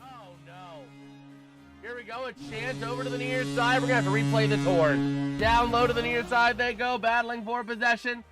Oh, no. Here we go, a chance over to the near side. We're going to have to replay the torn. Down low to the near side they go, battling for possession.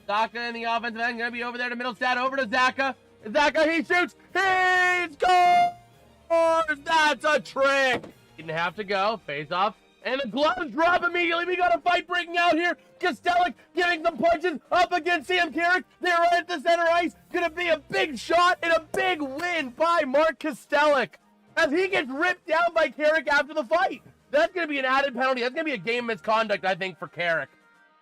Zaka in the offensive end, going to be over there to middle stat, over to Zaka. Zaka, he shoots, he scores! That's a trick! Didn't have to go, face off, and the gloves drop immediately. We got a fight breaking out here. Kostelic giving some punches up against Sam Carrick. They're right at the center ice. Gonna be a big shot and a big win by Mark Kostelic as he gets ripped down by Carrick after the fight. That's gonna be an added penalty. That's gonna be a game misconduct, I think, for Carrick.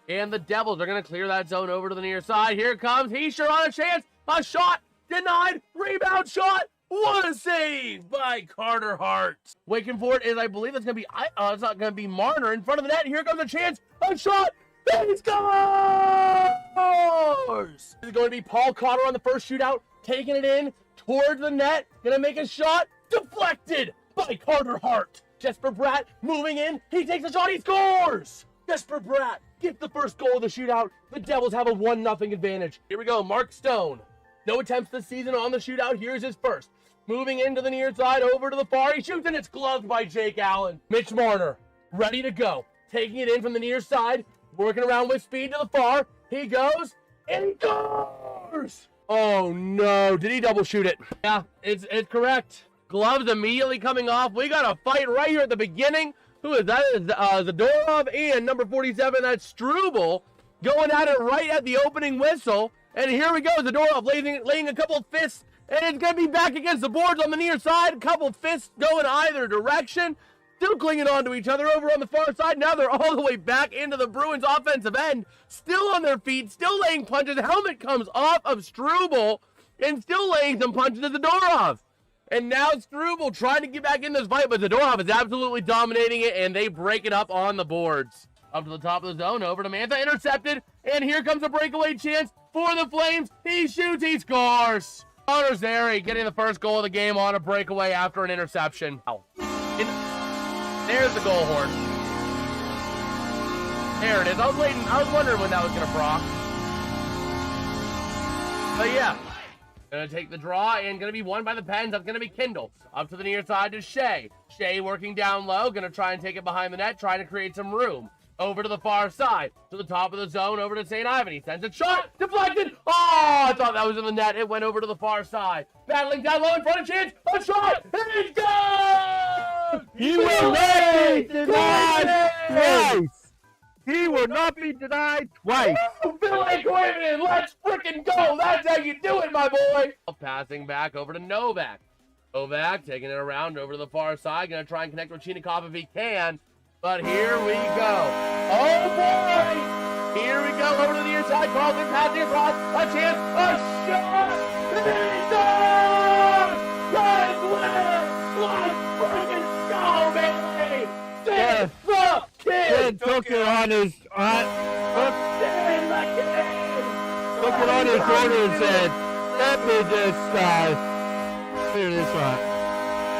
And the Devils are gonna clear that zone over to the near side. Here it comes. He's sure on a chance. A shot denied. Rebound shot. What a save by Carter Hart. Waiting for it is, I believe it's going to be, it's not going to be Marner in front of the net. Here comes a chance. A shot. He scores! This is going to be Paul Cotter on the first shootout. Taking it in towards the net. Going to make a shot. Deflected by Carter Hart. Jesper Bratt moving in. He takes a shot. He scores! Jesper Bratt gets the first goal of the shootout. The Devils have a 1-0 advantage. Here we go. Mark Stone. No attempts this season on the shootout. Here's his first. Moving into the near side, over to the far. He shoots, and it's gloved by Jake Allen. Mitch Marner, ready to go. Taking it in from the near side. Working around with speed to the far. He goes, and he scores! Oh, no. Did he double shoot it? Yeah, it's correct. Gloves immediately coming off. We got a fight right here at the beginning. Who is that? Zadorov and number 47, that's Struble, going at it right at the opening whistle. And here we go, Zadorov laying a couple of fists, and it's going to be back against the boards on the near side. A couple of fists going either direction. Still clinging on to each other over on the far side. Now they're all the way back into the Bruins offensive end. Still on their feet, still laying punches. Helmet comes off of Struble, and still laying some punches to Zadorov. And now Struble trying to get back in this fight, but Zadorov is absolutely dominating it, and they break it up on the boards. Up to the top of the zone, over to Mantha, intercepted, and here comes a breakaway chance for the Flames. He shoots, he scores. Connor Zary getting the first goal of the game on a breakaway after an interception. There's the goal horn. There it is. I was wondering when that was going to proc. But yeah, going to take the draw and going to be won by the Pens. That's going to be Kindle. Up to the near side to Shea. Shea working down low, going to try and take it behind the net, trying to create some room. Over to the far side, to the top of the zone, over to St. Ivan. He sends a shot, deflected. Oh, I thought that was in the net. It went over to the far side. Battling down low in front of chance. A shot, and he's gone! He will not be denied twice. He will not be denied twice. Billy Quinn, let's freaking go. That's how you do it, my boy. Passing back over to Novak. Novak taking it around over to the far side. Going to try and connect with Chinikov if he can. But here we go. Oh, boy! Here we go over to the near side. Carlson passing across. A chance. A shot! He's done! Let's win! Let's freaking go, baby! Send the kid! Took it on his... Send the kid! Took it on his shoulder and said, let me just clear this one.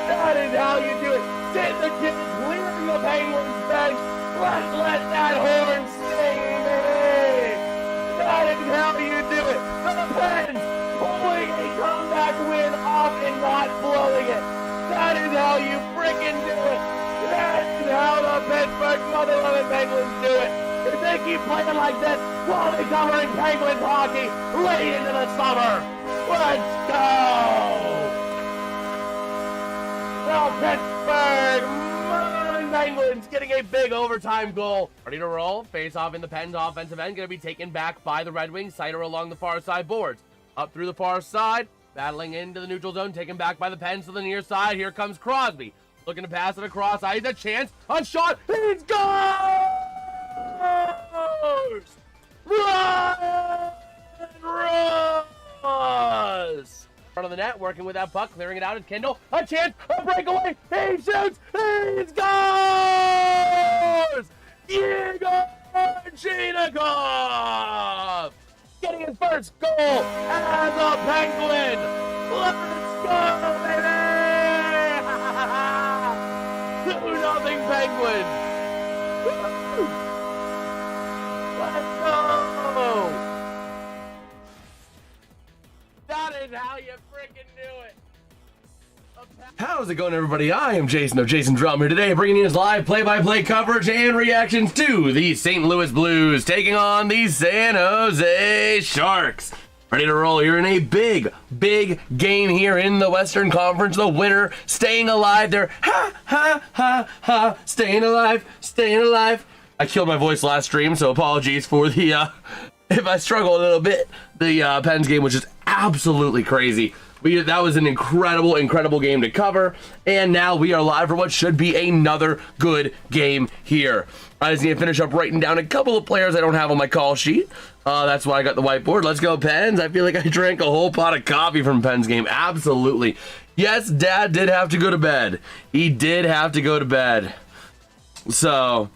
That is how you do it. Send the kid clearing the Penguins bench. Let's let that horn sing, baby. That is how you do it. The Pens pulling a comeback win off and not blowing it. That is how you freaking do it. That is how the Pittsburgh Mother Loving Penguins do it. If they keep playing like this, we'll be covering Penguins hockey late into the summer. Let's go. The Pittsburgh Penguins getting a big overtime goal. Ready to roll. Face off in the Pens offensive end. Going to be taken back by the Red Wings. Sider along the far side boards. Up through the far side. Battling into the neutral zone. Taken back by the Pens to the near side. Here comes Crosby. Looking to pass it across. He's a chance. A shot. It's gone! Ryan Ross! Front of the net, working with that puck, clearing it out at Kindle. A chance, a breakaway, he shoots, he scores! Igor Chinikov! Getting his first goal as a Penguin! Let's go, baby! 2-0 Penguins! Woo! Let's go! That is how you freaking do it. How's it going, everybody? I am Jason of JasonsRealm here today, bringing you his live play-by-play coverage and reactions to the St. Louis Blues taking on the San Jose Sharks. Ready to roll here in a big game here in the Western Conference. The winner staying alive. They're staying alive. I killed my voice last stream, so apologies for the if I struggle a little bit. The Pens game was just absolutely crazy. That was an incredible game to cover, and now we are live for what should be another good game here. I just need to finish up writing down a couple of players I don't have on my call sheet. That's why I got the whiteboard. Let's go, Pens. I feel like I drank a whole pot of coffee from Pens game. Absolutely. Yes, Dad did have to go to bed. He did have to go to bed. So,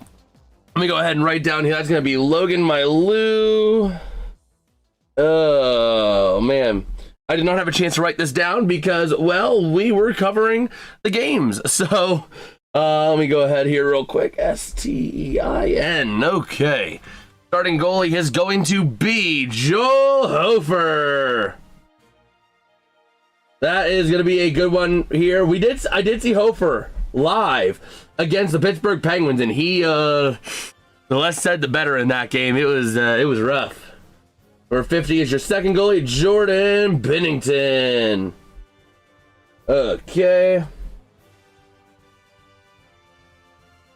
let me go ahead and write down here. That's going to be Logan Mailou. Oh, man. I did not have a chance to write this down because, well, we were covering the games. So, let me go ahead here real quick. S-T-E-I-N. Okay. Starting goalie is going to be Joel Hofer. That is going to be a good one here. I did see Hofer live against the Pittsburgh Penguins, and he, the less said, the better in that game. It was rough. Number 50 is your second goalie, Jordan Binnington. Okay.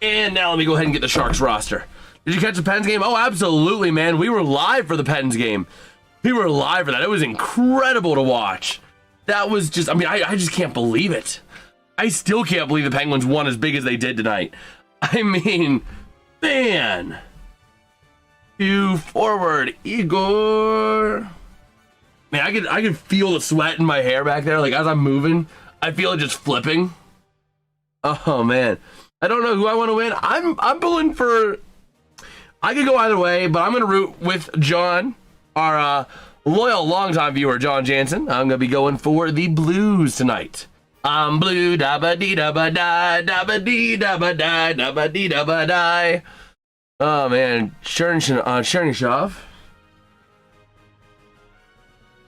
And now let me go ahead and get the Sharks roster. Did you catch the Pens game? Oh, absolutely, man. We were live for the Pens game. We were live for that. It was incredible to watch. That was just, I mean, I just can't believe it. I still can't believe the Penguins won as big as they did tonight. I mean, man. To forward, Igor. Man, I could feel the sweat in my hair back there. Like, as I'm moving, I feel it just flipping. Oh, man. I don't know who I want to win. I'm pulling for... I could go either way, but I'm going to root with John, our loyal longtime viewer, John Jansen. I'm going to be going for the Blues tonight. I'm blue, da-ba-dee-da-ba-die, da-ba-dee-da-ba-die, da-ba-dee-da-ba-die. Oh, man. Chernyshov.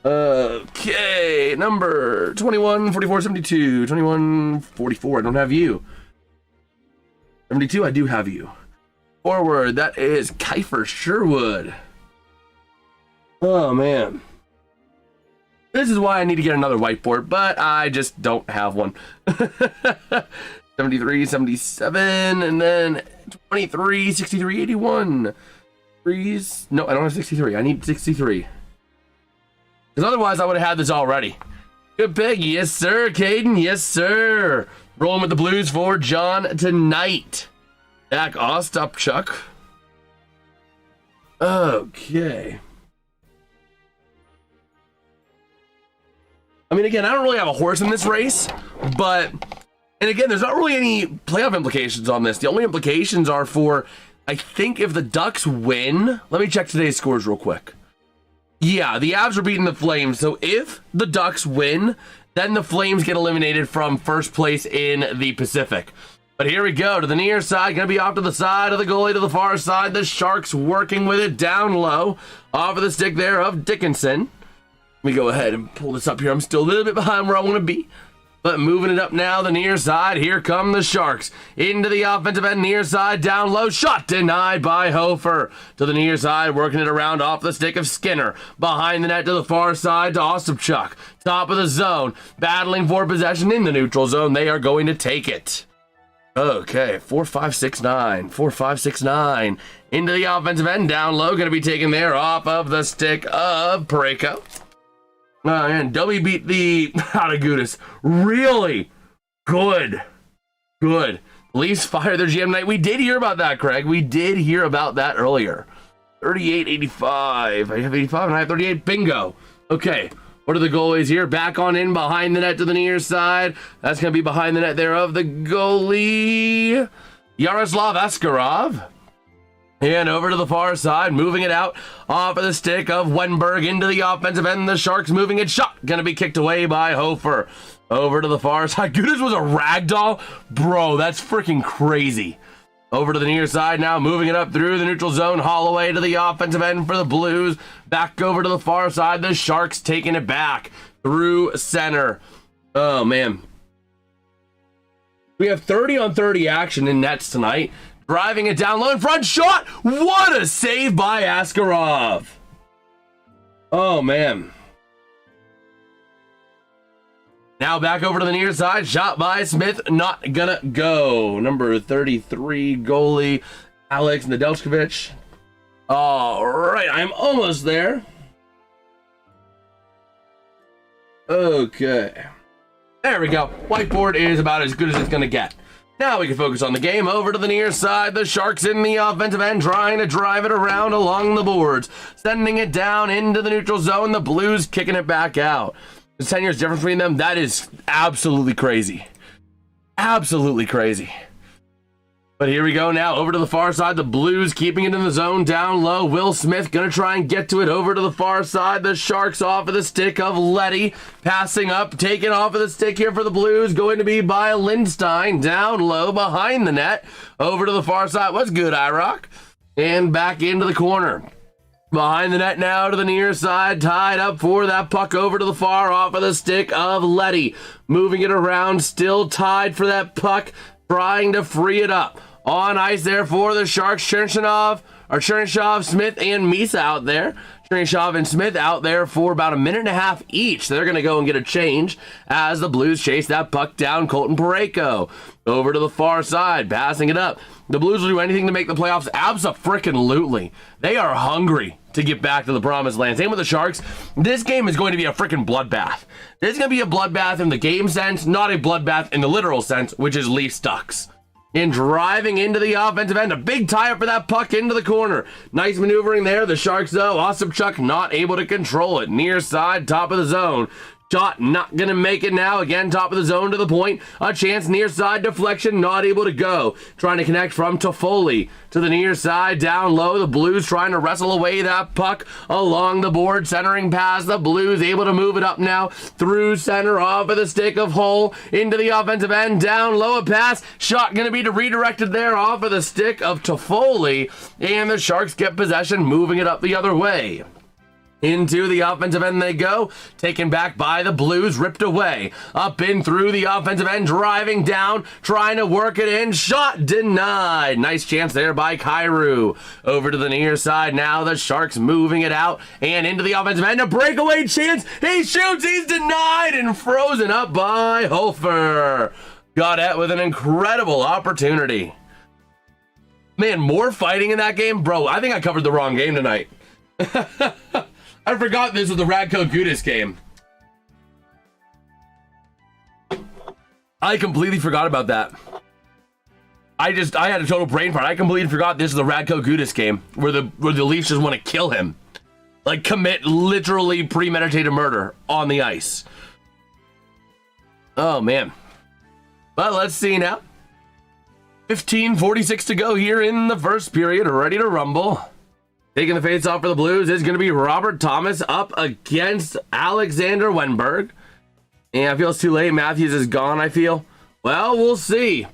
Okay. Number 21, 44, 72. 21, 44. I don't have you. 72, I do have you. Forward, that is Kiefer Sherwood. Oh, man. This is why I need to get another whiteboard, but I just don't have one. 73, 77, and then 23, 63, 81. Threes. No, I don't have 63. I need 63. Because otherwise, I would have had this already. Good pick. Yes, sir, Caden. Yes, sir. Rolling with the Blues for John tonight. Jack Ostapchuk. Okay. I mean, again, I don't really have a horse in this race, but, and again, there's not really any playoff implications on this. The only implications are for, I think, if the Ducks win. Let me check today's scores real quick. Yeah, the Avs are beating the Flames, so if the Ducks win, then the Flames get eliminated from first place in the Pacific. But here we go, to the near side, going to be off to the side of the goalie, to the far side. The Sharks working with it down low. Off of the stick there of Dickinson. Let me go ahead and pull this up here. I'm still a little bit behind where I want to be. But moving it up now, the near side. Here come the Sharks. Into the offensive end, near side, down low. Shot denied by Hofer. To the near side, working it around off the stick of Skinner. Behind the net to the far side to Ostapchuk. Top of the zone. Battling for possession in the neutral zone. They are going to take it. Okay, 4-5-6-9. 4-5-6-9. Into the offensive end, down low. Going to be taken there off of the stick of Parayko. Oh, and W beat the Haragutis. Really good. Good. Leafs fire their GM night. We did hear about that, Craig. We did hear about that earlier. 38-85. I have 85 and I have 38. Bingo. Okay. What are the goalies here? Back on in behind the net to the near side. That's going to be behind the net there of the goalie, Yaroslav Askarov. And over to the far side, moving it out off of the stick of Wenberg into the offensive end. The Sharks moving it. Shot going to be kicked away by Hofer. Over to the far side. Goodness was a ragdoll. Bro, that's freaking crazy. Over to the near side now, moving it up through the neutral zone. Holloway to the offensive end for the Blues. Back over to the far side. The Sharks taking it back through center. Oh, man. We have 30 on 30 action in nets tonight. Driving it down low in front, shot! What a save by Askarov! Oh, man. Now back over to the near side, shot by Smith, not gonna go. Number 33 goalie, Alex Nedeljkovic. All right, I'm almost there. Okay. There we go. Whiteboard is about as good as it's gonna get. Now we can focus on the game. Over to the near side, the Sharks in the offensive end, trying to drive it around along the boards, sending it down into the neutral zone. The Blues kicking it back out. There's 10 years difference between them. That is absolutely crazy. Absolutely crazy. But here we go now, over to the far side. The Blues keeping it in the zone down low. Will Smith gonna try and get to it over to the far side. The Sharks off of the stick of Letty. Passing up, taken off of the stick here for the Blues. Going to be by Lindstein. Down low behind the net. Over to the far side. What's good, IROC? And back into the corner. Behind the net now to the near side. Tied up for that puck over to the far off of the stick of Letty. Moving it around. Still tied for that puck. Trying to free it up. On ice there for the Sharks, Chernyshov, Smith, and Misa out there. Chernyshov and Smith out there for about a minute and a half each. They're going to go and get a change as the Blues chase that puck down. Colton Parayko over to the far side, passing it up. The Blues will do anything to make the playoffs. Abso-frickin-lutely. They are hungry to get back to the promised land. Same with the Sharks. This game is going to be a freaking bloodbath. This is going to be a bloodbath in the game sense, not a bloodbath in the literal sense, which is Leafs Ducks. In driving into the offensive end, a big tie-up for that puck into the corner. Nice maneuvering there. The Sharks, though, Osipchuk not able to control it. Near side, top of the zone. Shot not gonna make it now. Again, top of the zone to the point. A chance near side deflection, not able to go. Trying to connect from Toffoli to the near side, down low. The Blues trying to wrestle away that puck along the board, centering past the Blues, able to move it up now through center, off of the stick of Hull into the offensive end, down low, a pass. Shot gonna be redirected there off of the stick of Toffoli, and the Sharks get possession, moving it up the other way. Into the offensive end they go, taken back by the Blues, ripped away. Up in through the offensive end, driving down, trying to work it in. Shot denied. Nice chance there by Kyrou. Over to the near side now, the Sharks moving it out and into the offensive end. A breakaway chance. He shoots, he's denied and frozen up by Hofer. Got it with an incredible opportunity. Man, more fighting in that game? Bro, I think I covered the wrong game tonight. I forgot this was the Radko Gudas game. I completely forgot about that. I had a total brain fart. I completely forgot this is the Radko Gudas game where the Leafs just want to kill him. Like commit literally premeditated murder on the ice. Oh man. But let's see now. 15:46 to go here in the first period. Ready to rumble. Taking the face-off for the Blues is going to be Robert Thomas up against Alexander Wenberg. And I feel it's too late. Matthews is gone, I feel. Well, we'll see.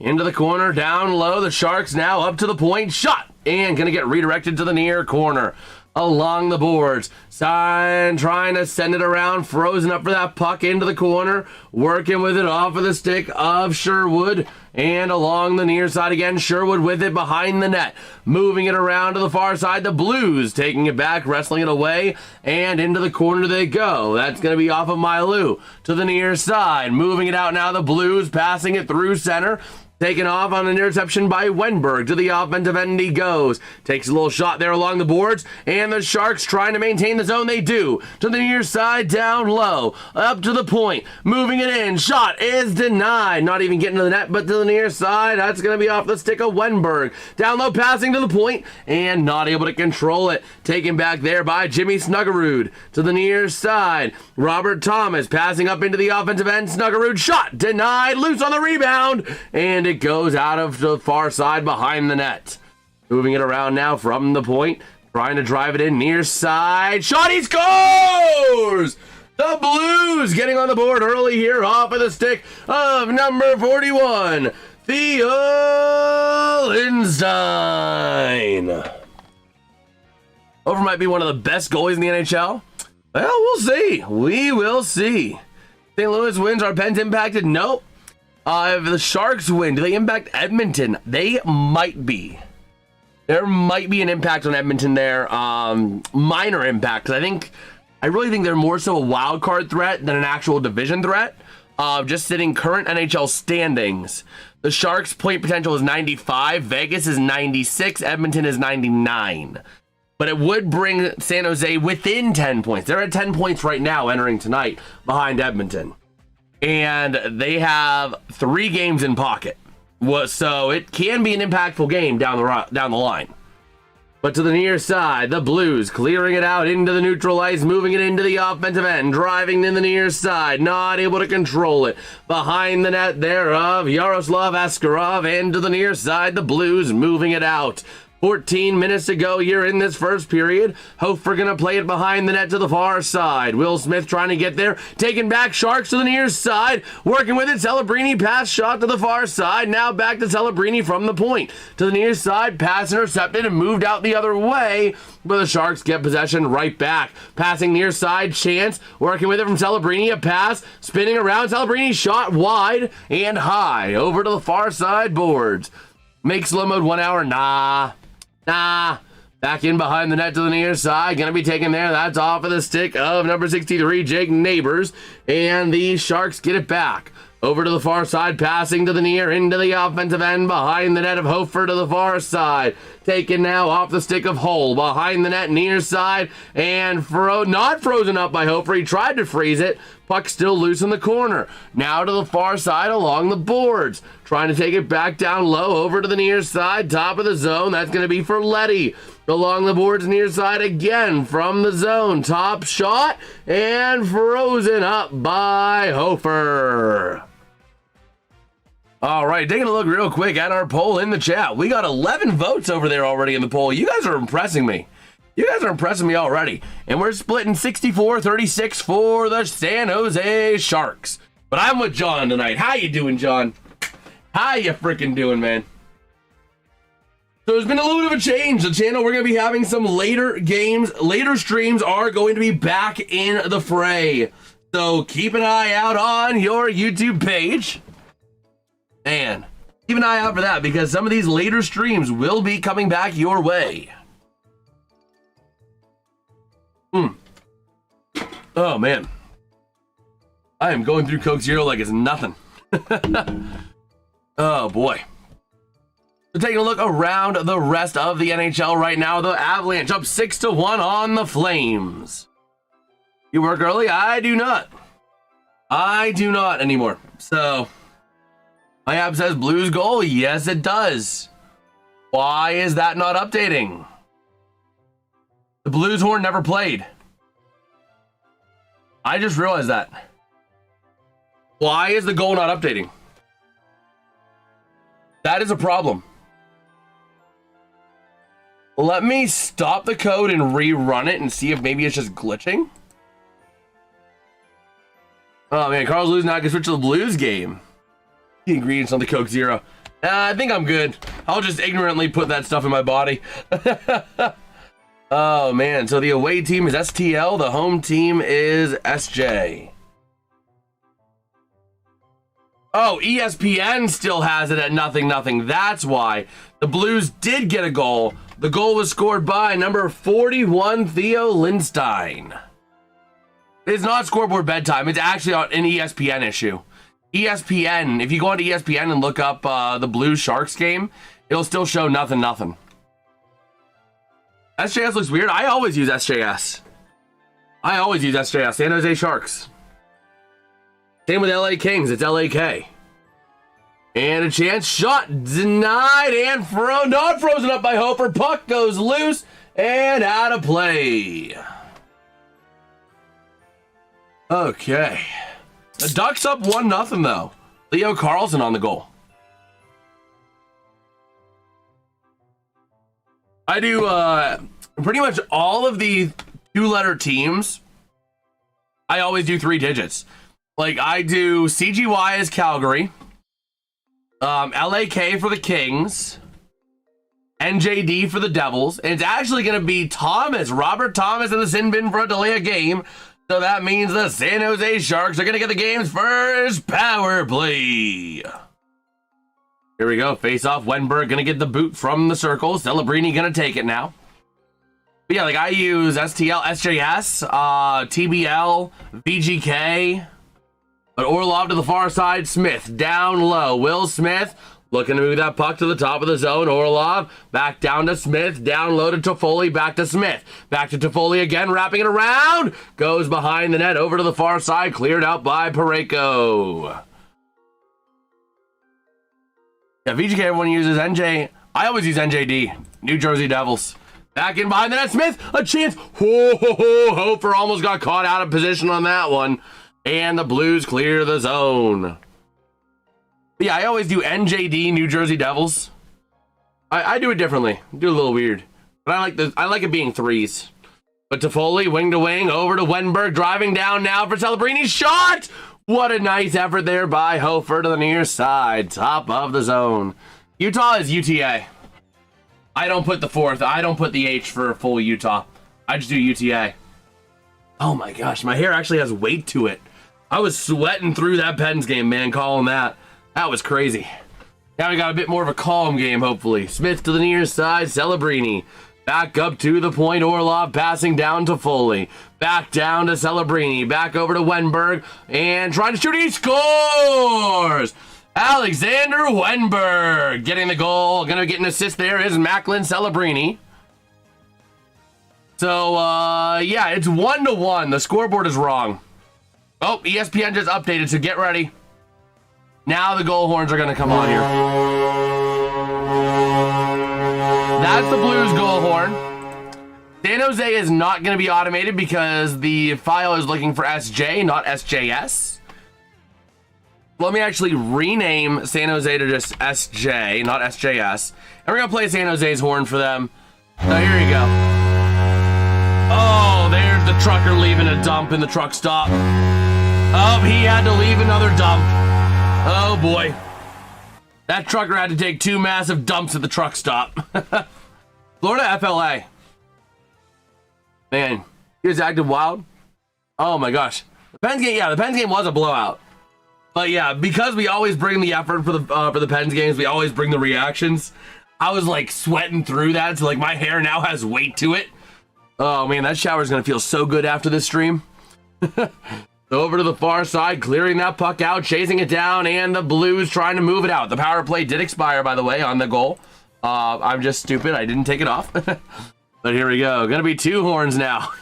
Into the corner, down low. The Sharks now up to the point. Shot! And going to get redirected to the near corner. Along the boards. Sign trying to send it around. Frozen up for that puck into the corner. Working with it off of the stick of Sherwood. And along the near side again, Sherwood with it behind the net. Moving it around to the far side. The Blues taking it back, wrestling it away. And into the corner they go. That's going to be off of Mailou to the near side. Moving it out now, the Blues passing it through center. Taken off on an interception by Wenberg. To the offensive end he goes. Takes a little shot there along the boards. And the Sharks trying to maintain the zone. They do. To the near side, down low. Up to the point. Moving it in. Shot is denied. Not even getting to the net, but to the near side. That's going to be off the stick of Wenberg. Down low, passing to the point. And not able to control it. Taken back there by Jimmy Snuggerud. To the near side. Robert Thomas passing up into the offensive end. Snuggerud shot. Denied. Loose on the rebound. And it goes out of the far side behind the net. Moving it around now from the point. Trying to drive it in near side. Shot, he scores! The Blues getting on the board early here off of the stick of number 41, Theo Lindstein. Over might be one of the best goalies in the NHL. Well, we'll see. We will see. St. Louis wins. Our Pens impacted? Nope. If the Sharks win, do they impact Edmonton? They might be. There might be an impact on Edmonton there. Minor impact. I really think they're more so a wild card threat than an actual division threat. Just sitting current NHL standings. The Sharks' point potential is 95. Vegas is 96. Edmonton is 99. But it would bring San Jose within 10 points. They're at 10 points right now entering tonight behind Edmonton. And they have 3 games in pocket. So it can be an impactful game down the line. But to the near side, the Blues clearing it out into the neutral ice, moving it into the offensive end, driving in the near side, not able to control it. Behind the net thereof, Yaroslav Askarov, and to the near side, the Blues moving it out. 14 minutes to go here in this first period. Hofer gonna play it behind the net to the far side. Will Smith trying to get there. Taking back Sharks to the near side. Working with it. Celebrini pass shot to the far side. Now back to Celebrini from the point. To the near side. Pass intercepted and moved out the other way. But the Sharks get possession right back. Passing near side. Chance. Working with it from Celebrini. A pass. Spinning around. Celebrini shot wide and high. Over to the far side boards. Make slow mode 1 hour. Nah. Back in behind the net to the near side. Gonna be taken there. That's off of the stick of number 63, Jake Neighbors. And the Sharks get it back. Over to the far side, passing to the near, into the offensive end, behind the net of Hofer to the far side. Taken now off the stick of Hull, behind the net, near side, and not frozen up by Hofer. He tried to freeze it. Puck still loose in the corner. Now to the far side along the boards. Trying to take it back down low over to the near side, top of the zone. That's going to be for Letty. Along the boards near side again from the zone. Top shot and frozen up by Hofer. All right, taking a look real quick at our poll in the chat. We got 11 votes over there already in the poll. You guys are impressing me. You guys are impressing me already. And we're splitting 64-36 for the San Jose Sharks. But I'm with John tonight. How you doing, John? How you freaking doing, man? So there's been a little bit of a change. The channel, we're going to be having some later games. Later streams are going to be back in the fray. So keep an eye out on your YouTube page. And keep an eye out for that because some of these later streams will be coming back your way. Oh, man. I am going through Coke Zero like it's nothing. Oh, boy. So taking a look around the rest of the NHL right now, the Avalanche up 6-1 on the Flames. You work early? I do not. I do not anymore. So, my app says Blues goal. Yes, it does. Why is that not updating? The Blues horn never played. I just realized that. Why is the goal not updating? That is a problem. Let me stop the code and rerun it and see if maybe it's just glitching. Oh man, Carl's losing now. I can switch to the Blues game. The ingredients on the Coke Zero. I think I'm good. I'll just ignorantly put that stuff in my body. Oh man, so the away team is STL, the home team is SJ. Oh, ESPN still has it at 0-0. That's why. The Blues did get a goal. The goal was scored by number 41, Theo Lindstein. It's not scoreboard bedtime. It's actually an ESPN issue. ESPN, if you go onto ESPN and look up the Blues Sharks game, it'll still show 0-0. SJS looks weird. I always use SJS. San Jose Sharks. Same with LA Kings. It's LAK. And a chance shot denied and not frozen up by Hofer. Puck goes loose and out of play. Okay. The Ducks up 1-0 though. Leo Carlson on the goal. I do pretty much all of the 2-letter teams. I always do 3 digits. Like I do CGY as Calgary, LAK for the Kings, NJD for the Devils, and it's actually going to be Robert Thomas in the sin bin for a delay of game. So that means the San Jose Sharks are going to get the game's first power play. Here we go. Face off. Wenberg going to get the boot from the circle. Celebrini going to take it now. But yeah, like I use STL, SJS, TBL, VGK. But Orlov to the far side. Smith down low. Will Smith looking to move that puck to the top of the zone. Orlov back down to Smith. Down low to Toffoli. Back to Smith. Back to Toffoli again. Wrapping it around. Goes behind the net. Over to the far side. Cleared out by Parayko. Yeah, VGK everyone uses NJ. I always use NJD. New Jersey Devils. Back in behind the net. Smith. A chance. Hofer almost got caught out of position on that one. And the Blues clear the zone. But yeah, I always do NJD, New Jersey Devils. I do it differently. I do it a little weird. But I like it being threes. But Toffoli, wing to wing, over to Wenberg, driving down now for Celebrini's shot! What a nice effort there by Hofer to the near side, top of the zone. Utah is UTA. I don't put the fourth. I don't put the H for full Utah. I just do UTA. Oh my gosh, my hair actually has weight to it. I was sweating through that Pens game, man, calling that. That was crazy. Now we got a bit more of a calm game, hopefully. Smith to the near side, Celebrini. Back up to the point, Orlov passing down to Foley. Back down to Celebrini. Back over to Wenberg. And trying to shoot, he scores! Alexander Wenberg getting the goal. Gonna get an assist there is Macklin Celebrini. So, yeah, it's 1-1. The scoreboard is wrong. Oh, ESPN just updated, so get ready. Now the goal horns are going to come on here. That's the Blues goal horn. San Jose is not going to be automated because the file is looking for SJ, not SJS. Let me actually rename San Jose to just SJ, not SJS. And we're going to play San Jose's horn for them. So here you go. Oh, there's the trucker leaving a dump in the truck stop. Oh, he had to leave another dump. Oh boy. That trucker had to take 2 massive dumps at the truck stop. Florida FLA. Man, he was acting wild. Oh my gosh. The Pens game, yeah, the Pens game was a blowout. But yeah, because we always bring the effort for the Pens games, we always bring the reactions. I was like sweating through that, so like my hair now has weight to it. Oh man, that shower's gonna feel so good after this stream. Over to the far side, clearing that puck out, chasing it down, and the Blues trying to move it out. The power play did expire, by the way, on the goal. I'm just stupid. I didn't take it off. But here we go. Gonna be 2 horns now.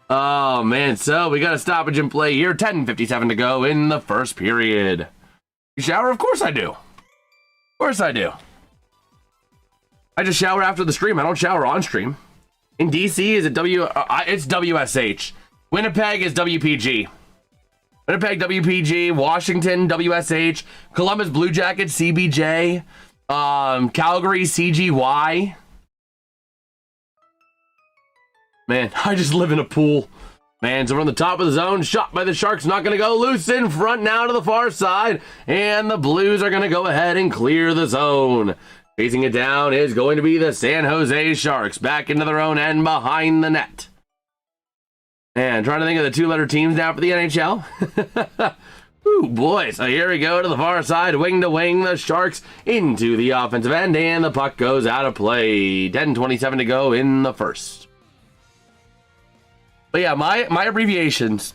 Oh, man. So we got a stoppage in play here. 10:57 to go in the first period. You shower? Of course I do. Of course I do. I just shower after the stream. I don't shower on stream. In DC, is it it's WSH. Winnipeg is WPG. Winnipeg, WPG. Washington, WSH. Columbus Blue Jackets, CBJ. Calgary, CGY. Man, I just live in a pool. Man, so we're on the top of the zone. Shot by the Sharks. Not going to go. Loose in front now to the far side. And the Blues are going to go ahead and clear the zone. Facing it down is going to be the San Jose Sharks. Back into their own end behind the net. And trying to think of the 2-letter teams now for the NHL. Ooh, boy. So here we go to the far side. Wing to wing. The Sharks into the offensive end. And the puck goes out of play. 10:27 to go in the first. But yeah, my abbreviations.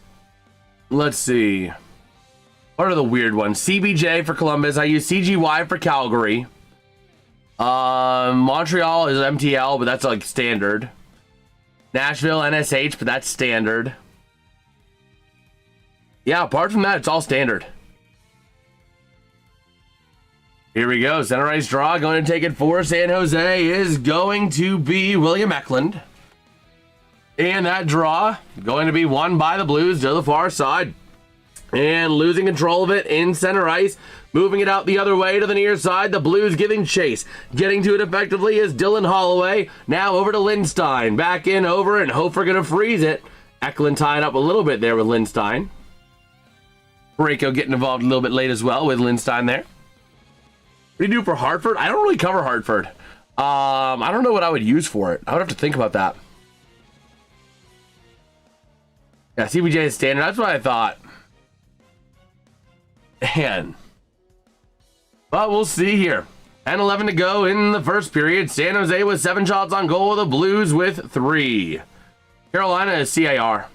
Let's see. What are the weird ones? CBJ for Columbus. I use CGY for Calgary. Montreal is MTL, but that's like standard. Nashville, NSH, but that's standard. Yeah, apart from that, it's all standard. Here we go. Center ice draw. Going to take it for San Jose is going to be William Eklund. And that draw going to be won by the Blues to the far side. And losing control of it in center ice. Moving it out the other way to the near side. The Blues giving chase. Getting to it effectively is Dylan Holloway. Now over to Lindstein. Back in over and Hofer going to freeze it. Eklund tying up a little bit there with Lindstein. Parayko getting involved a little bit late as well with Lindstein there. What do you do for Hartford? I don't really cover Hartford. I don't know what I would use for it. I would have to think about that. Yeah, CBJ is standard. That's what I thought. Man. But we'll see here. 10-11 to go in the first period. San Jose with 7 shots on goal. The Blues with 3. Carolina is CAR.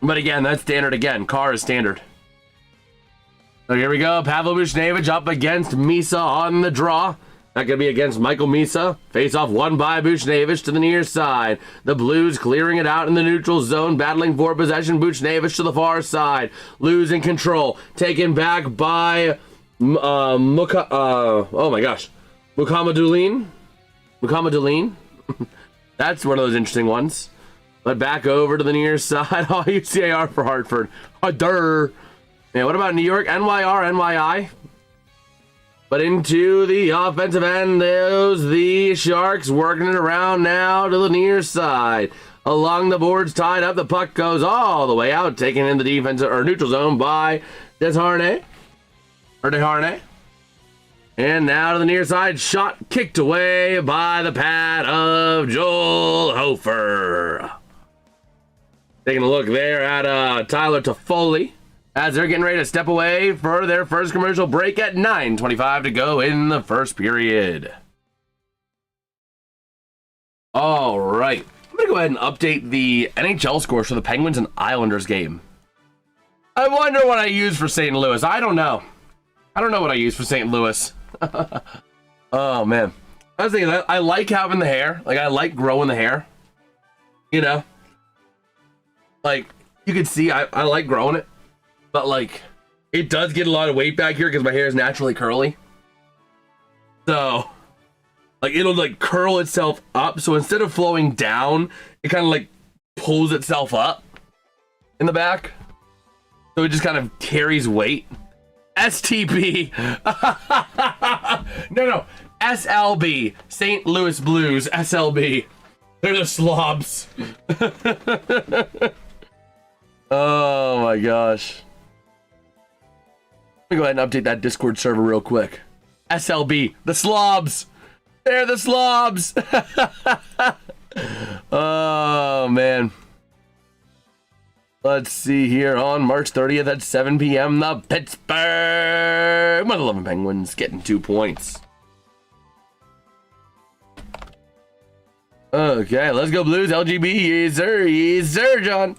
But again, that's standard again. Carr is standard. So here we go. Pavel Buchnevich up against Misa on the draw. That could be against Michael Misa. Face off won by Buchnevich to the near side. The Blues clearing it out in the neutral zone, battling for possession. Buchnevich to the far side, losing control, taken back by Mukhamadullin. That's one of those interesting ones. But back over to the near side. Oh, UCAR for Hartford. Man, what about New York? NYR, NYI. But into the offensive end, there's the Sharks working it around now to the near side. Along the boards, tied up. The puck goes all the way out, taken in the defensive or neutral zone by Desharnais. And now to the near side, shot kicked away by the pad of Joel Hofer. Taking a look there at Tyler Toffoli as they're getting ready to step away for their first commercial break at 9:25 to go in the first period. All right. I'm going to go ahead and update the NHL scores for the Penguins and Islanders game. I wonder what I use for St. Louis. I don't know. I don't know what I use for St. Louis. Oh, man. I was thinking, I like having the hair. Like, I like growing the hair. You know? Like, you can see I like growing it. But, like, it does get a lot of weight back here because my hair is naturally curly. So, like, it'll, like, curl itself up. So instead of flowing down, it kind of, like, pulls itself up in the back. So it just kind of carries weight. STB. No. SLB. St. Louis Blues. SLB. They're the slobs. Oh, my gosh. Let me go ahead and update that Discord server real quick. SLB, the slobs. They're the slobs. Oh, man. Let's see here on March 30th at 7 p.m. The Pittsburgh 11 Penguins getting 2 points. Okay, let's go Blues. LGB, yes sir, John.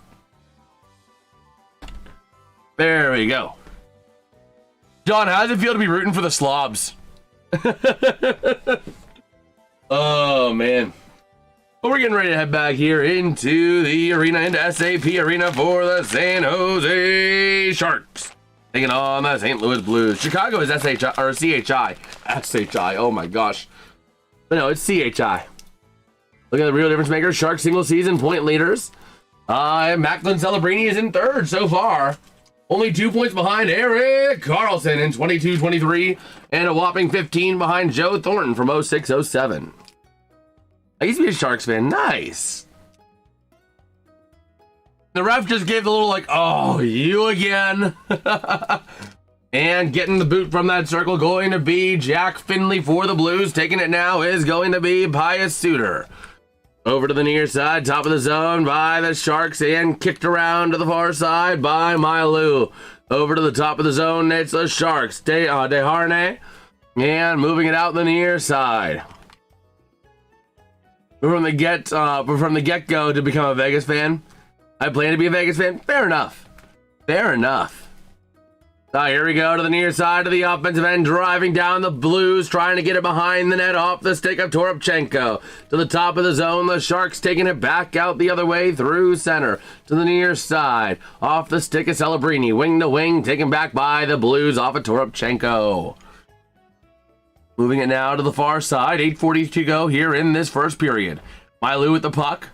There we go. John, how does it feel to be rooting for the slobs? Oh, man. But we're getting ready to head back here into the arena, into SAP Arena for the San Jose Sharks. Taking on the St. Louis Blues. Chicago is SHI, or CHI. SHI, oh my gosh. But no, it's CHI. Look at the real difference makers. Sharks single season point leaders. Macklin Celebrini is in third so far. Only 2 points behind Erik Karlsson in 22-23, and a whopping 15 behind Joe Thornton from 06-07. I used to be a Sharks fan. Nice. The ref just gave the little like, oh, you again. And getting the boot from that circle going to be Jack Finley for the Blues. Taking it now is going to be Pius Suter. Over to the near side, top of the zone by the Sharks, and kicked around to the far side by Mailou. Over to the top of the zone, it's the Sharks. Desharnais, and moving it out the near side. From the get-go to become a Vegas fan, I plan to be a Vegas fan. Fair enough. Fair enough. So here we go to the near side of the offensive end, driving down the Blues, trying to get it behind the net off the stick of Toropchenko. To the top of the zone, the Sharks taking it back out the other way through center. To the near side, off the stick of Celebrini, wing to wing, taken back by the Blues off of Toropchenko. Moving it now to the far side, 8:40 to go here in this first period. Mailou with the puck,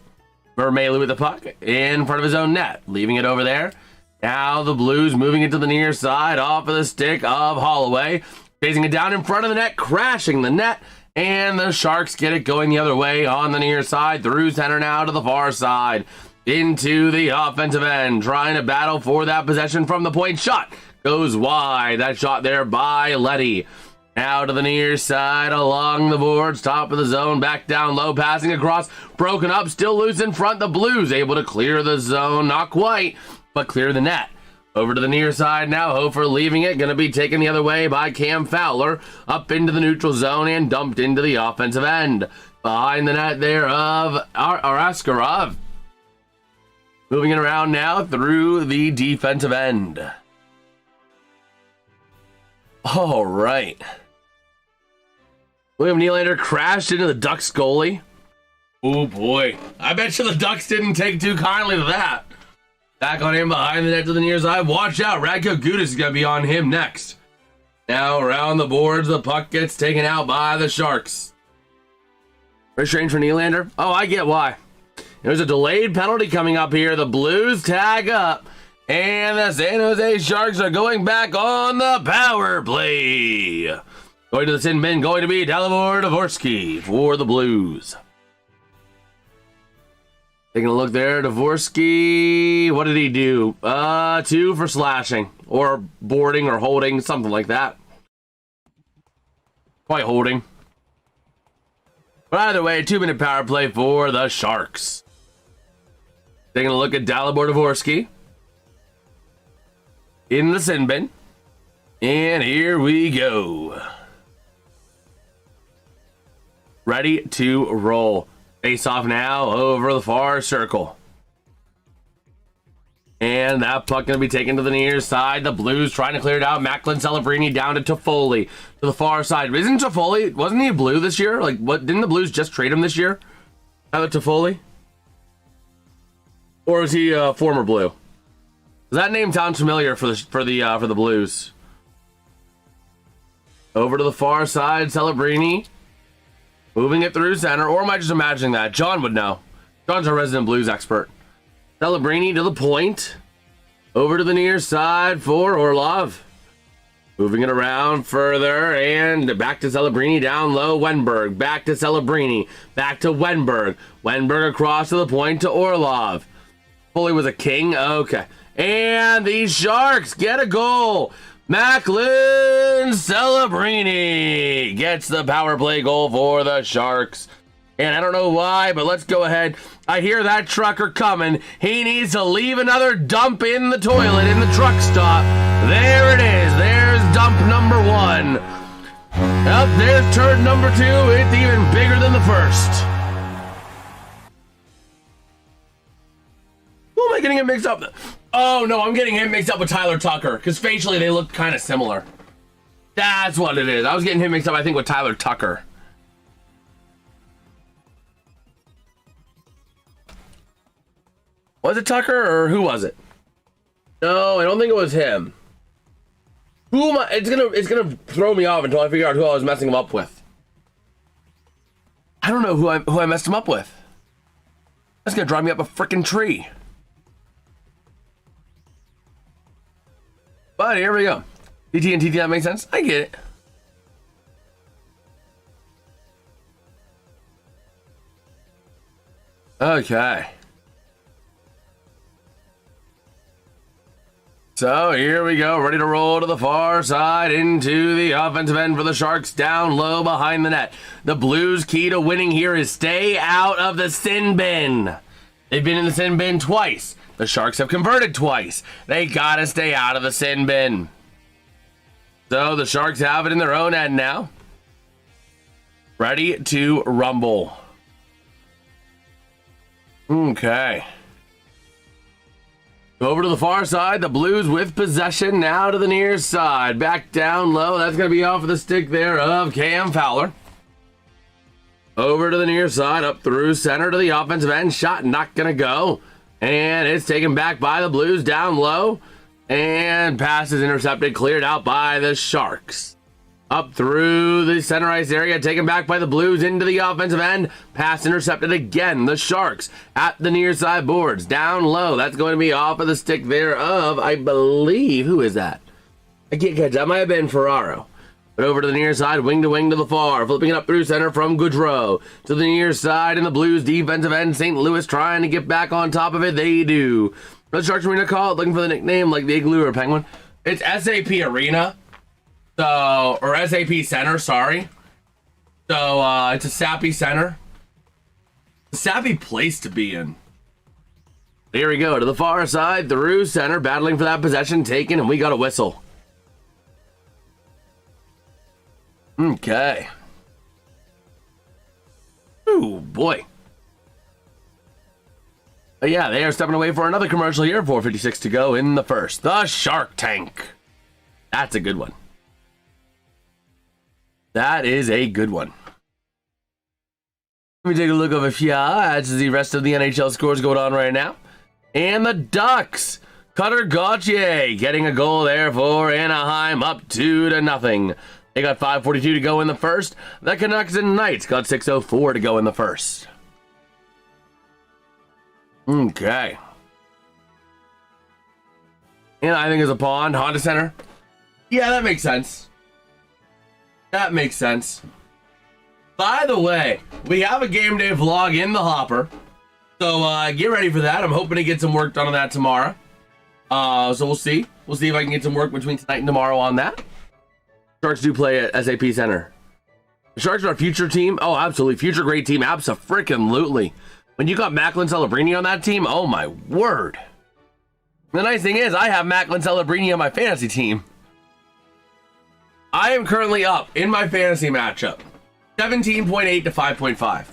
in front of his own net, leaving it over there. Now the Blues moving it to the near side, off of the stick of Holloway, facing it down in front of the net, crashing the net, and the Sharks get it going the other way on the near side, through center now to the far side, into the offensive end, trying to battle for that possession from the point. Shot goes wide. That shot there by Letty. Now to the near side, along the boards, top of the zone, back down low, passing across, broken up, still loose in front. The Blues able to clear the zone, not quite, but clear the net. Over to the near side now, Hofer leaving it, going to be taken the other way by Cam Fowler, up into the neutral zone and dumped into the offensive end. Behind the net there of Askarov. Moving it around now through the defensive end. All right. William Nylander crashed into the Ducks goalie. Oh boy. I bet you the Ducks didn't take too kindly to that. Back on him behind the net to the near side. Watch out. Radko Gudas is going to be on him next. Now around the boards, the puck gets taken out by the Sharks. Restrained for Nylander. Oh, I get why. There's a delayed penalty coming up here. The Blues tag up. And the San Jose Sharks are going back on the power play. Going to the sin bin, going to be Dalibor Dvorsky for the Blues. Taking a look there, Dvorsky, what did he do? 2 for slashing, or boarding, or holding, something like that. Quite holding. But either way, 2-minute power play for the Sharks. Taking a look at Dalibor Dvorsky. In the sin bin. And here we go. Ready to roll. Face off now over the far circle. And that puck going to be taken to the near side. The Blues trying to clear it out. Macklin Celebrini down to Toffoli to the far side. Isn't Toffoli, wasn't he a Blue this year? Like, what, didn't the Blues just trade him this year? Tyler Toffoli? Or is he a former Blue? That name sounds familiar for the Blues. Over to the far side, Celebrini. Moving it through center, or am I just imagining that? John would know. John's our resident Blues expert. Celebrini to the point. Over to the near side for Orlov. Moving it around further, and back to Celebrini down low. Wenberg, back to Celebrini. Back to Wenberg. Wenberg across to the point to Orlov. Foley was a king? Okay. And the Sharks get a goal. Macklin Celebrini gets the power play goal for the Sharks. And I don't know why, but let's go ahead. I hear that trucker coming. He needs to leave another dump in the toilet in the truck stop. There it is. There's dump number 1. Up there's turd number 2. It's even bigger than the first. Who am I getting it mixed up? Oh, no, I'm getting him mixed up with Tyler Tucker, because facially they look kind of similar. That's what it is. I was getting him mixed up, I think, with Tyler Tucker. Was it Tucker, or who was it? No, I don't think it was him. Who am I? It's gonna throw me off until I figure out who I was messing him up with. I don't know who I messed him up with. That's gonna drive me up a freaking tree. But here we go. TT and TT, that makes sense? I get it. Okay. So here we go, ready to roll to the far side into the offensive end for the Sharks, down low behind the net. The Blues' key to winning here is stay out of the sin bin. They've been in the sin bin twice. The Sharks have converted twice. They gotta stay out of the sin bin. So the Sharks have it in their own end now. Ready to rumble. Okay. Over to the far side, the Blues with possession, now to the near side. Back down low, that's going to be off of the stick there of Cam Fowler. Over to the near side, up through center to the offensive end. Shot not going to go. And it's taken back by the Blues down low. And pass is intercepted, cleared out by the Sharks. Up through the center ice area, taken back by the Blues into the offensive end. Pass intercepted again. The Sharks at the near side boards. Down low. That's going to be off of the stick there of, I believe, who is that? I can't catch. That might have been Ferraro. But over to the near side, wing to the far. Flipping it up through center from Goudreau. To the near side in the Blues defensive end. St. Louis trying to get back on top of it. They do. The Sharks Arena call it, looking for the nickname like the Igloo or Penguin. It's SAP Arena. So, or SAP center, sorry. So, it's a sappy center. A sappy place to be in. Here we go, to the far side, through center, battling for that possession, taken, and we got a whistle. Okay. Ooh, boy. But yeah, they are stepping away for another commercial here. 4:56 to go in the first. The Shark Tank. That's a good one. That is a good one. Let me take a look over here as the rest of the NHL scores going on right now. And the Ducks, Cutter Gauthier getting a goal there for Anaheim, up 2-0. They got 5:42 to go in the first. The Canucks and Knights got 6:04 to go in the first. Okay. And I think it's a pond, Honda Center. Yeah, that makes sense. That makes sense. By the way, we have a game day vlog in the hopper. So get ready for that. I'm hoping to get some work done on that tomorrow. So we'll see. We'll see if I can get some work between tonight and tomorrow on that. Sharks do play at SAP Center. The Sharks are our future team. Oh, absolutely. Future great team. Abso-freaking-lutely. When you got Macklin Celebrini on that team, oh my word. The nice thing is I have Macklin Celebrini on my fantasy team. I am currently up in my fantasy matchup. 17.8 to 5.5.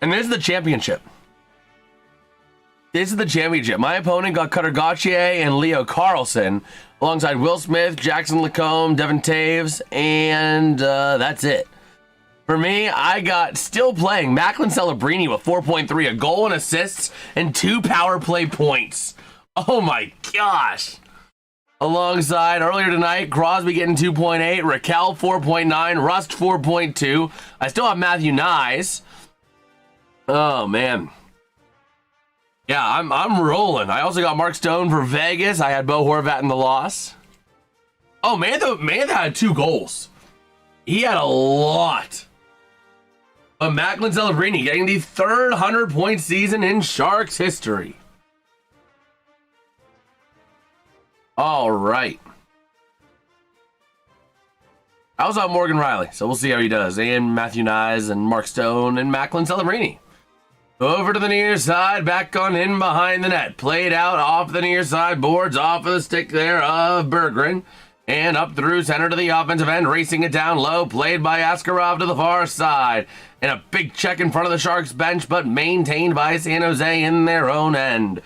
And this is the championship. This is the championship. My opponent got Cutter Gauthier and Leo Carlson, alongside Will Smith, Jackson Lacombe, Devin Taves, and that's it. For me, I got still playing Macklin Celebrini with 4.3, a goal and assists, and 2 power play points. Oh my gosh. Alongside earlier tonight, Crosby getting 2.8, Raquel 4.9, Rust 4.2. I still have Matthew Nyes. Oh man. Yeah, I'm rolling. I also got Mark Stone for Vegas. I had Bo Horvat in the loss. Oh, Mantha had 2 goals. He had a lot. But Macklin Celebrini getting the 3rd 100-point season in Sharks history. All right. I also have Morgan Riley, so we'll see how he does. And Matthew Nyes and Mark Stone and Macklin Celebrini. Over to the near side, back on in behind the net. Played out off the near side boards, off of the stick there of Berggren. And up through center to the offensive end, racing it down low. Played by Askarov to the far side. And a big check in front of the Sharks bench, but maintained by San Jose in their own end.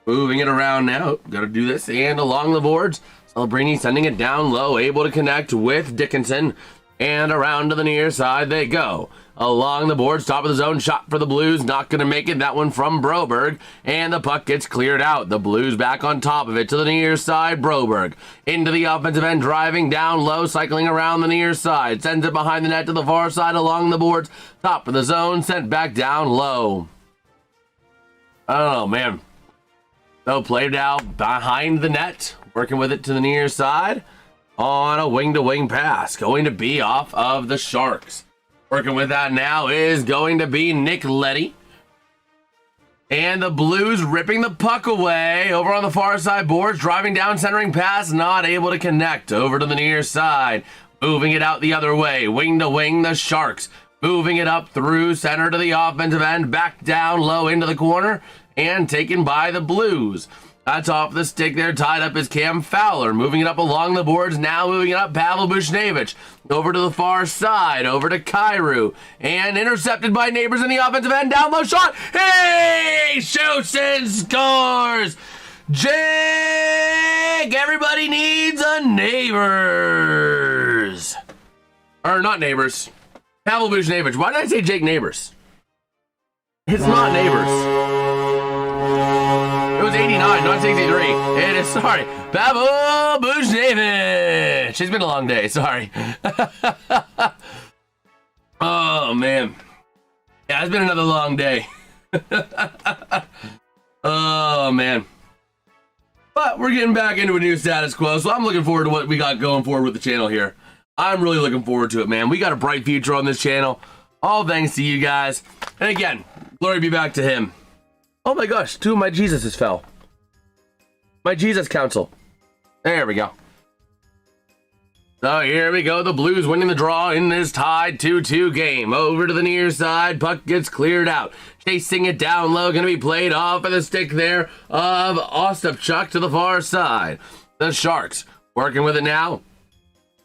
Moving it around now. Got to do this. And along the boards, Celebrini sending it down low, able to connect with Dickinson. And around to the near side they go. Along the boards, top of the zone, shot for the Blues. Not going to make it. That one from Broberg. And the puck gets cleared out. The Blues back on top of it to the near side. Broberg into the offensive end, driving down low, cycling around the near side. Sends it behind the net to the far side along the boards. Top of the zone, sent back down low. Oh, man. So played out behind the net. Working with it to the near side. On a wing-to-wing pass. Going to be off of the Sharks. Working with that now is going to be Nick Leddy. And the Blues ripping the puck away over on the far side boards. Driving down, centering pass, not able to connect. Over to the near side. Moving it out the other way. Wing to wing, the Sharks. Moving it up through center to the offensive end. Back down low into the corner. And taken by the Blues. That's off the stick there. Tied up is Cam Fowler. Moving it up along the boards. Now moving it up, Pavel Buchnevich. Over to the far side. Over to Kyrou. And intercepted by Neighbors in the offensive end. Down low shot. Hey! Shoots and scores! Jake! Everybody needs a Neighbors. Or not Neighbors. Pavel Buchnevich. Why did I say Jake Neighbors? It's not Neighbors. It was 89, not 63. It is, sorry, Pavel Buchnevich. It's been a long day, sorry. Oh, man. Yeah, it's been another long day. Oh, man. But we're getting back into a new status quo, so I'm looking forward to what we got going forward with the channel here. I'm really looking forward to it, man. We got a bright future on this channel. All thanks to you guys. And again, glory be back to him. Oh my gosh, 2 of my Jesuses fell. My Jesus council. There we go. So here we go, the Blues winning the draw in this tied 2-2 game. Over to the near side, puck gets cleared out. Chasing it down low, going to be played off of the stick there of Ostapchuk to the far side. The Sharks working with it now.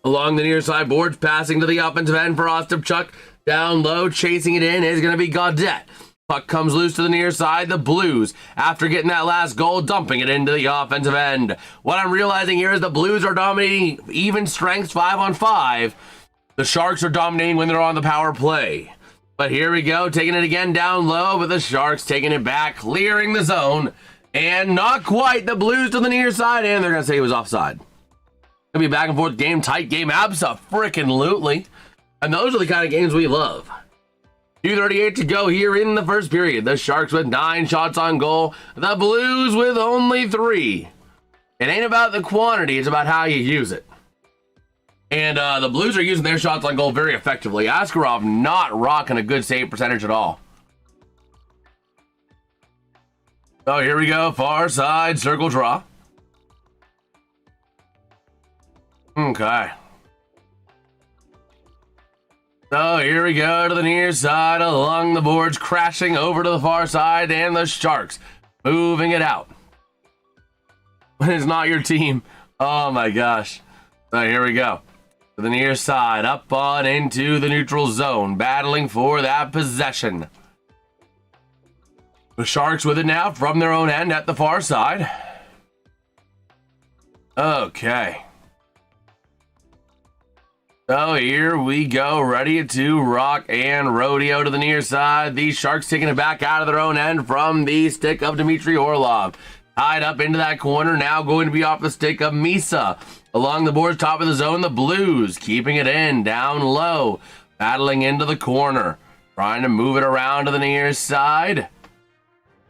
Along the near side boards, passing to the offensive end for Ostapchuk. Down low, chasing it in is going to be Gaudette. Puck comes loose to the near side. The Blues, after getting that last goal, dumping it into the offensive end. What I'm realizing here is the Blues are dominating even strengths 5-on-5. The Sharks are dominating when they're on the power play. But here we go, taking it again down low, but the Sharks taking it back, clearing the zone. And not quite, the Blues to the near side, and they're going to say he was offside. It'll be a back and forth game, tight game, abso-frickin-lutely. And those are the kind of games we love. 2:38 to go here in the first period. The Sharks with 9 shots on goal. The Blues with only 3. It ain't about the quantity, it's about how you use it. And the Blues are using their shots on goal very effectively. Askarov not rocking a good save percentage at all. So here we go, far side circle draw. Okay. So here we go to the near side along the boards, crashing over to the far side, and the Sharks moving it out. When it's not your team. Oh my gosh. So here we go. To the near side, up on into the neutral zone, battling for that possession. The Sharks with it now from their own end at the far side. Okay. So here we go, ready to rock and rodeo to the near side. These Sharks taking it back out of their own end from the stick of Dmitry Orlov. Tied up into that corner, now going to be off the stick of Misa. Along the boards, top of the zone, the Blues keeping it in, down low, battling into the corner. Trying to move it around to the near side.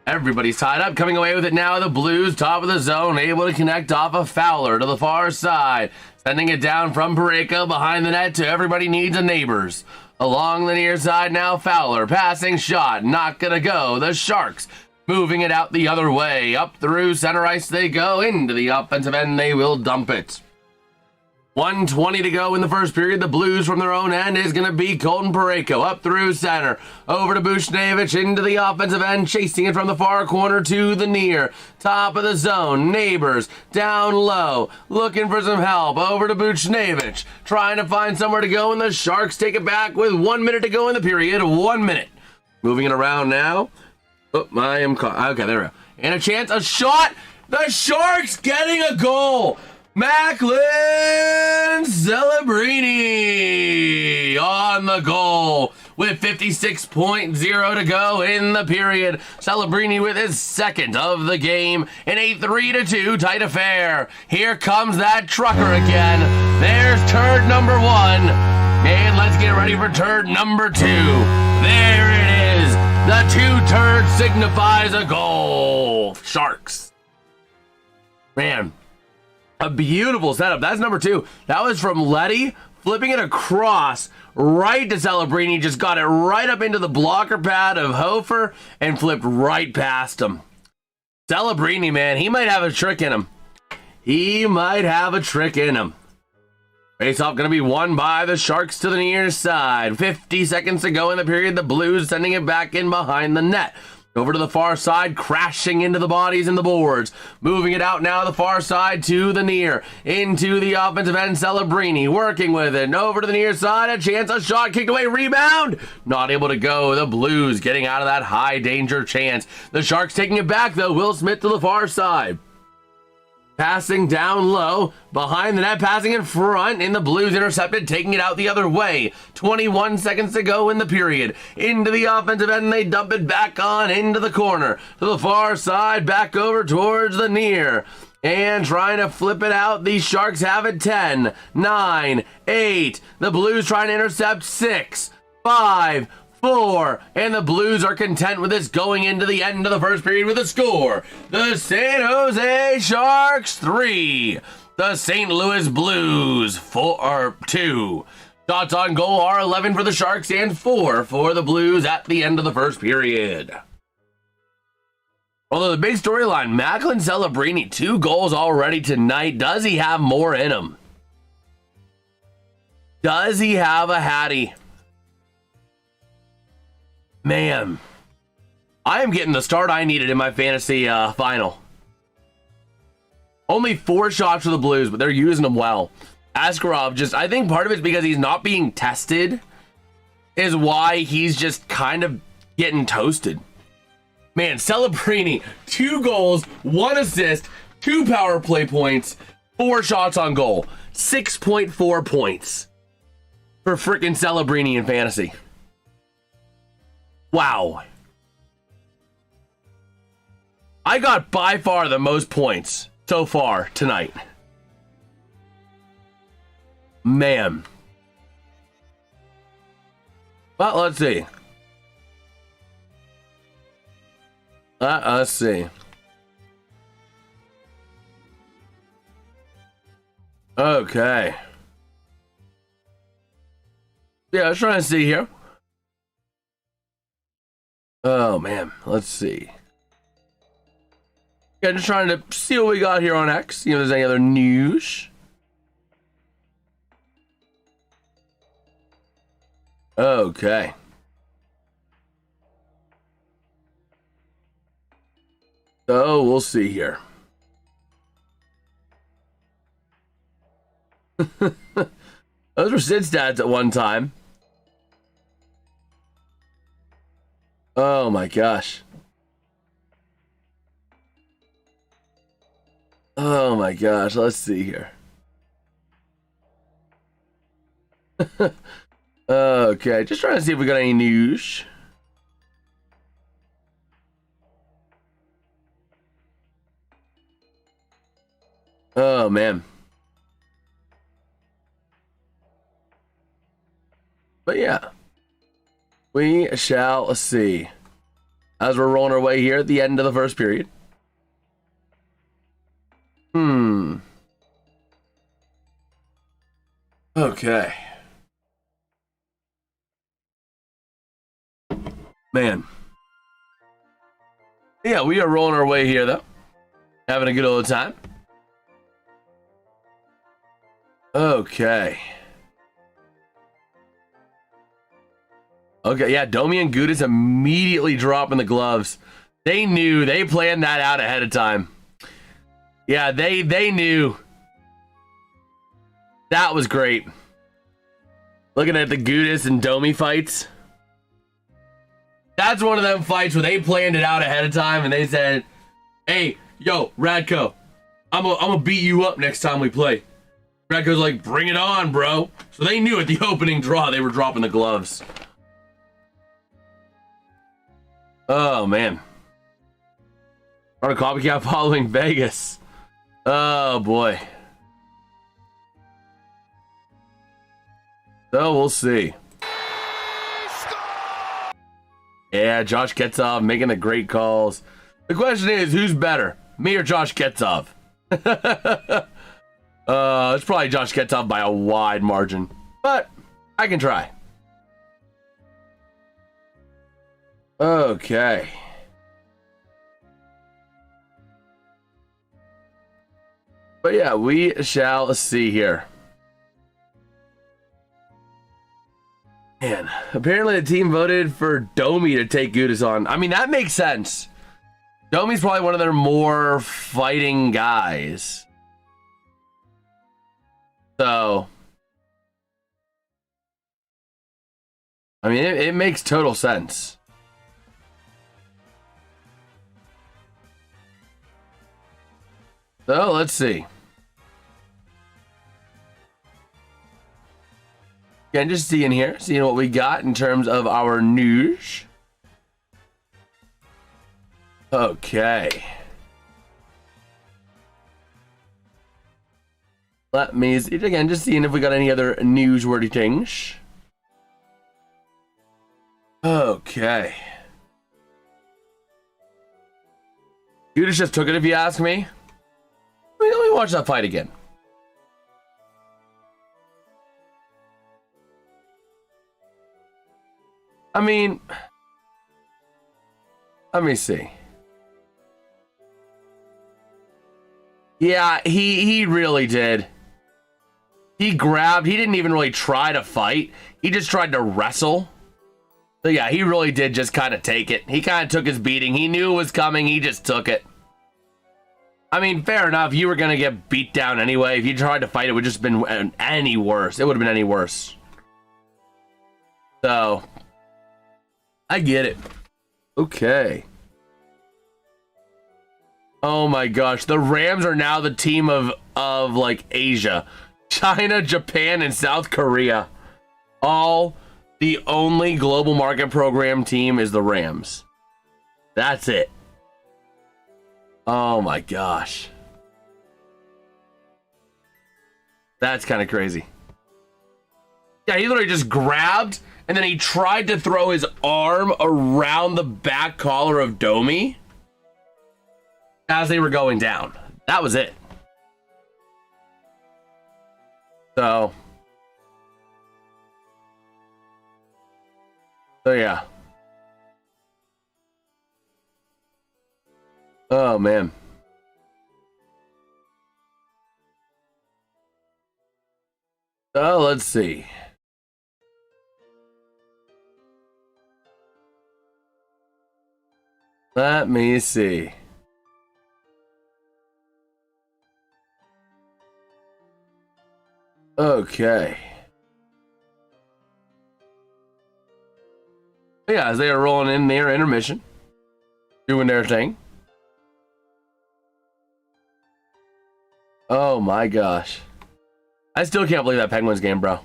Everybody's tied up, coming away with it now. The Blues, top of the zone, able to connect off a Fowler to the far side. Sending it down from Pareko behind the net to everybody needs a neighbors. Along the near side now, Fowler, passing shot, not gonna go. The Sharks moving it out the other way. Up through center ice they go, into the offensive end they will dump it. 1:20 to go in the first period. The Blues from their own end is going to be Colton Pareko up through center. Over to Bushnevich into the offensive end, chasing it from the far corner to the near. Top of the zone, Neighbors down low, looking for some help. Over to Bushnevich, trying to find somewhere to go, and the Sharks take it back with 1 minute to go in the period. 1 minute. Moving it around now. Oh, I am caught. Okay, there we go. And a chance, a shot. The Sharks getting a goal. Macklin Celebrini on the goal with 56.0 to go in the period. Celebrini with his second of the game in a 3-2 tight affair. Here comes that trucker again. There's turd number 1. And let's get ready for turd number 2. There it is. The 2 turds signifies a goal. Sharks. Man. A beautiful setup. That's number 2. That was from Letty, flipping it across right to Celebrini. Just got it right up into the blocker pad of Hofer and flipped right past him. Celebrini, man, he might have a trick in him. He might have a trick in him. Face-off going to be won by the Sharks to the near side. 50 seconds to go in the period. The Blues sending it back in behind the net. Over to the far side, crashing into the bodies and the boards. Moving it out now the far side to the near. Into the offensive end, Celebrini working with it. Over to the near side, a chance, a shot, kicked away, rebound. Not able to go. The Blues getting out of that high danger chance. The Sharks taking it back though. Will Smith to the far side. Passing down low, behind the net, passing in front, and the Blues intercepted, taking it out the other way. 21 seconds to go in the period. Into the offensive end, and they dump it back on into the corner. To the far side, back over towards the near. And trying to flip it out, the Sharks have it 10, 9, 8. The Blues trying to intercept 6, 5, 4, and the Blues are content with this going into the end of the first period with a score. The San Jose Sharks 3, the St. Louis Blues 2. Shots on goal are 11 for the Sharks and 4 for the Blues at the end of the first period. Although the big storyline, Macklin Celebrini, 2 goals already tonight. Does he have more in him? Does he have a Hattie? Man, I am getting the start I needed in my fantasy final. Only 4 shots for the Blues, but they're using them well. Askarov just, I think part of it's because he's not being tested is why he's just kind of getting toasted. Man, Celebrini, 2 goals, 1 assist, 2 power play points, 4 shots on goal, 6.4 points for freaking Celebrini in fantasy. Wow. I got by far the most points so far tonight. Man. Well, let's see. Let's see. Okay. Yeah, I was trying to see here. Oh, man. Let's see. Yeah, just trying to see what we got here on X. See if there's any other news. Okay. So, we'll see here. Those were Sid stats at one time. Oh my gosh. Oh my gosh, let's see here. Okay, just trying to see if we got any news. Oh man. But yeah, we shall see as we're rolling our way here at the end of the first period. Okay. Man. Yeah, we are rolling our way here though. Having a good old time. Okay. Okay, yeah, Domi and Gudis immediately dropping the gloves. They knew, they planned that out ahead of time. Yeah, they knew. That was great. Looking at the Gudis and Domi fights. That's one of them fights where they planned it out ahead of time and they said, hey, yo, Radko, I'm gonna beat you up next time we play. Radko's like, bring it on, bro. So they knew at the opening draw they were dropping the gloves. Oh, man. On a copycat following Vegas. Oh, boy. So, we'll see. Yeah, Josh Getzov making the great calls. The question is, who's better? Me or Josh Getzov? It's probably Josh Getzov by a wide margin. But, I can try. Okay. But yeah, we shall see here. Man, apparently the team voted for Domi to take Gudis on. I mean, that makes sense. Domi's probably one of their more fighting guys. So, I mean, it makes total sense. So, let's see. Again, just seeing here, seeing what we got in terms of our news. Okay. Let me see, again, just seeing if we got any other newsworthy things. Okay. Gudis just took it, if you ask me. Let me watch that fight again. I mean, let me see. Yeah, he really did. He grabbed. He didn't even really try to fight. He just tried to wrestle. So yeah, he really did just kind of take it. He kind of took his beating. He knew it was coming. He just took it. I mean, fair enough. You were going to get beat down anyway. If you tried to fight, it would just been any worse. It would have been any worse. So, I get it. Okay. Oh my gosh. The Rams are now the team of like Asia. China, Japan, and South Korea. All the only global market program team is the Rams. That's it. Oh my gosh. That's kind of crazy. Yeah, he literally just grabbed and then he tried to throw his arm around the back collar of Domi as they were going down. That was it. So yeah. Oh, man. Oh, let's see. Let me see. Okay. Yeah, as they are rolling in their intermission, doing their thing. Oh my gosh. I still can't believe that Penguins game, bro.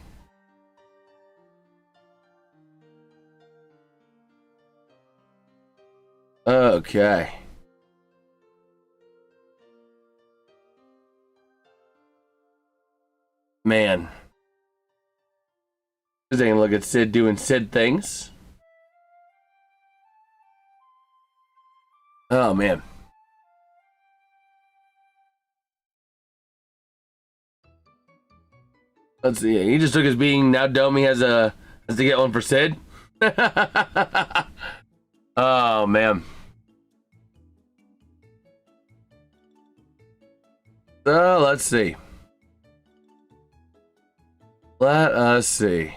Okay. Man. Just taking a look at Sid doing Sid things. Oh man. Let's see. He just took his beating. Now Domi has to get one for Sid. Oh man. So let's see. Let us see.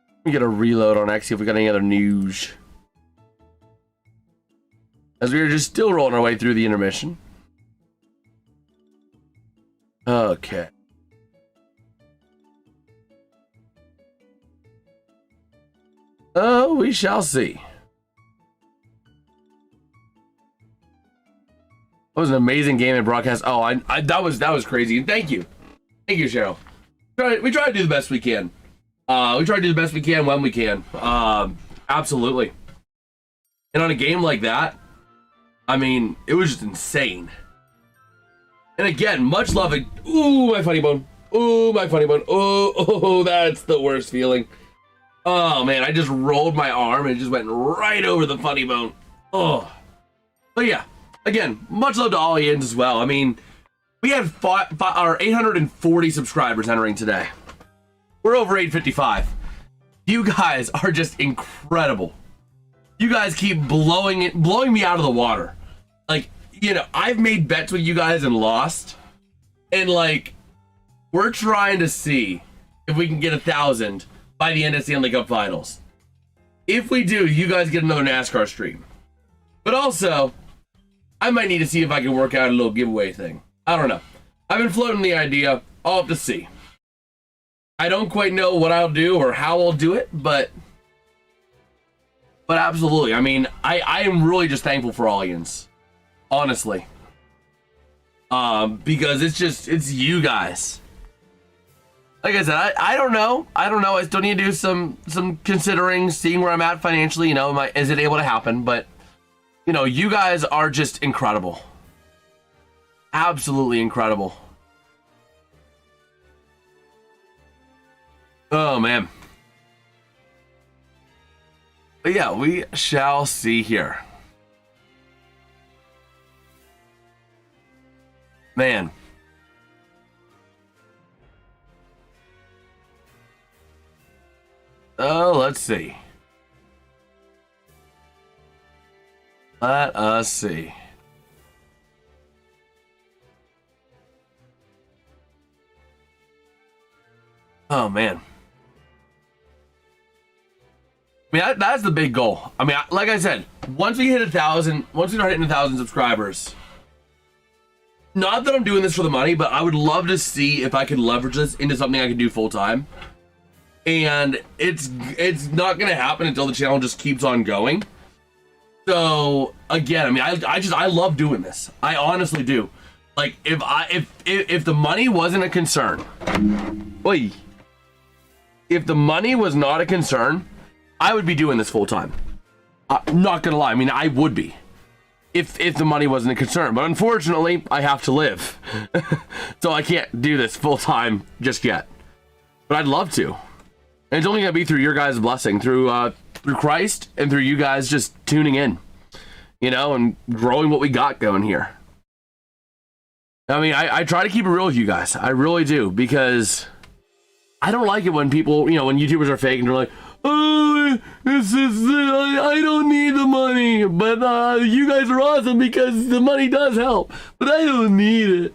Let me get a reload on X, see if we got any other news. As we are just still rolling our way through the intermission. Okay. Oh, we shall see. That was an amazing game and broadcast. Oh, I that was crazy. Thank you, Cheryl. We try to do the best we can. We try to do the best we can when we can. Absolutely. And on a game like that, I mean, it was just insane. And again, much love. Ooh, my funny bone. Ooh, my funny bone. Oh, that's the worst feeling. Oh man, I just rolled my arm and it just went right over the funny bone. Oh, but yeah, again, much love to all Ians as well. I mean, we had our 840 subscribers entering today. We're over 855. You guys are just incredible. You guys keep blowing me out of the water. Like, you know, I've made bets with you guys and lost, and like, we're trying to see if we can get 1,000 by the end of Stanley Cup Finals. If we do, you guys get another NASCAR stream. But also, I might need to see if I can work out a little giveaway thing. I don't know. I've been floating the idea. I'll have to see. I don't quite know what I'll do or how I'll do it, but absolutely. I mean, I am really just thankful for Allians. Honestly. Because it's you guys. Like I said, I don't know. I still need to do some considering, seeing where I'm at financially. You know, is it able to happen? But, you know, you guys are just incredible. Absolutely incredible. Oh, man. But yeah, we shall see here. Man. Oh, let's see. Let us see. Oh man. I mean, that's the big goal. I mean, like I said, once we hit 1,000, once we start hitting 1,000 subscribers, not that I'm doing this for the money, but I would love to see if I could leverage this into something I could do full time. And it's not going to happen until the channel just keeps on going. So again, I mean, I love doing this. I honestly do. Like if the money wasn't a concern, if the money was not a concern, I would be doing this full time. I'm not gonna lie. I mean, I would be if the money wasn't a concern. But unfortunately, I have to live, so I can't do this full time just yet. But I'd love to. And it's only gonna be through your guys' blessing, through Christ, and through you guys just tuning in, you know, and growing what we got going here. I mean, I try to keep it real with you guys. I really do, because I don't like it when people, you know, when YouTubers are fake and they're like, oh, I don't need the money, but you guys are awesome because the money does help, but I don't need it.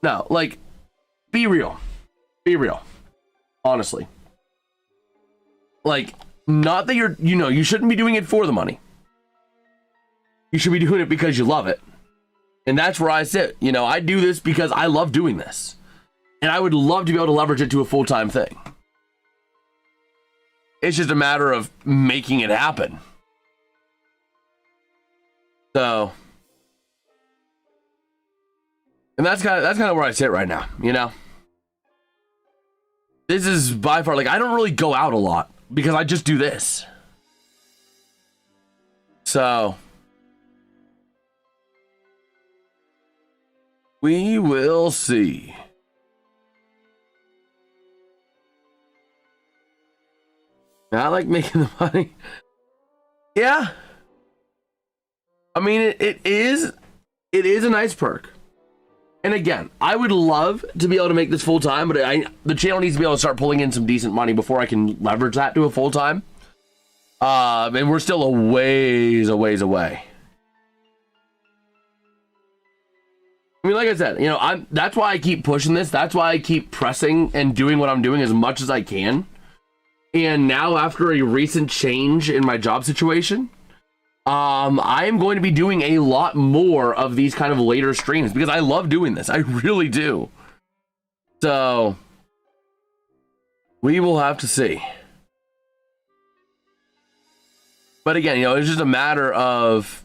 No, like, be real. Be real. Honestly. Like, not that you're, you know, you shouldn't be doing it for the money. You should be doing it because you love it. And that's where I sit. You know, I do this because I love doing this. And I would love to be able to leverage it to a full-time thing. It's just a matter of making it happen. So, and that's kind of where I sit right now, you know? This is by far, like, I don't really go out a lot because I just do this. So, we will see. I like making the money. Yeah. I mean, it is a nice perk. And again, I would love to be able to make this full time, but the channel needs to be able to start pulling in some decent money before I can leverage that to a full time. And we're still a ways away. I mean, like I said, you know, that's why I keep pushing this. That's why I keep pressing and doing what I'm doing as much as I can. And now, after a recent change in my job situation, I am going to be doing a lot more of these kind of later streams because I love doing this. I really do. So, we will have to see. But again, you know, it's just a matter of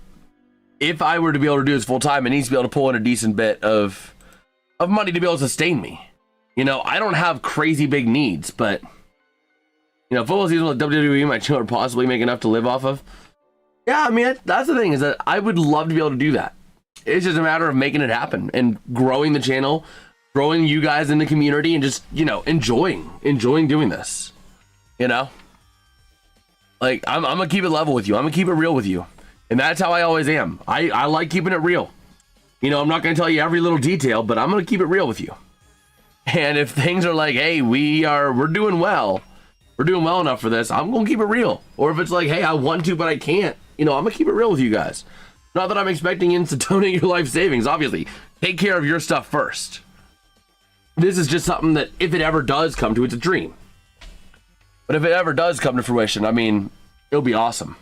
if I were to be able to do this full time, it needs to be able to pull in a decent bit of money to be able to sustain me. You know, I don't have crazy big needs, but you know, football season with WWE, my channel would possibly make enough to live off of. Yeah, I mean, that's the thing, is that I would love to be able to do that. It's just a matter of making it happen and growing the channel, growing you guys in the community, and just, you know, enjoying doing this. You know? Like, I'm gonna keep it level with you. I'm gonna keep it real with you. And that's how I always am. I like keeping it real. You know, I'm not gonna tell you every little detail, but I'm gonna keep it real with you. And if things are like, hey, we're doing well. We're doing well enough for this, I'm gonna keep it real. Or if it's like, hey, I want to, but I can't, you know, I'm gonna keep it real with you guys. Not that I'm expecting you to donate your life savings, obviously. Take care of your stuff first. This is just something that, if it ever does come to, it's a dream. But if it ever does come to fruition, I mean, it'll be awesome.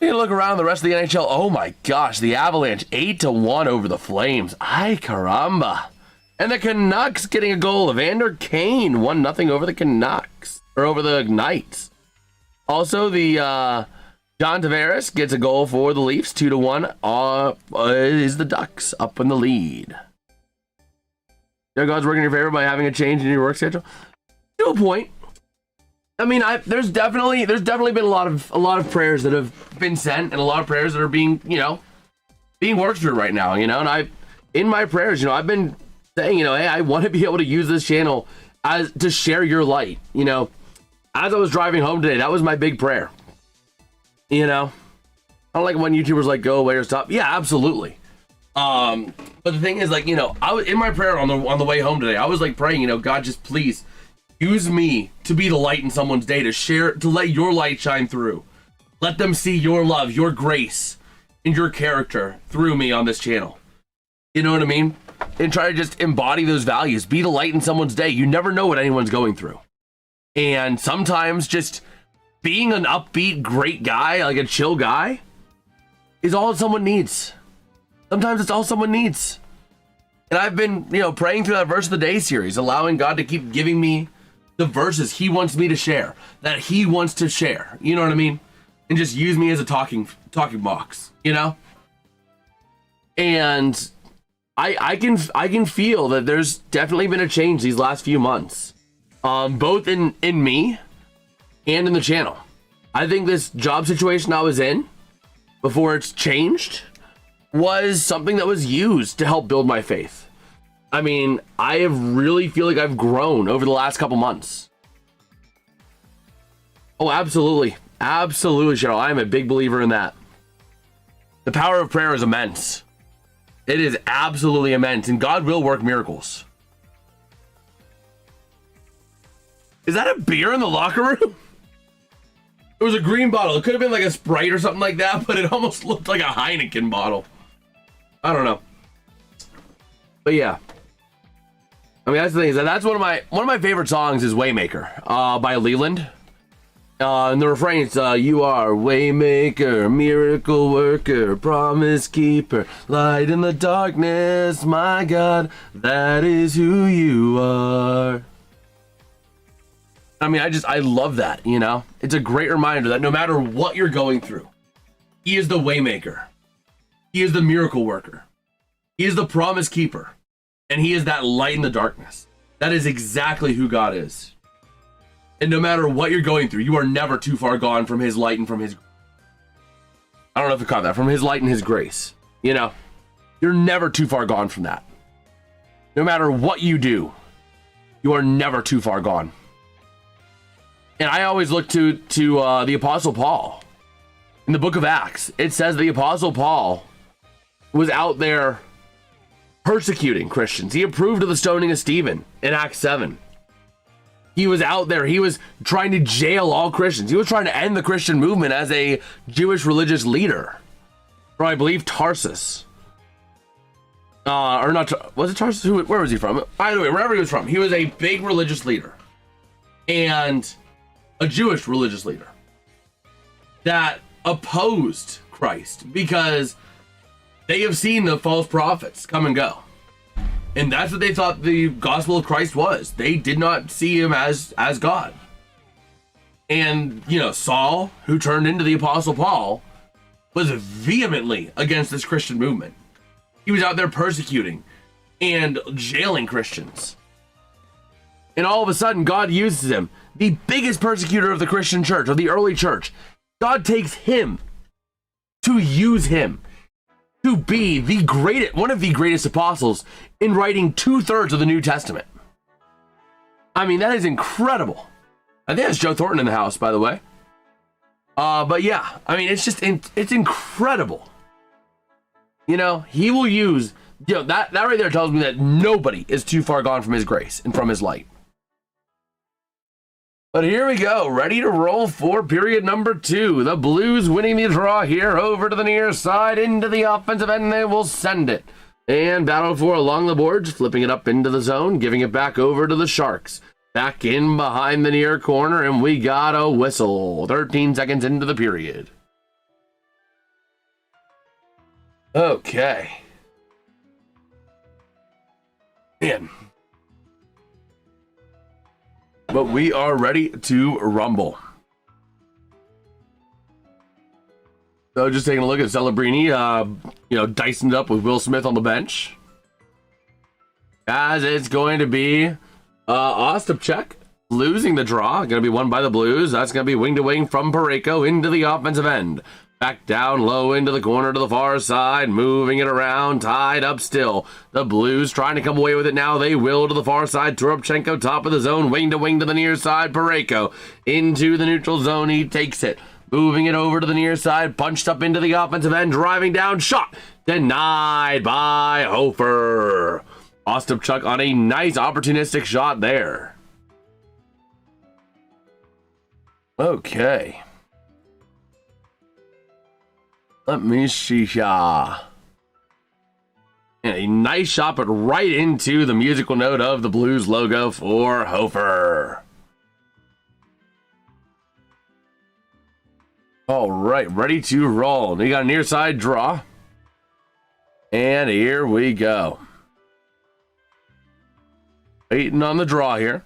You look around the rest of the NHL, oh my gosh, the Avalanche 8-1 over the Flames. Ay caramba. And the Canucks getting a goal. Evander Kane 1-0 over the Canucks, or over the Knights. Also, the John Tavares gets a goal for the Leafs, 2-1. Is the Ducks up in the lead? Yeah, God's working in your favor by having a change in your work schedule. To a point. I mean, there's definitely been a lot of prayers that have been sent, and a lot of prayers that are being worked through right now. You know, and in my prayers, you know, I've been saying, you know, hey, I want to be able to use this channel to share your light. You know, as I was driving home today, that was my big prayer. You know, I don't like when YouTubers like go away or stop. Yeah, absolutely. But the thing is, like, you know, I was in my prayer on the way home today. I was like praying, you know, God, just please use me to be the light in someone's day, to let your light shine through. Let them see your love, your grace, and your character through me on this channel. You know what I mean? and try to just embody those values. Be the light in someone's day. You never know what anyone's going through. And sometimes just being an upbeat, great guy, like a chill guy, is all someone needs. Sometimes it's all someone needs. And I've been, praying through that verse of the day series, allowing God to keep giving me the verses he wants me to share, that he wants to share. You know what I mean? And just use me as a talking box, And I can feel that there's definitely been a change these last few months, both in me and in the channel. I think this job situation I was in before it's changed was something that was used to help build my faith. I mean, I really feel like I've grown over the last couple months. Oh, absolutely. Absolutely, Cheryl. I am a big believer in that. The power of prayer is immense. It is absolutely immense, and God will work miracles. Is that a beer in the locker room? It was a green bottle. It could have been like a Sprite or something like that, but it almost looked like a Heineken bottle. I don't know. But yeah. I mean, that's the thing, is that's one of my favorite songs is Waymaker by Leland. And the refrain is, you are Waymaker, miracle worker, promise keeper, light in the darkness, my God, that is who you are. I mean, I love that, It's a great reminder that no matter what you're going through, he is the Waymaker. He is the miracle worker. He is the promise keeper. And he is that light in the darkness. That is exactly who God is. And no matter what you're going through, you are never too far gone from his light and from his... I don't know if you caught that. From his light and his grace. You're never too far gone from that. No matter what you do, you are never too far gone. And I always look to the Apostle Paul. In the book of Acts, it says the Apostle Paul was out there persecuting Christians. He approved of the stoning of Stephen in Acts 7. He was out there. He was trying to jail all Christians. He was trying to end the Christian movement as a Jewish religious leader from, I believe, Tarsus. Or not, was it Tarsus? Where was he from? By the way, wherever he was from, he was a big religious leader. And a Jewish religious leader that opposed Christ because they have seen the false prophets come and go. And that's what they thought the gospel of Christ was. They did not see him as God. And, Saul, who turned into the Apostle Paul, was vehemently against this Christian movement. He was out there persecuting and jailing Christians. And all of a sudden, God uses him, the biggest persecutor of the Christian church, of the early church. God takes him to use him to be one of the greatest apostles in writing 2/3 of the New Testament. I mean, that is incredible. I think that's Joe Thornton in the house, by the way. But yeah, I mean, it's incredible. He will use, that right there tells me that nobody is too far gone from his grace and from his light. But here we go, ready to roll for period number 2. The Blues winning the draw here over to the near side into the offensive end. They will send it. And battle for along the boards, flipping it up into the zone, giving it back over to the Sharks. Back in behind the near corner, and we got a whistle. 13 seconds into the period. Okay. Man. But we are ready to rumble. So just taking a look at Celebrini, dicing it up with Will Smith on the bench. As it's going to be Ostapchuk losing the draw. Going to be won by the Blues. That's going to be wing to wing from Parayko into the offensive end. Back down low into the corner to the far side, moving it around, tied up still. The Blues trying to come away with it now. They will to the far side. Turubchenko, top of the zone, wing to the near side. Parayko into the neutral zone. He takes it. Moving it over to the near side, punched up into the offensive end, driving down, shot. Denied by Hofer. Ostapchuk on a nice opportunistic shot there. Okay. Let me see. And a nice shot, but right into the musical note of the Blues logo for Hofer. All right, ready to roll. Now you got a near side draw. And here we go. Waiting on the draw here.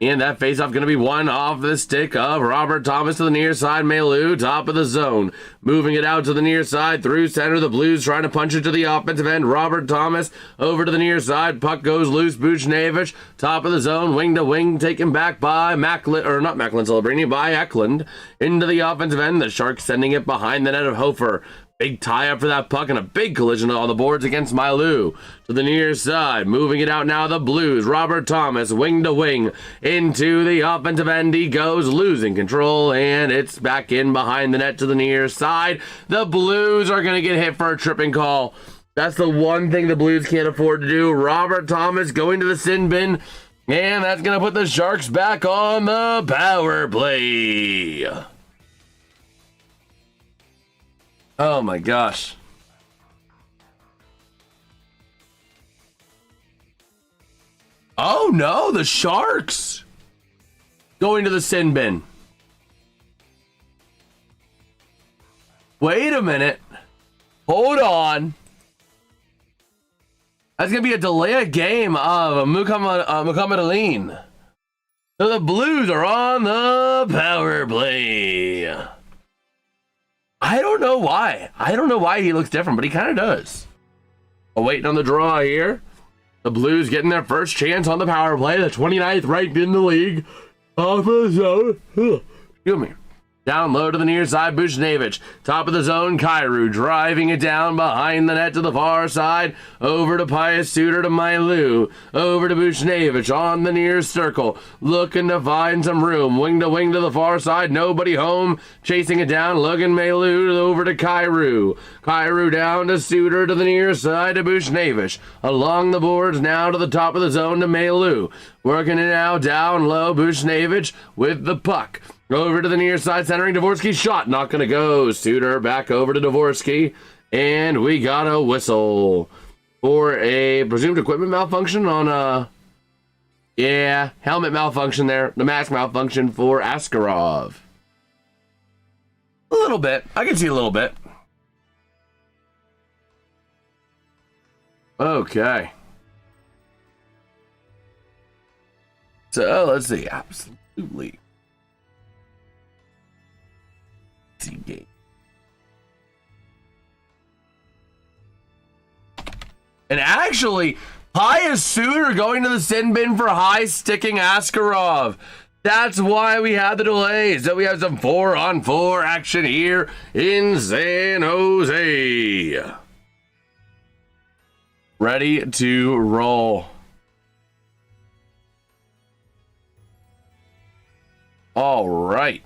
And that face-off going to be one off the stick of Robert Thomas to the near side. Mailou, top of the zone. Moving it out to the near side through center. The Blues trying to punch it to the offensive end. Robert Thomas over to the near side. Puck goes loose. Buchnevich, top of the zone. Wing to wing. Taken back by Celebrini, by Eklund. Into the offensive end. The Sharks sending it behind the net of Hofer. Big tie-up for that puck and a big collision on the boards against Mailou. To the near side, moving it out now, the Blues. Robert Thomas, wing to wing, into the offensive end he goes, losing control, and it's back in behind the net to the near side. The Blues are going to get hit for a tripping call. That's the one thing the Blues can't afford to do. Robert Thomas going to the sin bin, and that's going to put the Sharks back on the power play. Oh my gosh. Oh no, the Sharks going to the sin bin. Wait a minute. Hold on. That's going to be a delay of game of Muhammad Ali. So the Blues are on the power play. I don't know why. I don't know why he looks different, but he kind of does. Waiting on the draw here. The Blues getting their first chance on the power play. The 29th ranked in the league. Off of the zone. Excuse me. Down low to the near side, Buchnevich. Top of the zone, Kyrou driving it down behind the net to the far side. Over to Pius Suter to Mailou. Over to Buchnevich on the near circle. Looking to find some room. Wing to the far side. Nobody home. Chasing it down. Logan Mailou over to Kyrou. Kyrou down to Suter to the near side to Buchnevich. Along the boards now to the top of the zone to Mailou. Working it now down low. Buchnevich with the puck. Over to the near side, centering Dvorsky's shot. Not going to go. Suter back over to Dvorsky. And we got a whistle for a presumed equipment malfunction on helmet malfunction there. The mask malfunction for Askarov. A little bit. I can see a little bit. Okay. So, let's see. Absolutely. Game. And actually, Pius Suter going to the sin bin for high sticking Askarov. That's why we had the delays. So we have some 4-on-4 action here in San Jose. Ready to roll. All right.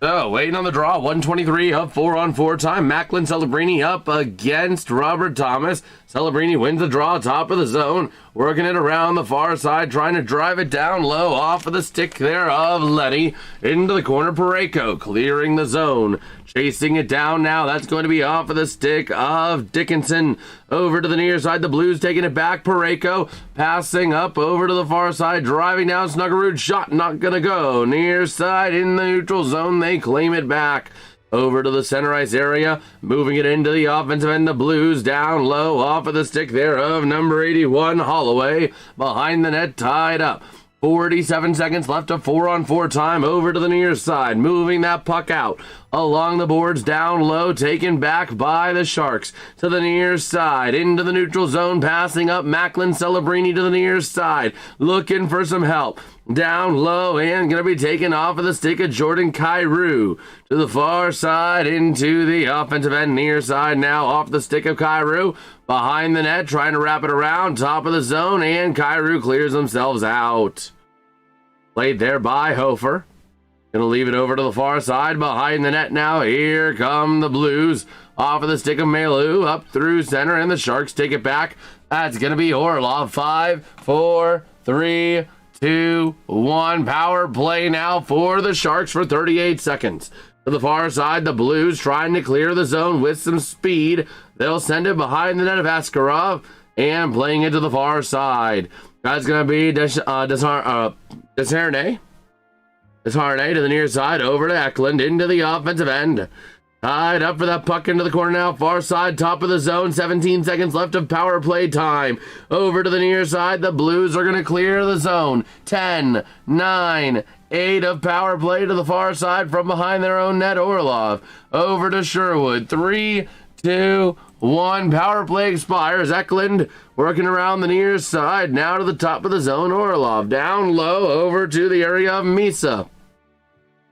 So, waiting on the draw, 1:23 of 4-on-4 time. Macklin Celebrini up against Robert Thomas. Celebrini wins the draw, top of the zone. Working it around the far side, trying to drive it down low off of the stick there of Letty. Into the corner, Parayko clearing the zone. Chasing it down now. That's going to be off of the stick of Dickinson. Over to the near side, the Blues taking it back. Parayko passing up over to the far side, driving down Snuggerud. Shot not going to go. Near side in the neutral zone. They claim it back. Over to the center ice area, moving it into the offensive end. The Blues down low off of the stick there of number 81, Holloway. Behind the net, tied up. 47 seconds left of 4-on-4 time. Over to the near side, moving that puck out along the boards, down low, taken back by the Sharks to the near side, into the neutral zone, passing up Macklin Celebrini to the near side, looking for some help. Down low and going to be taken off of the stick of Jordan Kyrou to the far side into the offensive end, near side now off the stick of Kyrou. Behind the net, trying to wrap it around, top of the zone, and Kyrou clears themselves out. Played there by Hofer. Gonna leave it over to the far side, behind the net now. Here come the Blues. Off of the stick of Mailou, up through center, and the Sharks take it back. That's gonna be Orlov. 5, 4, 3, 2, 1. Power play now for the Sharks for 38 seconds. To the far side, the Blues trying to clear the zone with some speed. They'll send it behind the net of Askarov and playing it to the far side. That's going to be Desharnais to the near side, over to Eklund, into the offensive end. Tied up for that puck into the corner now, far side, top of the zone, 17 seconds left of power play time. Over to the near side, the Blues are going to clear the zone. 10, 9, 8 of power play to the far side from behind their own net. Orlov over to Sherwood. 3, 2, 1. Power play expires. Eklund working around the near side. Now to the top of the zone. Orlov down low over to the area of Misa.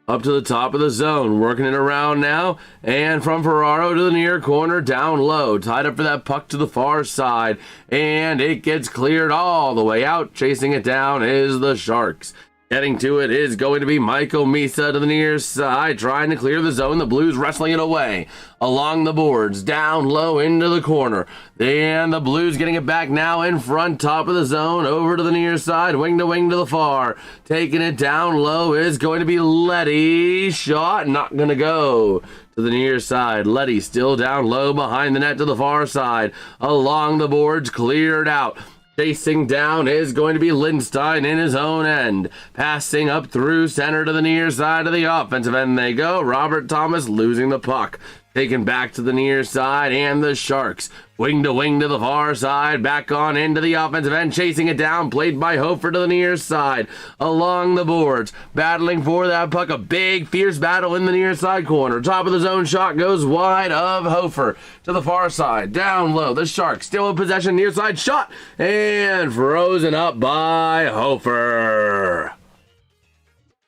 Up to the top of the zone, working it around now, and from Ferraro to the near corner, down low, tied up for that puck to the far side, and it gets cleared all the way out. Chasing it down is the Sharks. Getting to it is going to be Michael Misa to the near side, trying to clear the zone. The Blues wrestling it away along the boards, down low into the corner. And the Blues getting it back now in front, top of the zone, over to the near side, wing to the far. Taking it down low is going to be Letty. Shot, not going to go to the near side. Letty still down low behind the net to the far side. Along the boards, cleared out. Chasing down is going to be Lindstein in his own end. Passing up through center to the near side of the offensive end they go. Robert Thomas losing the puck. Taken back to the near side, and the Sharks wing to the far side, back on into the offensive end, chasing it down, played by Hofer to the near side, along the boards, battling for that puck, a big, fierce battle in the near side corner. Top of the zone shot goes wide of Hofer to the far side, down low, the Sharks still in possession, near side shot, and frozen up by Hofer.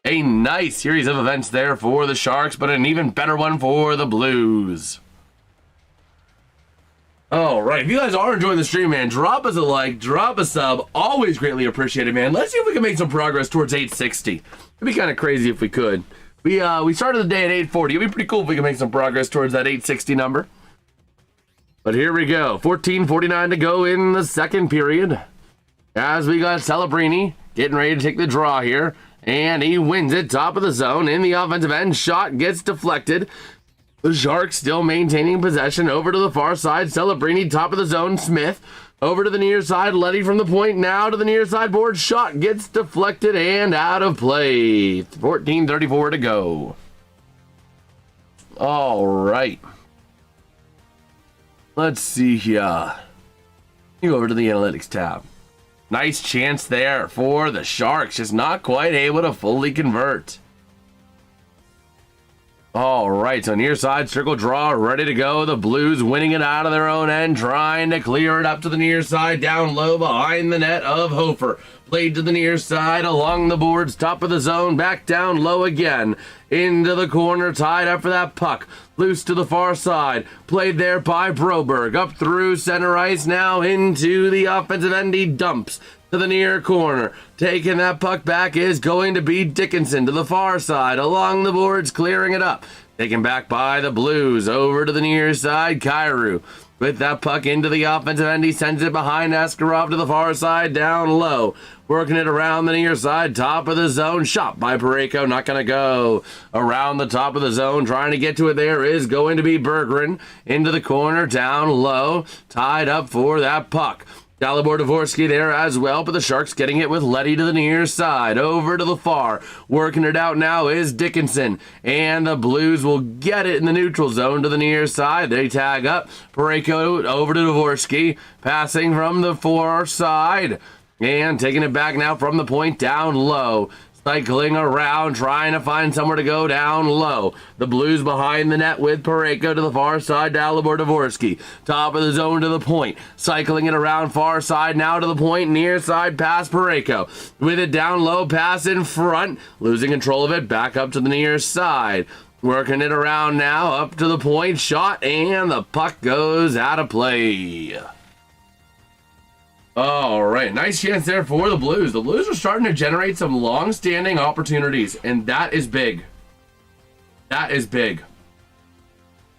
A nice series of events there for the Sharks, but an even better one for the Blues. All right, if you guys are enjoying the stream, man, drop us a like, drop a sub. Always greatly appreciated, man. Let's see if we can make some progress towards 860. It'd be kind of crazy if we could. We started the day at 840. It'd be pretty cool if we can make some progress towards that 860 number. But here we go. 14:49 to go in the second period. As we got Celebrini getting ready to take the draw here. And he wins it, top of the zone, in the offensive end. Shot gets deflected. The Sharks still maintaining possession. Over to the far side, Celebrini, top of the zone, Smith. Over to the near side, Letty from the point, now to the near side board. Shot gets deflected and out of play. 14:34 to go. All right. Let's see here. You go over to the analytics tab. Nice chance there for the Sharks, just not quite able to fully convert. All right, so near side circle draw, ready to go. The Blues winning it out of their own end, trying to clear it up to the near side, down low behind the net of Hofer. Played to the near side, along the boards, top of the zone, back down low again. Into the corner, tied up for that puck. Loose to the far side, played there by Broberg. Up through center ice, now into the offensive end. He dumps to the near corner. Taking that puck back is going to be Dickinson to the far side, along the boards, clearing it up. Taken back by the Blues, over to the near side, Kyrou. With that puck into the offensive end, he sends it behind Askarov to the far side, down low. Working it around the near side, top of the zone, shot by Parayko, not going to go. Around the top of the zone, trying to get to it there is going to be Berggren. Into the corner, down low, tied up for that puck. Dalibor Dvorsky there as well, but the Sharks getting it with Letty to the near side. Over to the far. Working it out now is Dickinson. And the Blues will get it in the neutral zone to the near side. They tag up. Parayko over to Dvorsky. Passing from the far side. And taking it back now from the point down low. Cycling around, trying to find somewhere to go down low. The Blues behind the net with Parayko to the far side, Dalibor Dvorsky. Top of the zone to the point. Cycling it around far side, now to the point, near side pass Parayko. With it down low, pass in front. Losing control of it, back up to the near side. Working it around now, up to the point, shot, and the puck goes out of play. All right, nice chance there for the Blues. The Blues are starting to generate some long-standing opportunities, and that is big. That is big.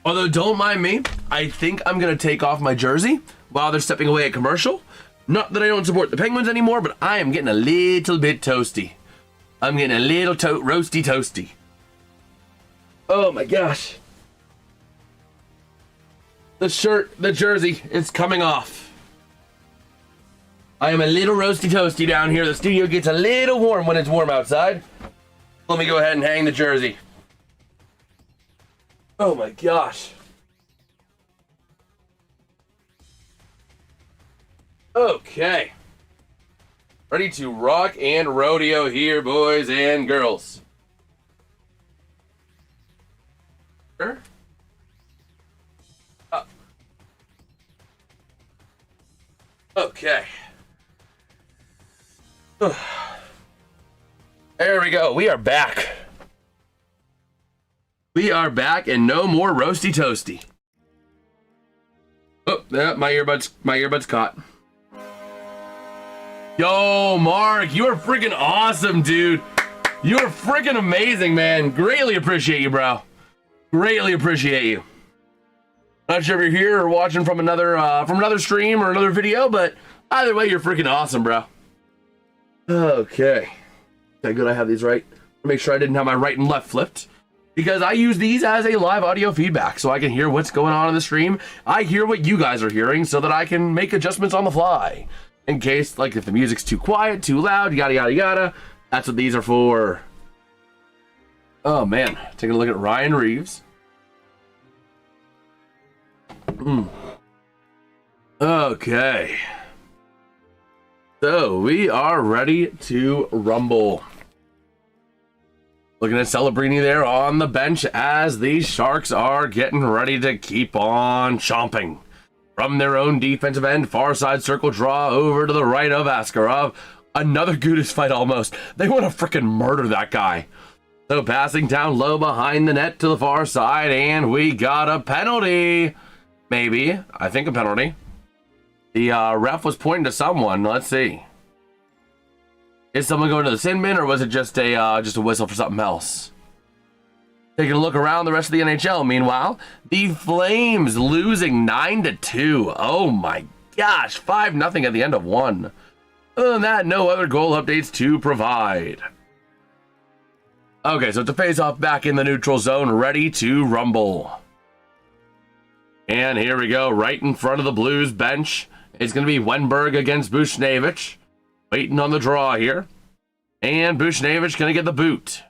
Although, don't mind me, I think I'm going to take off my jersey while they're stepping away at commercial. Not that I don't support the Penguins anymore, but I am getting a little bit toasty. I'm getting a little roasty toasty. Oh my gosh. The shirt, the jersey, is coming off. I am a little roasty toasty down here. The studio gets a little warm when it's warm outside. Let me go ahead and hang the jersey. Oh my gosh. Okay. Ready to rock and rodeo here, boys and girls. Sure. Up. Okay. There we go. We are back. We are back and no more roasty toasty. Oh, yeah, my earbuds caught. Yo, Mark, you are freaking awesome, dude. You are freaking amazing, man. Greatly appreciate you, bro. Greatly appreciate you. Not sure if you're here or watching from another stream or another video, but either way, you're freaking awesome, bro. Okay. Okay, good. I have these right. Make sure I didn't have my right and left flipped, because I use these as a live audio feedback so I can hear what's going on in the stream. I hear what you guys are hearing so that I can make adjustments on the fly. In case, like, if the music's too quiet, too loud, yada, yada, yada. That's what these are for. Oh, man. Taking a look at Ryan Reeves. Okay. So, we are ready to rumble. Looking at Celebrini there on the bench as these Sharks are getting ready to keep on chomping. From their own defensive end, far side circle draw over to the right of Askarov. Another Gudis fight almost. They want to freaking murder that guy. So passing down low behind the net to the far side, and we got a penalty. Maybe. I think a penalty. The ref was pointing to someone. Let's see. Is someone going to the sin bin, or was it just a whistle for something else? Taking a look around the rest of the NHL. Meanwhile, the Flames losing 9-2. Oh my gosh, 5-0 at the end of one. Other than that, no other goal updates to provide. Okay, so it's a face-off back in the neutral zone, ready to rumble. And here we go, right in front of the Blues bench. It's going to be Wenberg against Bushnevich. Waiting on the draw here. And Bushnevich going to get the boot.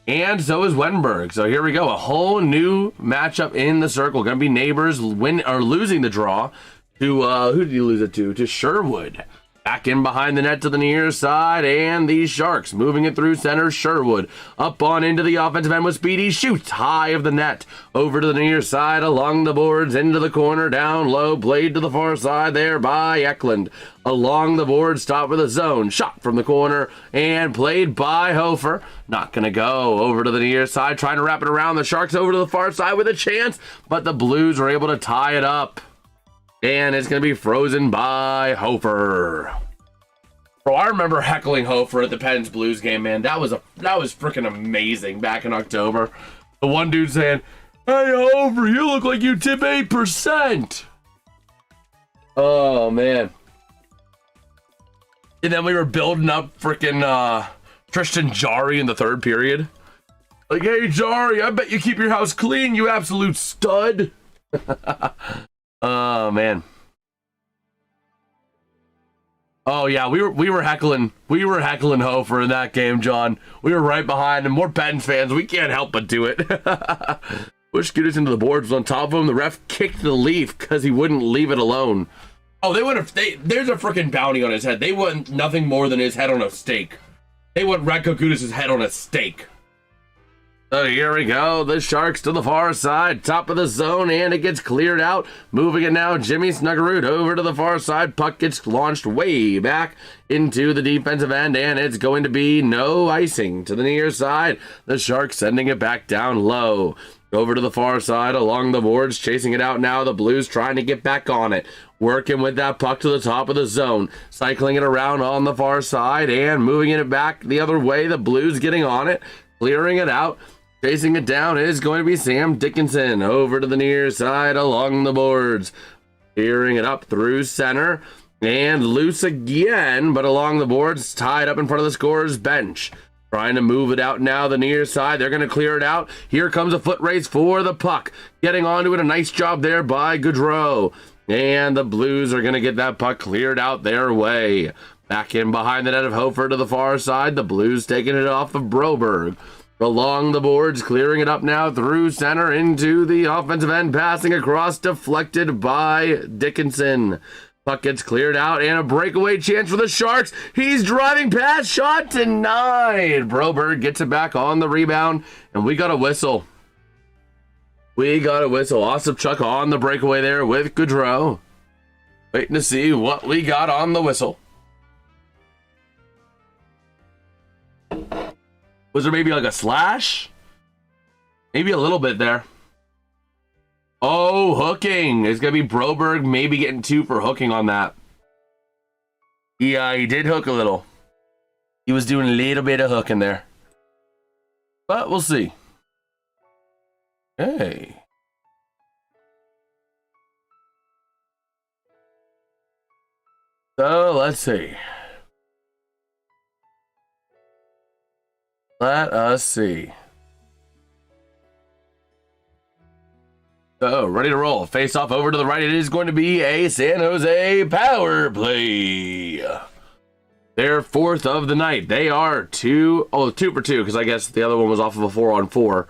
And so is Wenberg. So here we go. A whole new matchup in the circle. Going to be neighbors losing the draw to, who did you lose it to? To Sherwood. Back in behind the net to the near side. And the Sharks moving it through center. Sherwood up on into the offensive end with Speedy. Shoots high of the net. Over to the near side. Along the boards. Into the corner. Down low. Played to the far side there by Eklund. Along the board. Stop with a zone. Shot from the corner. And played by Hofer. Not going to go. Over to the near side. Trying to wrap it around. The Sharks over to the far side with a chance. But the Blues are able to tie it up. And it's going to be frozen by Hofer. Bro, I remember heckling Hofer at the Pens Blues game, man. That was freaking amazing back in October. The one dude saying, "Hey, Hofer, you look like you tip 8%. Oh, man. And then we were building up freaking Tristan Jarry in the third period. Like, "Hey, Jarry, I bet you keep your house clean, you absolute stud." Oh, man. Oh yeah, we were heckling Hofer in that game, John. We were right behind him. We're Pens fans. We can't help but do it. Push Gudis into the boards, was on top of him. The ref kicked the leaf because he wouldn't leave it alone. Oh, there's a freaking bounty on his head. They want nothing more than his head on a steak. They want Radko Gudis' head on a steak. So here we go, the Sharks to the far side, top of the zone, and it gets cleared out. Moving it now, Jimmy Snuggerud over to the far side. Puck gets launched way back into the defensive end, and it's going to be no icing to the near side. The Sharks sending it back down low. Over to the far side, along the boards, chasing it out now. The Blues trying to get back on it. Working with that puck to the top of the zone. Cycling it around on the far side and moving it back the other way. The Blues getting on it, clearing it out. Chasing it down is going to be Sam Dickinson over to the near side along the boards. Clearing it up through center and loose again, but along the boards, tied up in front of the scorer's bench. Trying to move it out now, the near side. They're going to clear it out. Here comes a foot race for the puck. Getting onto it, a nice job there by Gaudreau. And the Blues are going to get that puck cleared out their way. Back in behind the net of Hofer to the far side. The Blues taking it off of Broberg. Along the boards, clearing it up now through center into the offensive end. Passing across, deflected by Dickinson. Puck gets cleared out, and a breakaway chance for the Sharks. He's driving past, shot denied. Broberg gets it back on the rebound, and we got a whistle. We got a whistle. Osipchuk on the breakaway there with Gaudreau. Waiting to see what we got on the whistle. Was there maybe like a slash? Maybe a little bit there. Oh, hooking. It's going to be Broberg maybe getting 2 for hooking on that. Yeah, he did hook a little. He was doing a little bit of hooking there. But we'll see. Hey. So, let's see. Let us see. So, ready to roll. Face off over to the right. It is going to be a San Jose power play. Their 4th of the night. They are 2 for 2, because I guess the other one was off of a 4-on-4.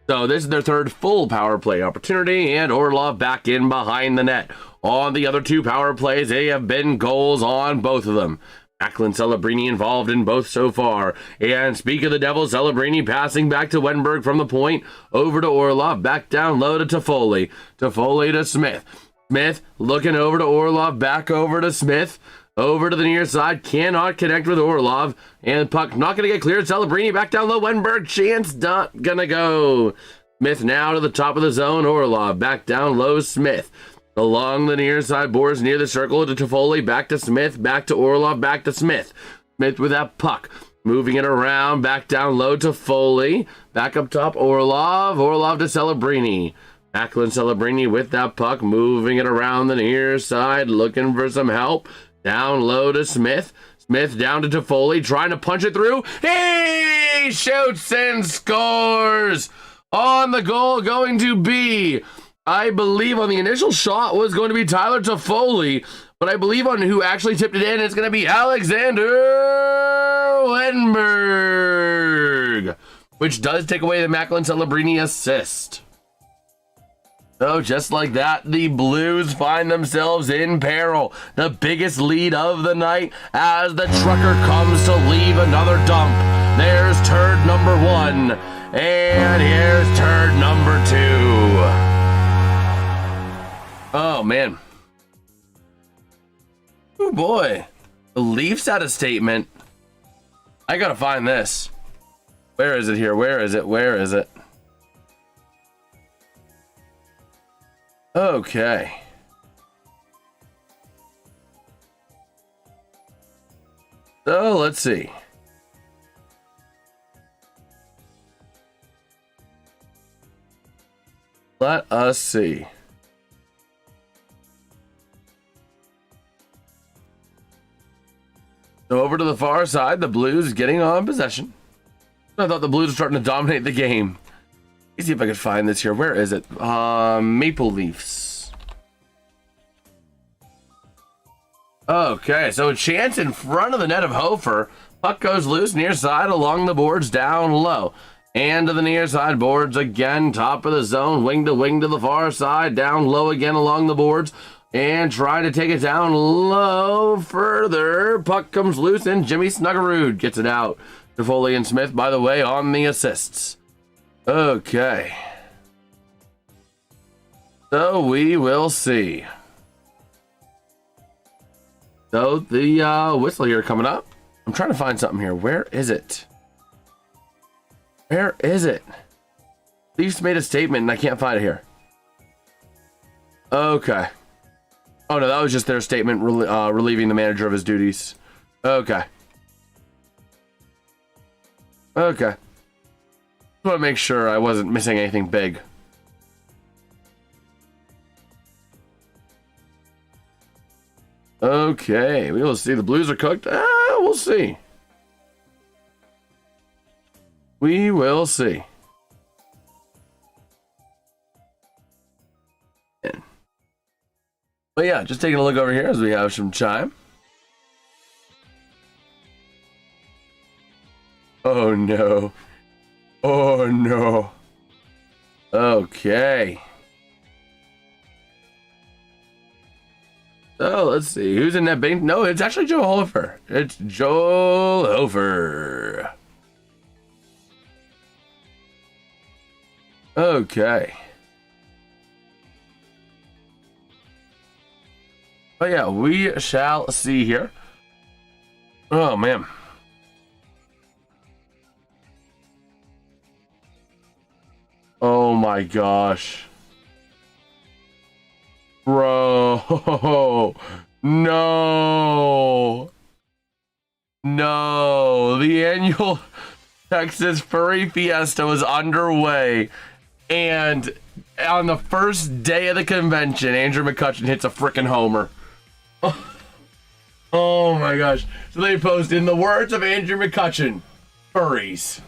So this is their 3rd full power play opportunity, and Orlov back in behind the net. On the other 2 power plays, they have been goals on both of them. Macklin Celebrini involved in both so far. And speak of the devil, Celebrini passing back to Wenberg from the point. Over to Orlov, back down low to Toffoli. Toffoli to Smith. Smith looking over to Orlov, back over to Smith. Over to the near side, cannot connect with Orlov. And puck not going to get cleared. Celebrini back down low, Wenberg, chance not going to go. Smith now to the top of the zone. Orlov back down low, Smith. Along the near side boards near the circle to Toffoli, back to Smith, back to Orlov, back to Smith. Smith with that puck. Moving it around, back down low to Foley. Back up top, Orlov. Orlov to Celebrini. Macklin Celebrini with that puck. Moving it around the near side, looking for some help. Down low to Smith. Smith down to Toffoli, trying to punch it through. He shoots and scores! On the goal going to be... I believe on the initial shot was going to be Tyler Toffoli, but I believe on who actually tipped it in, it's going to be Alexander Wenberg, which does take away the Macklin Celebrini assist. So just like that, the Blues find themselves in peril. The biggest lead of the night as the trucker comes to leave another dump. There's turd number 1, and here's turd number 2. Oh, man. Oh, boy. The Leafs had a statement. I gotta find this. Where is it here? Where is it? Where is it? Okay. So, let's see. Let us see. So over to the far side, the Blues getting on possession. I thought the Blues were starting to dominate the game. Let's see if I can find this here. Where is it? Maple Leafs. Okay, so a chance in front of the net of Hofer. Puck goes loose near side along the boards down low. And to the near side boards again. Top of the zone. Wing to the far side. Down low again along the boards. And trying to take it down low further. Puck comes loose and Jimmy Snuggerud gets it out. Toffoli and Smith, by the way, on the assists. Okay. So we will see. So the whistle here coming up. I'm trying to find something here. Where is it? Where is it? Leafs made a statement and I can't find it here. Okay. Oh, no, that was just their statement relieving the manager of his duties. Okay. Okay. Just want to make sure I wasn't missing anything big. Okay, we will see. The Blues are cooked. We'll see. We will see. But yeah, just taking a look over here as we have some chime. Oh no. Oh no. Okay. So let's see. Who's in that bank? No, it's actually Joe Hofer. It's Joel Hofer. Okay. But yeah, we shall see here. Oh man. Oh my gosh. Bro. No. No. The annual Texas Furry Fiesta was underway. And on the first day of the convention, Andrew McCutcheon hits a frickin' homer. Oh my gosh. So they post, in the words of Andrew McCutcheon, furries.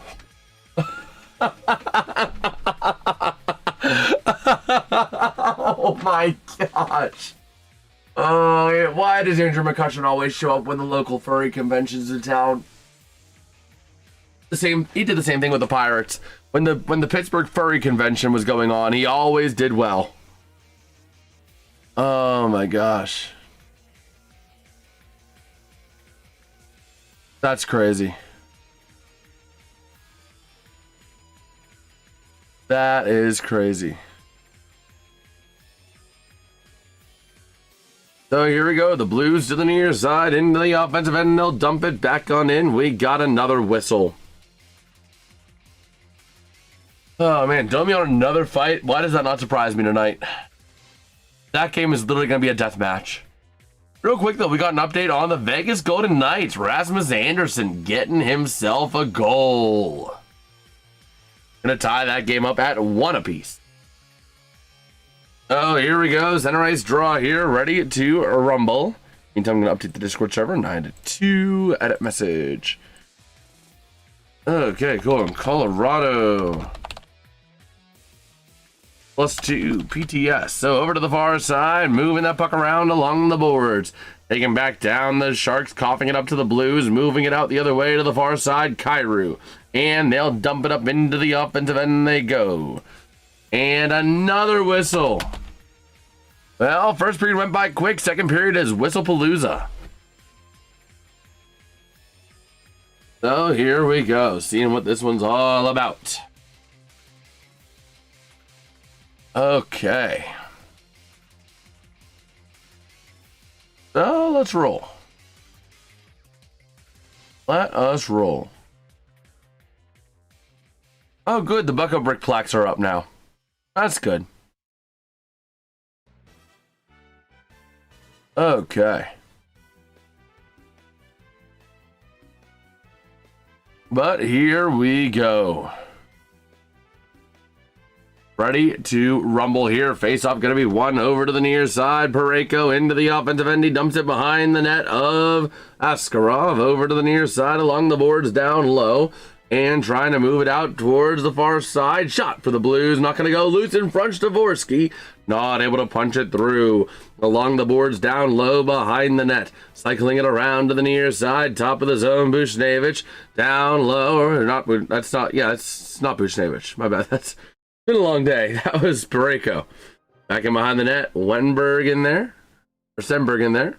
Oh my gosh. Oh, why does Andrew McCutcheon always show up when the local furry convention's in town? He did the same thing with the Pirates. When the Pittsburgh Furry Convention was going on, he always did well. Oh my gosh. That's crazy. That is crazy. So here we go. The Blues to the near side into the offensive end, and they'll dump it back on in. We got another whistle. Oh man, don't be on another fight. Why does that not surprise me tonight? That game is literally going to be a death match. Real quick though, we got an update on the Vegas Golden Knights. Rasmus Anderson getting himself a goal. Gonna tie that game up at 1 apiece. Oh, here we go. Center ice draw here, ready to rumble. Meantime, I'm gonna update the Discord server. 9 to 2. Edit message. Okay, cool. In Colorado. +2 PTS. So over to the far side, moving that puck around along the boards. Taking back down the Sharks, coughing it up to the Blues, moving it out the other way to the far side, Kairu. And they'll dump it up into the offensive end they go. And another whistle. Well, first period went by quick. Second period is Whistlepalooza. So here we go, seeing what this one's all about. Okay. So let's roll. Let us roll. Oh, good. The Bucko Brick plaques are up now. That's good. Okay. But here we go. Ready to rumble here. Face off going to be one over to the near side. Pareko into the offensive end. He dumps it behind the net of Askarov. Over to the near side along the boards down low. And trying to move it out towards the far side. Shot for the Blues. Not going to go loose in front. Stavorsky not able to punch it through. Along the boards down low behind the net. Cycling it around to the near side. Top of the zone. Bushnevich down low. Or not. That's not. Yeah, it's not Bushnevich. My bad. That's been a long day. That was Pareko. Back in behind the net. Wenberg in there. Or Stenberg in there.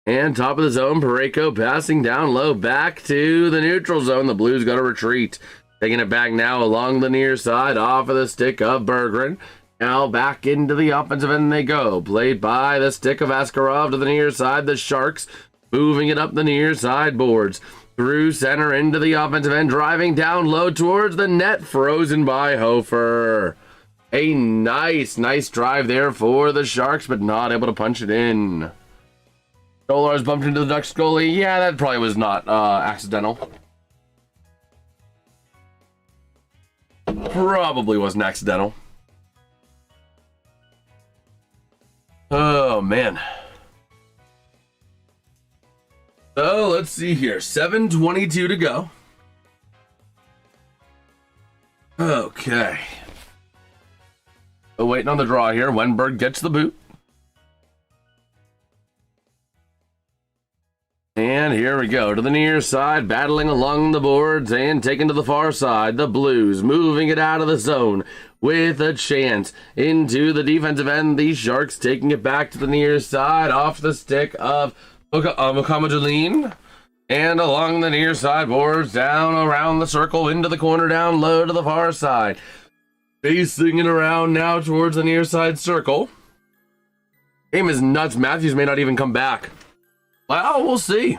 And top of the zone, Pareko passing down low back to the neutral zone. The Blues got to retreat. Taking it back now along the near side, off of the stick of Berggren. Now back into the offensive end they go. Played by the stick of Askarov to the near side. The Sharks moving it up the near side boards. Through center into the offensive end, driving down low towards the net. Frozen by Hofer. A nice drive there for the Sharks, but not able to punch it in. Dolar's bumped into the Ducks goalie. Yeah, that probably was not accidental. Probably wasn't accidental. Oh, man. So, let's see here. 7:22 to go. Okay. Waiting on the draw here. Wenberg gets the boot. And here we go to the near side, battling along the boards and taken to the far side. The Blues moving it out of the zone with a chance into the defensive end. The Sharks taking it back to the near side off the stick of Mohamed. And along the near side boards, down around the circle, into the corner, down low to the far side. Facing it around now towards the near side circle. Game is nuts. Matthews may not even come back. Well, we'll see.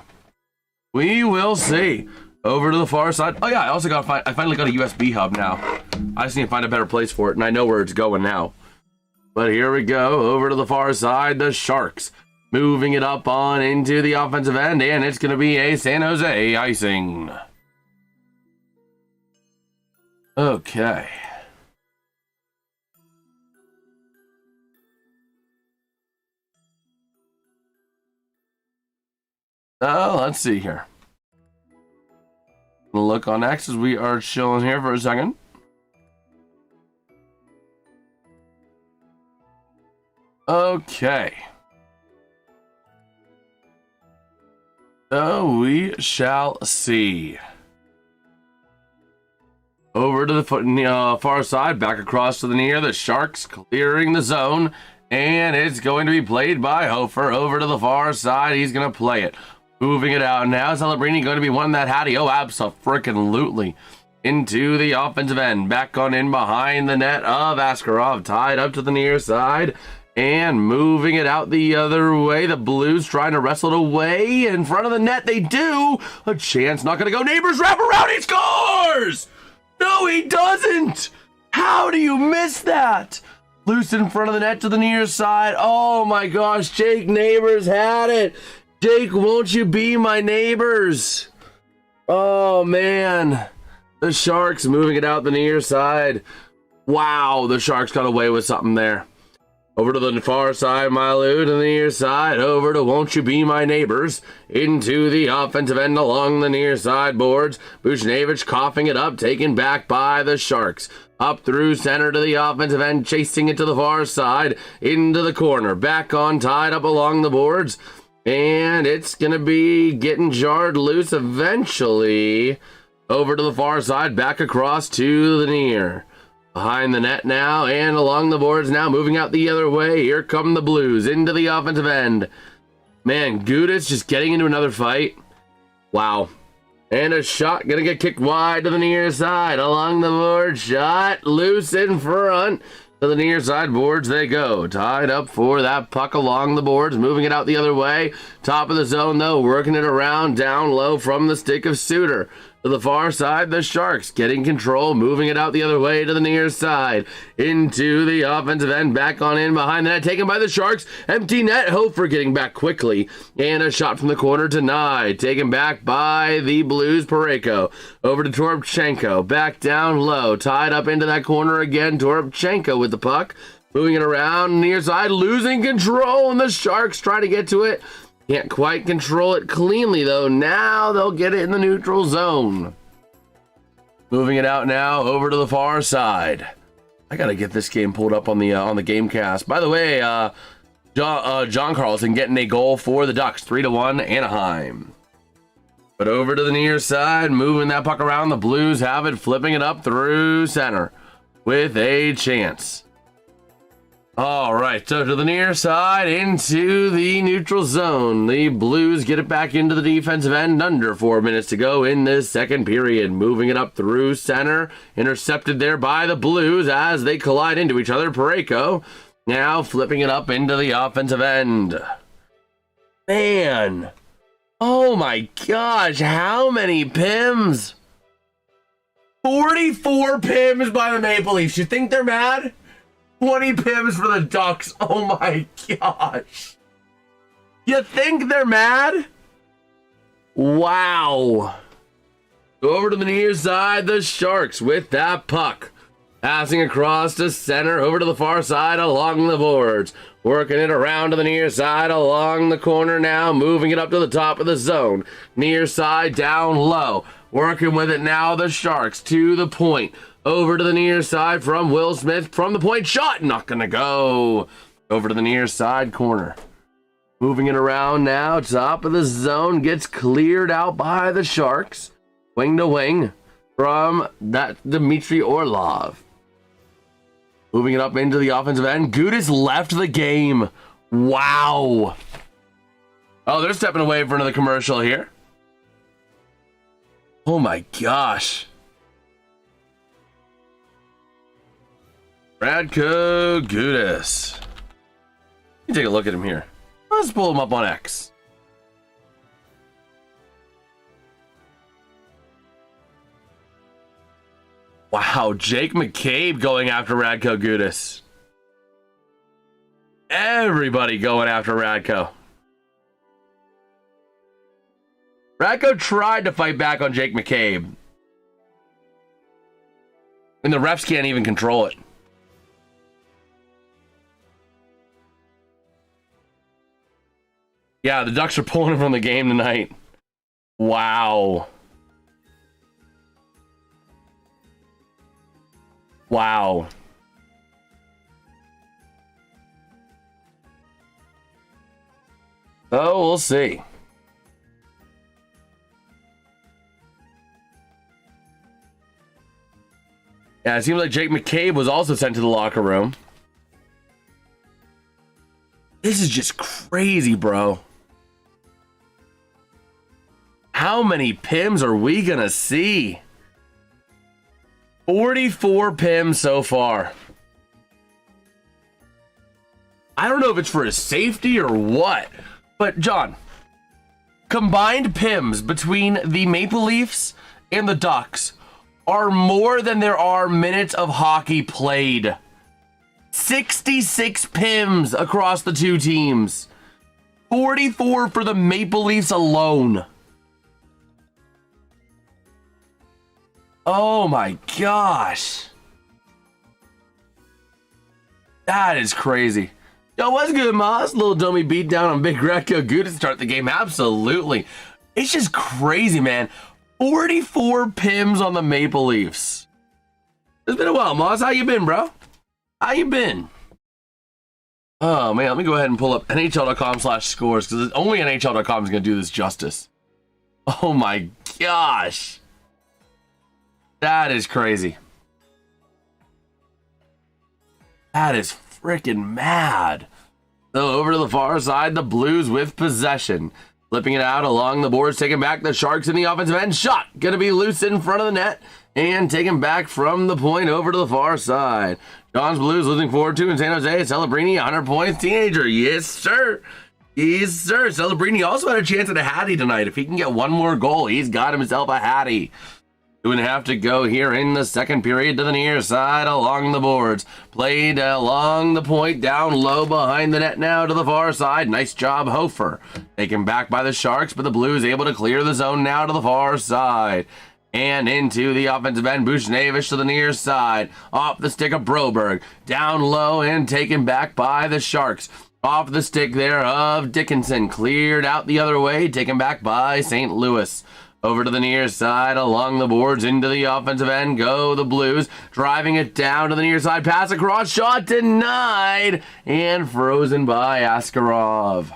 We will see. Over to the far side. Oh yeah, I finally got a USB hub now. I just need to find a better place for it, and I know where it's going now. But here we go. Over to the far side, the Sharks moving it up on into the offensive end, and it's going to be a San Jose icing. Okay. Let's see here. Look on X as we are chilling here for a second. Okay. So we shall see. Over to the far side, back across to the near, the Sharks clearing the zone, and it's going to be played by Hofer. Over to the far side, he's going to play it. Moving it out now. Celebrini going to be one that Hattie. Oh, abso-frickin-lutely. Into the offensive end. Back on in behind the net of Askarov. Tied up to the near side. And moving it out the other way. The Blues trying to wrestle it away. In front of the net, they do. A chance. Not going to go. Neighbors wrap around. He scores! No, he doesn't! How do you miss that? Loose in front of the net to the near side. Oh, my gosh. Jake Neighbors had it. Jake, won't you be my neighbors? Oh, man. The Sharks moving it out the near side. Wow, the Sharks got away with something there. Over to the far side, Mailou to the near side. Over to Won't You Be My Neighbors. Into the offensive end along the near side boards. Buchnevich coughing it up, taken back by the Sharks. Up through center to the offensive end, chasing it to the far side. Into the corner. Back on, tied up along the boards. And it's going to be getting jarred loose eventually. Over to the far side, back across to the near. Behind the net now, and along the boards now, moving out the other way. Here come the Blues into the offensive end. Man, Gudis just getting into another fight. Wow. And a shot going to get kicked wide to the near side. Along the board, shot loose in front. To the near side boards they go. Tied up for that puck along the boards. Moving it out the other way. Top of the zone, though. Working it around down low from the stick of Suter. To the far side, the Sharks getting control. Moving it out the other way to the near side. Into the offensive end. Back on in behind the net. Taken by the Sharks. Empty net. Hofer getting back quickly. And a shot from the corner to Nye. Taken back by the Blues. Pareko. Over to Toropchenko. Back down low. Tied up into that corner again. Toropchenko with the puck. Moving it around near side. Losing control. And the Sharks try to get to it. Can't quite control it cleanly, though. Now they'll get it in the neutral zone. Moving it out now over to the far side. I got to get this game pulled up on the Gamecast. By the way, John Carlson getting a goal for the Ducks. 3-1 Anaheim. But over to the near side, moving that puck around. The Blues have it, flipping it up through center with a chance. All right, so to the near side, into the neutral zone. The Blues get it back into the defensive end. Under 4 minutes to go in this second period. Moving it up through center. Intercepted there by the Blues as they collide into each other. Pareko now flipping it up into the offensive end. Man. Oh my gosh, how many PIMs? 44 PIMs by the Maple Leafs. You think they're mad? 20 PIMs for the Ducks. Oh my gosh. You think they're mad? Wow. Go over to the near side, the Sharks with that puck. Passing across to center, over to the far side along the boards. Working it around to the near side along the corner now. Moving it up to the top of the zone. Near side down low. Working with it now, the Sharks to the point. Over to the near side from Will Smith from the point shot. Not going to go. Over to the near side corner. Moving it around now. Top of the zone. Gets cleared out by the Sharks. Wing to wing from that Dmitry Orlov. Moving it up into the offensive end. Gudis left the game. Wow. Oh, they're stepping away for another commercial here. Oh my gosh. Radko Gudis. You take a look at him here. Let's pull him up on X. Wow, Jake McCabe going after Radko Gudis. Everybody going after Radko. Radko tried to fight back on Jake McCabe. And the refs can't even control it. Yeah, the Ducks are pulling him from the game tonight. Wow. Wow. Oh, we'll see. Yeah, it seems like Jake McCabe was also sent to the locker room. This is just crazy, bro. How many PIMs are we gonna see? 44 PIMs so far. I don't know if it's for his safety or what, but John, combined PIMs between the Maple Leafs and the Ducks are more than there are minutes of hockey played. 66 PIMs across the two teams. 44 for the Maple Leafs alone. Oh my gosh. That is crazy. Yo, what's good, Moss? Little dummy beat down on Big Radko Gudis to start the game. Absolutely. It's just crazy, man. 44 PIMs on the Maple Leafs. It's been a while, Moss. How you been, bro? How you been? Oh, man. Let me go ahead and pull up NHL.com/scores because only NHL.com is going to do this justice. Oh, my gosh. That is crazy. That is freaking mad. So over to the far side, the Blues with possession. Flipping it out along the boards, taking back the Sharks in the offensive end. Shot. Going to be loose in front of the net. And taken back from the point over to the far side. John's Blues losing 4-2 in San Jose. Celebrini, 100 points. Teenager. Yes, sir. Yes, sir. Celebrini also had a chance at a hattie tonight. If he can get one more goal, he's got himself a hattie. 2.5 to go here in the second period to the near side along the boards. Played along the point, down low behind the net now to the far side. Nice job, Hofer. Taken back by the Sharks, but the Blues able to clear the zone now to the far side. And into the offensive end, Buchnevich to the near side. Off the stick of Broberg. Down low and taken back by the Sharks. Off the stick there of Dickinson. Cleared out the other way, taken back by St. Louis. Over to the near side, along the boards, into the offensive end, go the Blues. Driving it down to the near side, pass across, shot denied, and frozen by Askarov.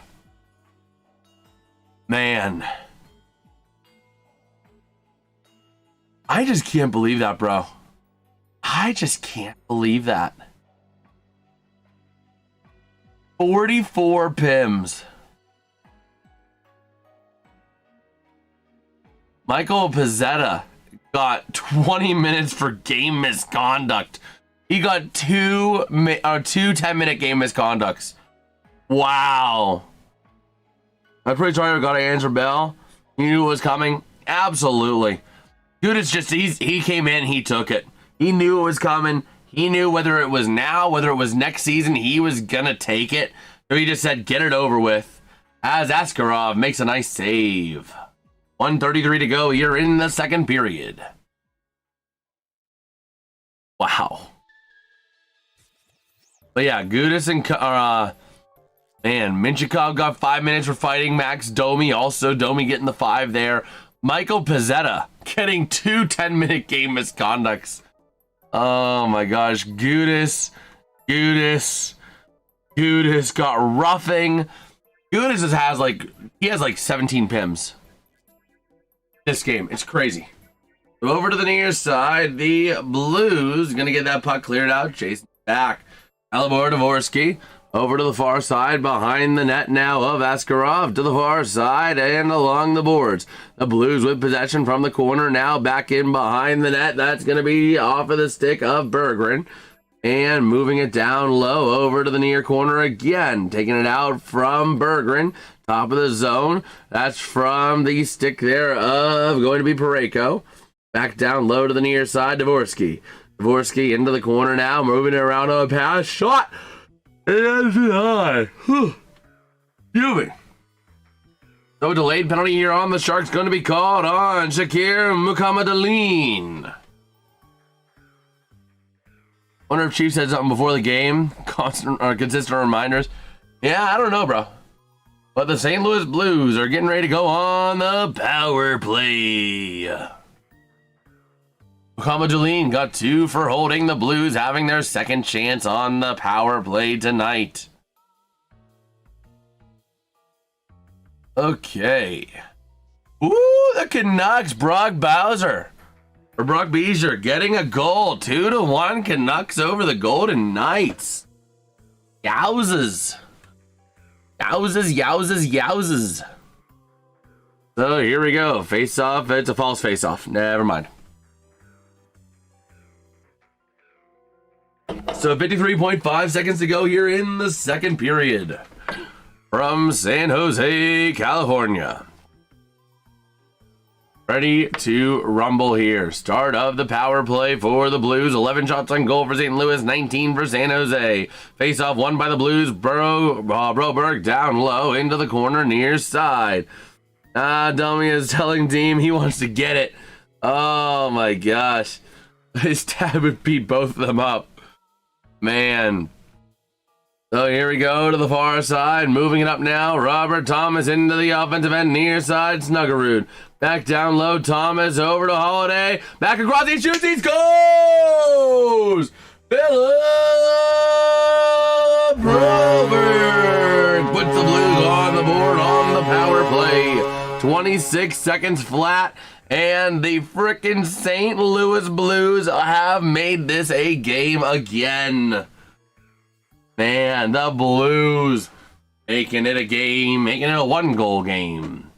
Man. I just can't believe that, bro. I just can't believe that. 44 PIMs. Michael Pezzetta got 20 minutes for game misconduct. He got two 10-minute game misconducts. Wow. I'm pretty sure I got to answer bell. He knew it was coming. Absolutely. Dude, it's just, he came in, he took it. He knew it was coming. He knew whether it was now, whether it was next season, he was going to take it. So he just said, get it over with. As Askarov makes a nice save. 1:33 to go here in the second period. Wow. But yeah, Gudis and Minchikov got 5 minutes for fighting. Max Domi, also Domi getting the 5 there. Michael Pezzetta getting two 10-minute game misconducts. Oh my gosh, Gudis got roughing. Gudis has like 17 pims this game. It's crazy. Over to the near side, the Blues gonna get that puck cleared out. Jason back. Alibor Dvorsky over to the far side, behind the net now of Askarov, to the far side and along the boards. The Blues with possession from the corner, now back in behind the net. That's gonna be off of the stick of Berggren. And moving it down low over to the near corner again. Taking it out from Berggren. Top of the zone. That's from the stick there of going to be Parayko. Back down low to the near side, Dvorsky. Dvorsky into the corner now. Moving it around on a pass. Shot! And high. Moving. No delayed penalty here on the Sharks. Going to be called on Shakir Mukhamadullin. Wonder if Chief said something before the game. Consistent reminders. Yeah, I don't know, bro. But the St. Louis Blues are getting ready to go on the power play. Mukhamadullin got 2 for holding. The Blues having their second chance on the power play tonight. Okay. Ooh, the Canucks, Brock Beezer getting a goal. 2-1 Canucks over the Golden Knights. Yowzes. So here we go. Face off. It's a false face off. Never mind. So 53.5 seconds to go here in the second period. From San Jose, California. Ready to rumble here. Start of the power play for the Blues. 11 shots on goal for St. Louis, 19 for San Jose. Face off won by the Blues. Broberg down low into the corner near side. Dummy is telling Deem he wants to get it. Oh my gosh. His dad would beat both of them up. Man. So here we go to the far side. Moving it up now. Robert Thomas into the offensive end. Near side. Snuggerud. Back down low. Thomas over to Holiday. Back across. He shoots. He scores! Philip Broberg puts the Blues on the board on the power play. 26 seconds flat. And the frickin' St. Louis Blues have made this a game again. Man, the Blues making it a game, making it a 1-goal game.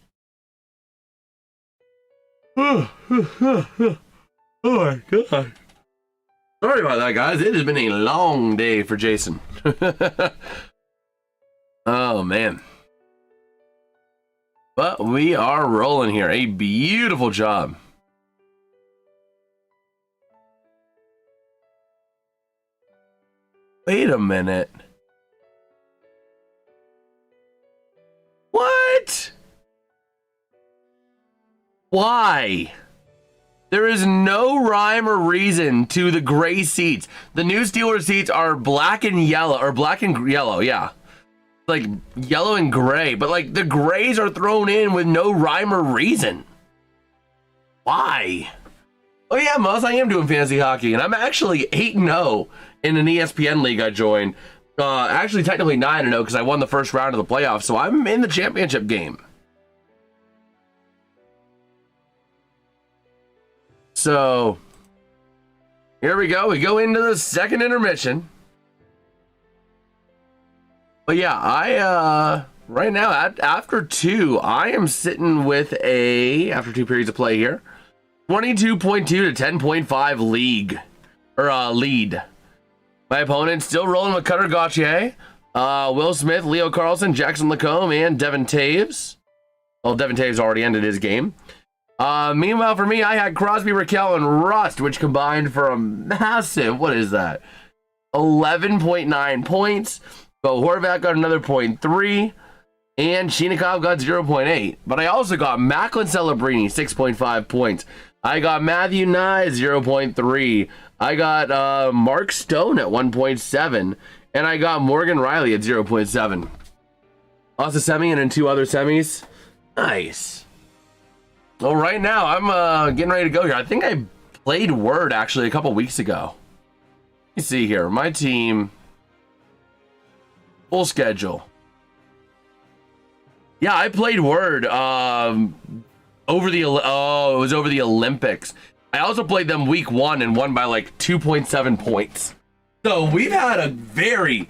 Oh my God. Sorry about that, guys. It has been a long day for Jason. Oh, man. But we are rolling here. A beautiful job. Wait a minute. What? Why? There is no rhyme or reason to the gray seats. The new Steelers seats are black and yellow, or black and yellow, yeah. Like yellow and gray, but like the grays are thrown in with no rhyme or reason. Why? Oh yeah, Moss, I am doing fantasy hockey, and I'm actually 8-0 in an ESPN league I joined. Actually, technically 9-0 because I won the first round of the playoffs, so I'm in the championship game. So, here we go. We go into the second intermission. But yeah, I, right now, after 2, I am sitting with after 2 periods of play here, 22.2 to 10.5 lead. My opponent still rolling with Cutter Gauthier, Will Smith, Leo Carlson, Jackson Lacombe, and Devin Taves. Well, Devin Taves already ended his game. Meanwhile, for me, I had Crosby, Raquel, and Rust, which combined for a massive, what is that? 11.9 points. Bo Horvat got another 0.3. And Sheenikov got 0.8. But I also got Macklin Celebrini, 6.5 points. I got Matthew Nye, 0.3. I got Mark Stone at 1.7. And I got Morgan Riley at 0.7. Lost a semi and then 2 other semis. Nice. Well, right now, I'm getting ready to go here. I think I played Word, actually, a couple weeks ago. me see here. My team. Full schedule. Yeah, I played Word over the it was over the Olympics. I also played them week 1 and won by like 2.7 points. So we've had a very,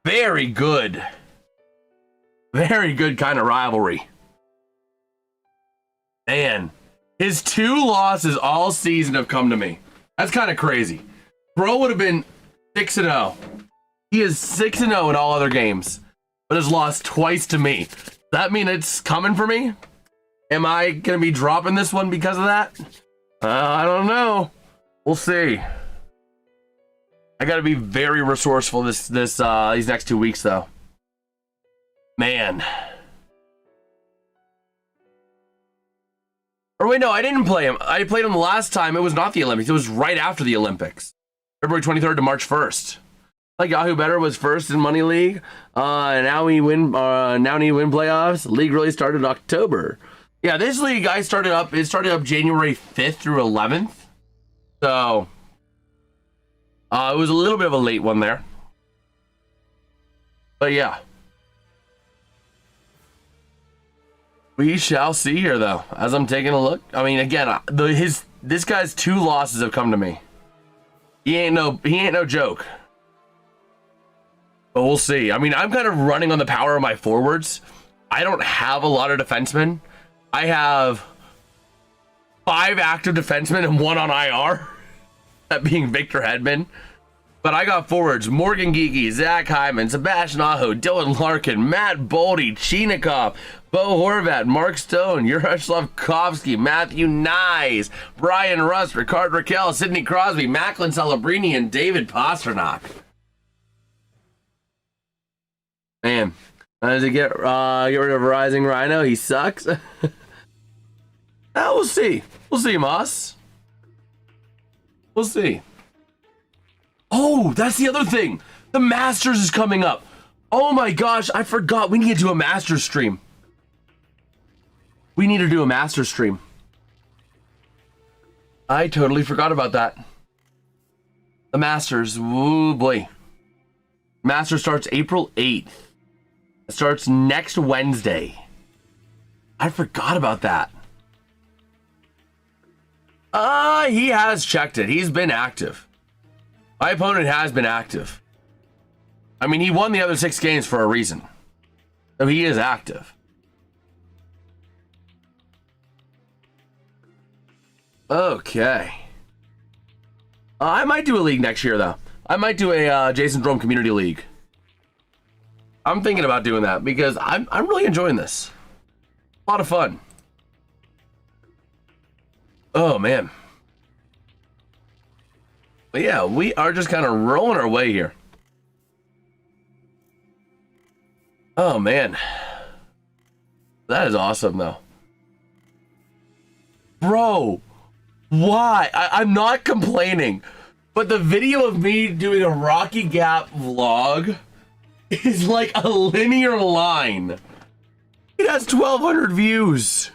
very good kind of rivalry. Man, his 2 losses all season have come to me. That's kind of crazy. Bro would have been 6-0. He is 6-0 in all other games, but has lost twice to me. Does that mean it's coming for me? Am I gonna be dropping this one because of that? I don't know. We'll see. I gotta be very resourceful these next 2 weeks though. Man. Or wait, no, I didn't play him. I played him the last time. It was not the Olympics. It was right after the Olympics. February 23rd to March 1st. Like Yahoo Better was first in Money League. Now we win playoffs. League really started in October. Yeah, this league it started up January 5th through 11th. So it was a little bit of a late one there. But yeah. We shall see here though, as I'm taking a look. I mean, again, this guy's 2 losses have come to me. He ain't no joke. But we'll see. I mean, I'm kind of running on the power of my forwards. I don't have a lot of defensemen. I have 5 active defensemen and 1 on IR. That being Victor Hedman. But I got forwards: Morgan Geeky, Zach Hyman, Sebastian Aho, Dylan Larkin, Matt Boldy, Chinikov, Bo Horvat, Mark Stone, Yaroslav Kovsky, Matthew Nyes, Brian Rust, Ricard Raquel, Sidney Crosby, Macklin Celebrini, and David Pasternak. Man, does he get rid of Rising Rhino? He sucks. We'll see. We'll see, Moss. We'll see. Oh, that's the other thing. The Masters is coming up. Oh my gosh, I forgot. We need to do a Masters stream. We need to do a Masters stream. I totally forgot about that. The Masters. Ooh, boy. Masters starts April 8th. It starts next Wednesday. I forgot about that. He has checked it. He's been active. My opponent has been active. I mean, he won the other 6 games for a reason. So he is active. Okay. I might do a league next year, though. I might do a JasonsRealm Community League. I'm thinking about doing that because I'm really enjoying this. A lot of fun. Oh, man. But yeah, we are just kind of rolling our way here. Oh, man. That is awesome, though. Bro, why? I'm not complaining, but the video of me doing a Rocky Gap vlog is like a linear line. It has 1,200 views.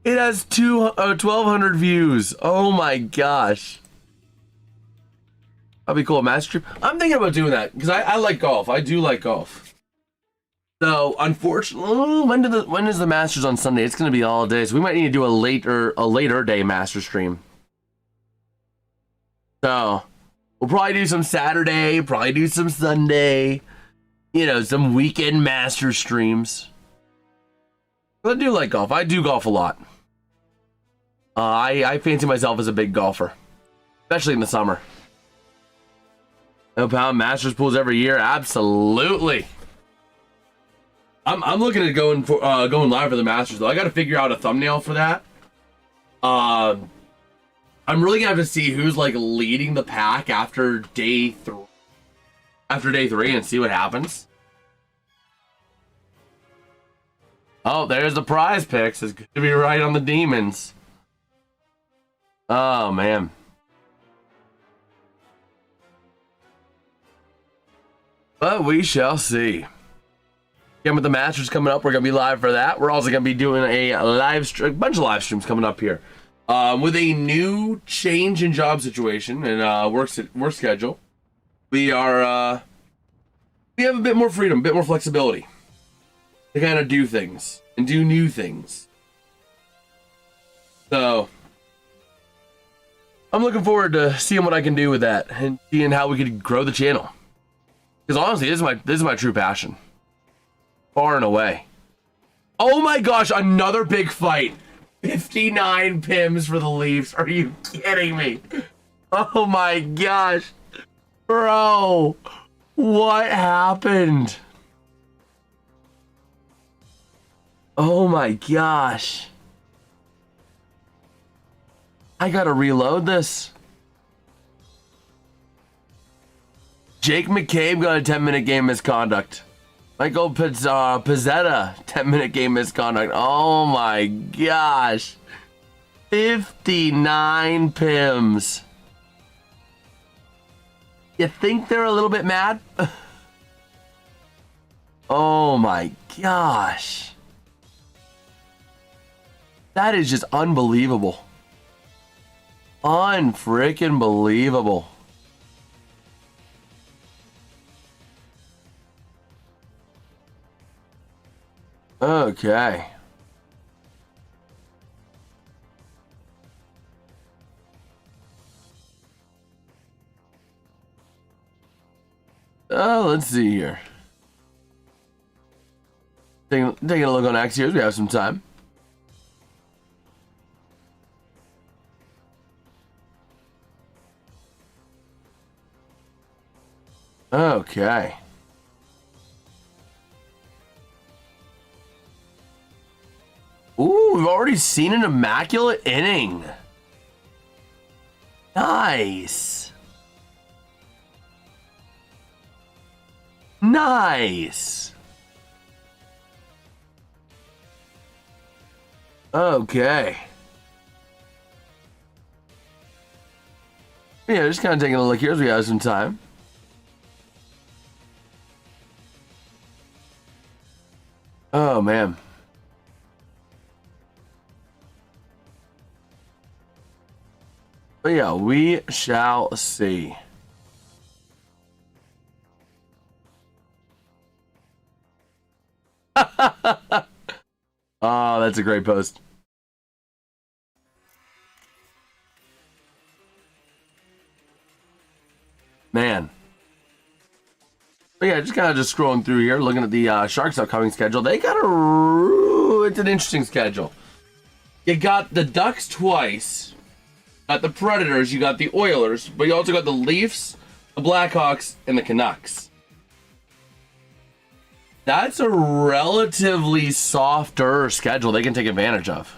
It has 1,200 views. Oh my gosh. That'd be cool. Master stream. I'm thinking about doing that because I like golf. I do like golf. So unfortunately, when is the Masters on Sunday? It's gonna be all day, so we might need to do a later day Master stream. So we'll probably do some Saturday, probably do some Sunday. You know, some weekend Master streams. But I do like golf. I do golf a lot. I fancy myself as a big golfer, especially in the summer. No pound Masters pools every year, absolutely. I'm looking at going live for the Masters though. I got to figure out a thumbnail for that. I'm really gonna have to see who's like leading the pack after day 3. After day 3 and see what happens. Oh, there's the prize picks. It's good to be right on the demons. Oh, man. But we shall see. Again, with the Masters coming up, we're going to be live for that. We're also going to be doing a bunch of live streams coming up here. With a new change in job situation and work schedule, we have a bit more freedom, a bit more flexibility to kind of do things and do new things. So I'm looking forward to seeing what I can do with that and seeing how we could grow the channel. Because honestly, this is my true passion, far and away. Oh my gosh, another big fight. 59 pims for the Leafs. Are you kidding me? Oh my gosh. Bro, what happened? Oh my gosh. I gotta reload this. Jake McCabe got a 10-minute game misconduct. Michael Pizzetta, 10-minute game misconduct. Oh my gosh. 59 pims. You think they're a little bit mad? Oh my gosh. That is just unbelievable. Unfreaking believable. Okay. Let's see here. Taking a look on X here as we have some time. Okay. Ooh, we've already seen an immaculate inning. Nice. Nice. Okay. Yeah, just kind of taking a look here as we have some time. Oh, man. But yeah, we shall see. Oh, that's a great post. Man. But yeah, just kind of scrolling through here, looking at the Sharks' upcoming schedule. They got it's an interesting schedule. You got the Ducks twice. Got the Predators, you got the Oilers, but you also got the Leafs, the Blackhawks, and the Canucks. That's a relatively softer schedule they can take advantage of.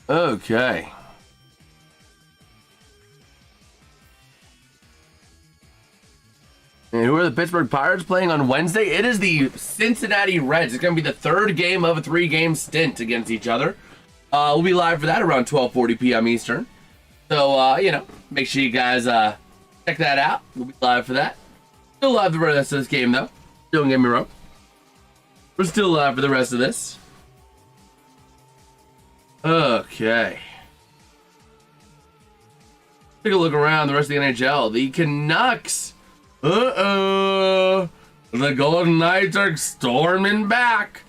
Okay. And who are the Pittsburgh Pirates playing on Wednesday? It is the Cincinnati Reds. It's going to be the third game of a 3-game stint against each other. We'll be live for that around 12:40 p.m. Eastern. So, make sure you guys check that out. We'll be live for that. Still live for the rest of this game, though. Don't get me wrong. We're still live for the rest of this. Okay. Take a look around the rest of the NHL. The Canucks. The Golden Knights are storming back.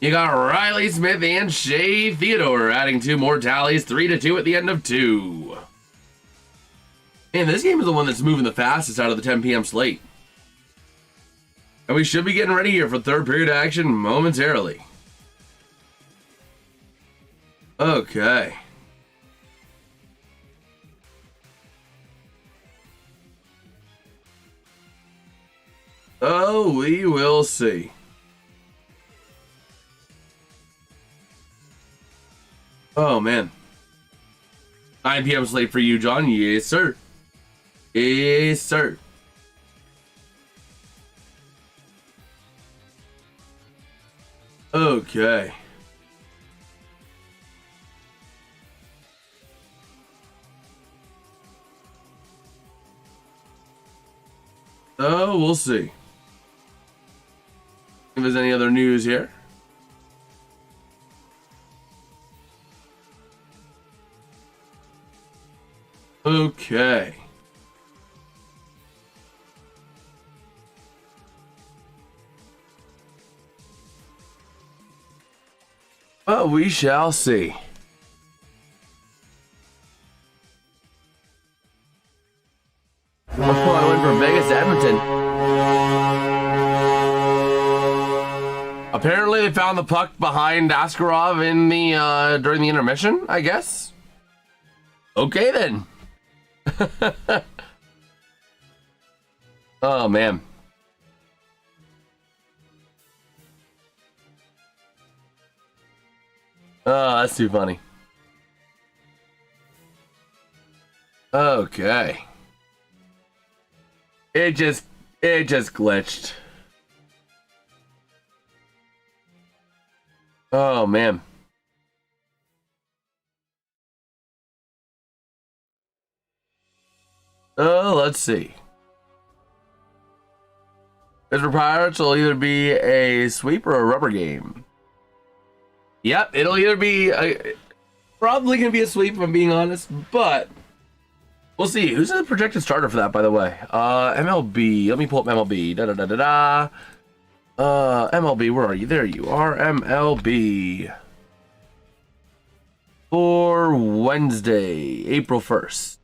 You got Riley Smith and Shea Theodore adding 2 more tallies, 3-2 at the end of 2. Man, this game is the one that's moving the fastest out of the 10 p.m. slate. And we should be getting ready here for third period action momentarily. Okay. Oh, we will see. Oh, man. 9 p.m. slate for you, John. Yes, sir. Yes, sir. Okay. Oh, we'll see. If there's any other news here. Okay. Well, we shall see. Oh, I went from Vegas to Edmonton. Apparently, they found the puck behind Askarov in the during the intermission, I guess. Okay then. Oh man. Oh, that's too funny. Okay. It just glitched. Oh man. Oh, let's see. Pittsburgh Pirates will either be a sweep or a rubber game. Yep, it'll either be probably gonna be a sweep if I'm being honest, but we'll see. Who's the projected starter for that, by the way? MLB. Let me pull up MLB. MLB, where are you? There you are. MLB. For Wednesday, April 1st.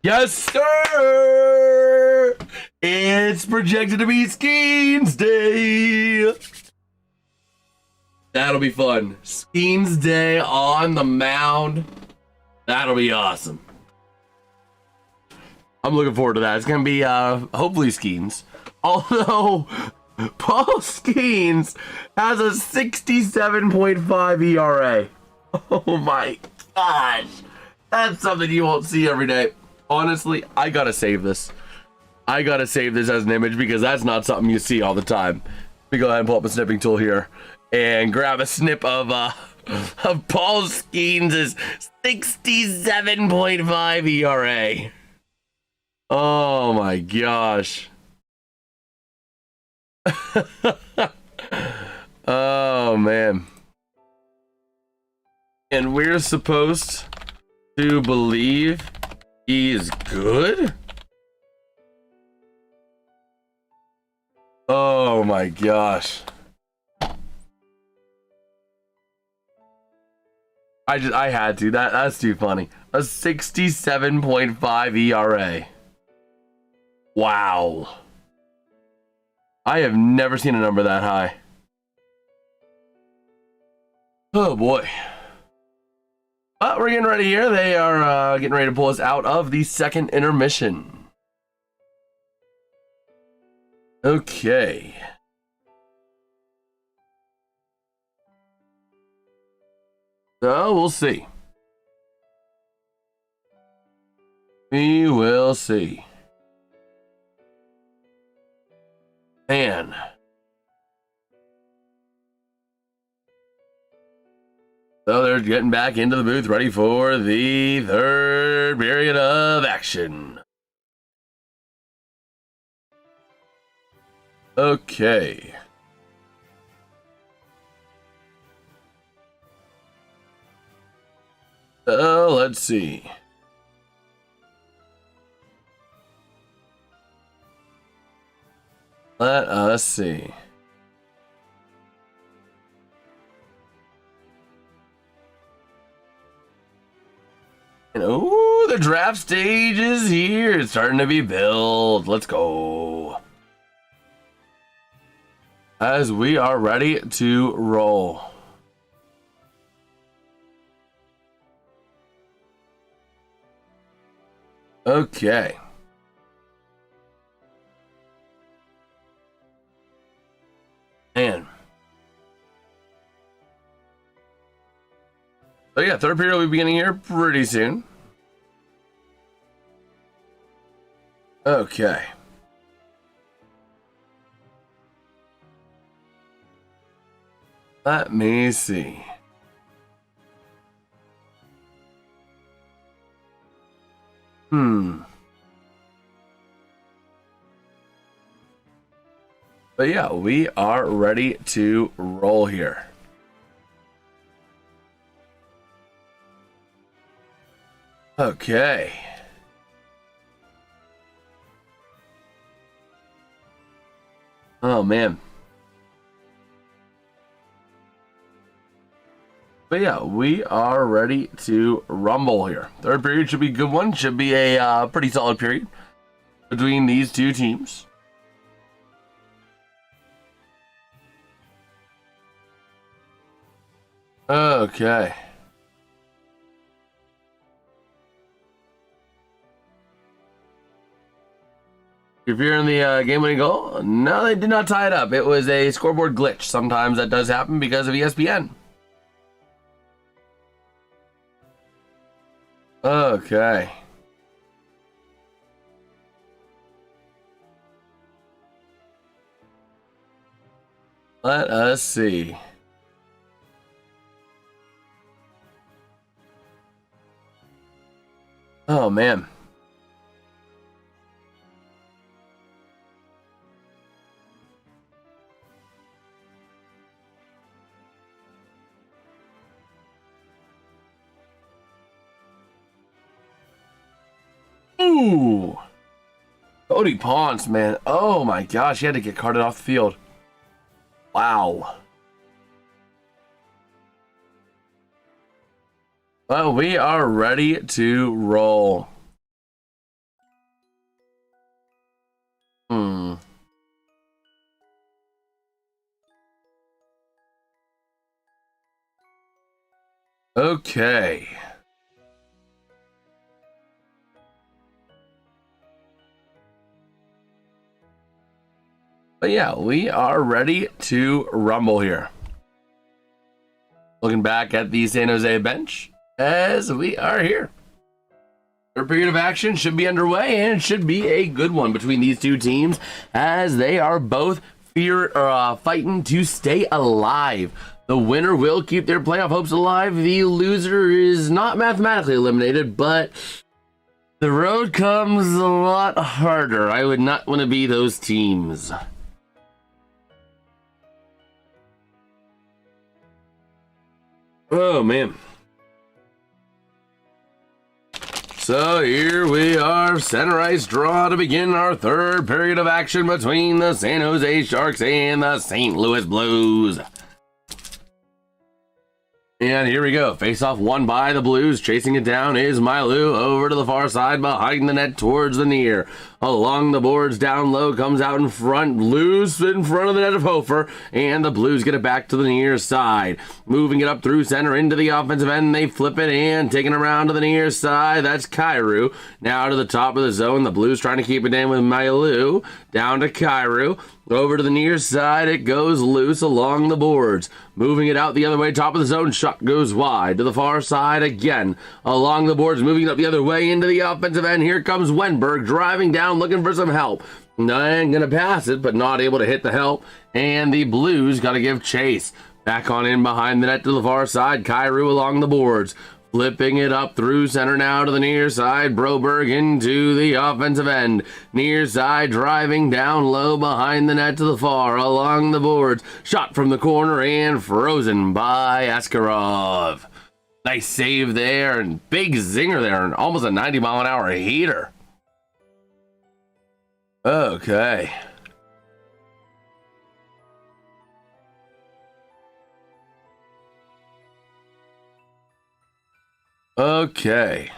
Yes, sir! It's projected to be Skeens Day! That'll be fun. Skeens Day on the mound. That'll be awesome. I'm looking forward to that. It's going to be, hopefully, Skeens. Although, Paul Skeens has a 67.5 ERA. Oh my gosh. That's something you won't see every day. Honestly, I gotta save this. I gotta save this as an image because that's not something you see all the time. Let me go ahead and pull up a snipping tool here and grab a snip of Paul Skeens' 67.5 ERA. Oh my gosh. Oh man. And we're supposed to believe he's good? Oh my gosh. I had to. That's too funny. A 67.5 ERA. Wow. I have never seen a number that high. Oh boy. But we're getting ready here. They are getting ready to pull us out of the second intermission. Okay. So we'll see. We will see. Man. So they're getting back into the booth, ready for the third period of action. Okay. So let's see. Let us see. And oh, the draft stage is here. It's starting to be built. Let's go. As we are ready to roll. Okay. Man. So yeah, third period will be beginning here pretty soon. Okay. Let me see. But yeah, we are ready to roll here. Okay. Oh, man. But yeah, we are ready to rumble here. Third period should be a good one. Should be a pretty solid period between these two teams. Okay. If you're in the game-winning goal, no, they did not tie it up. It was a scoreboard glitch. Sometimes that does happen because of ESPN. Okay. Let us see. Oh, man. Ooh. Cody Ponce, man. Oh, my gosh. He had to get carted off the field. Wow. Well, we are ready to roll. Okay. But yeah, we are ready to rumble here. Looking back at the San Jose bench as we are here. Third period of action should be underway, and it should be a good one between these two teams as they are both fighting to stay alive. The winner will keep their playoff hopes alive. The loser is not mathematically eliminated, but the road comes a lot harder. I would not want to be those teams. Oh, man. So here we are, center ice draw to begin our third period of action between the San Jose Sharks and the St. Louis Blues. And here we go. Face-off won by the Blues. Chasing it down is Mailou over to the far side behind the net towards the near. Along the boards down low, comes out in front, loose in front of the net of Hofer, and the Blues get it back to the near side. Moving it up through center into the offensive end, they flip it and taking it around to the near side. That's Kyrou. Now to the top of the zone. The Blues trying to keep it in with Mailou. Down to Kyrou. Over to the near side, it goes loose along the boards. Moving it out the other way, top of the zone, shot goes wide. To the far side again. Along the boards, moving it up the other way into the offensive end. Here comes Wenberg, driving down, looking for some help. And gonna pass it, but not able to hit the help. And the Blues gotta give chase. Back on in behind the net to the far side. Kyrou along the boards. Flipping it up through center now to the near side. Broberg into the offensive end. Near side driving down low behind the net to the far. Along the boards. Shot from the corner and frozen by Askarov. Nice save there and big zinger there and almost a 90-mile-an-hour heater. Okay. Okay.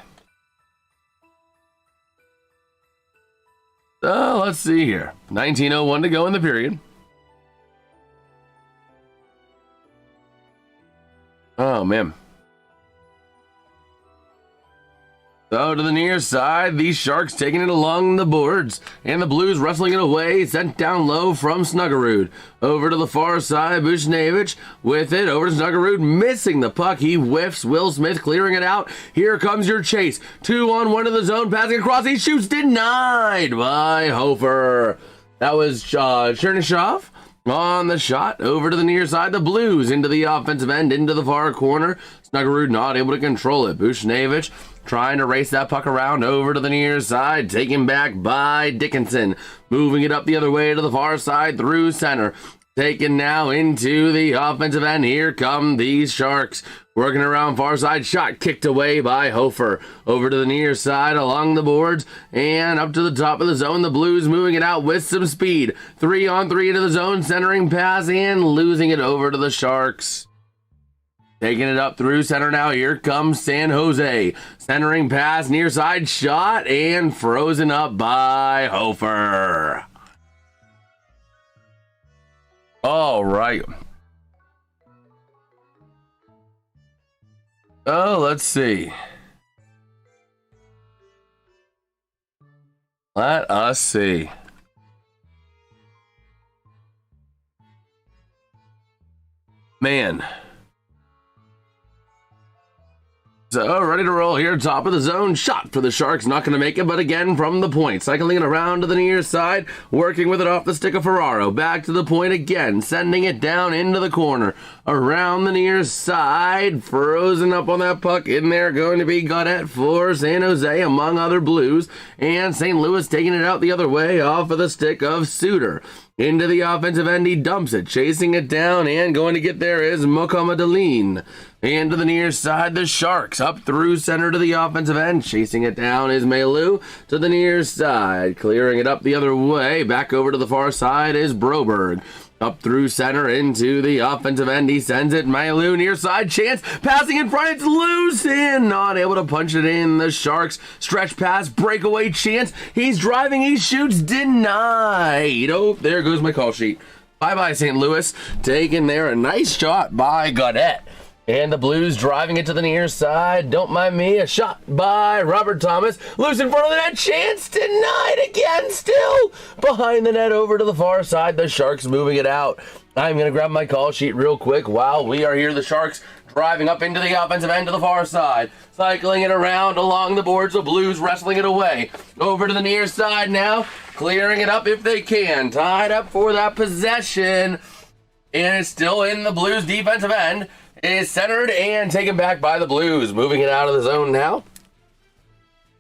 So let's see here. 19:01 to go in the period. Oh, man. So to the near side, these Sharks taking it along the boards, and the Blues wrestling it away, sent down low from Snuggerud. Over to the far side, Bushnevich with it, over to Snuggerud, missing the puck, he whiffs, Will Smith clearing it out, here comes your chase, 2-on-1 to the zone, passing across, he shoots, denied by Hofer. That was Chernyshov on the shot, over to the near side, the Blues into the offensive end, into the far corner, Snuggerud not able to control it, Bushnevich trying to race that puck around over to the near side, taken back by Dickinson, moving it up the other way to the far side through center. Taken now into the offensive end. Here come these Sharks. Working around far side. Shot kicked away by Hofer. Over to the near side along the boards. And up to the top of the zone. The Blues moving it out with some speed. 3-on-3 into the zone. Centering pass and losing it over to the Sharks. Taking it up through center now. Here comes San Jose. Centering pass. Near side shot. And frozen up by Hofer. All right. Oh, let's see. Let us see. Man. So, ready to roll here, top of the zone, shot for the Sharks, not going to make it, but again from the point, cycling it around to the near side, working with it off the stick of Ferraro, back to the point again, sending it down into the corner, around the near side, frozen up on that puck, in there going to be Gaudette for San Jose, among other Blues, and St. Louis taking it out the other way, off of the stick of Suter. Into the offensive end, he dumps it, chasing it down, and going to get there is Mokamadalin. And to the near side, the Sharks, up through center to the offensive end, chasing it down is Mailou. To the near side, clearing it up the other way, back over to the far side is Broberg. Up through center into the offensive end, he sends it, Mailou near side, chance, passing in front, it's loose, and not able to punch it in. The Sharks, stretch pass, breakaway chance, he's driving, he shoots, denied. Oh, there goes my call sheet. Bye-bye, St. Louis. Taken there, a nice shot by Gaudette. And the Blues driving it to the near side. Don't mind me. A shot by Robert Thomas. Loose in front of the net. Chance denied again. Still behind the net over to the far side. The Sharks moving it out. I'm going to grab my call sheet real quick while we are here. The Sharks driving up into the offensive end to the far side. Cycling it around along the boards. The Blues wrestling it away. Over to the near side now. Clearing it up if they can. Tied up for that possession. And it's still in the Blues defensive end. Is centered and taken back by the Blues. Moving it out of the zone now.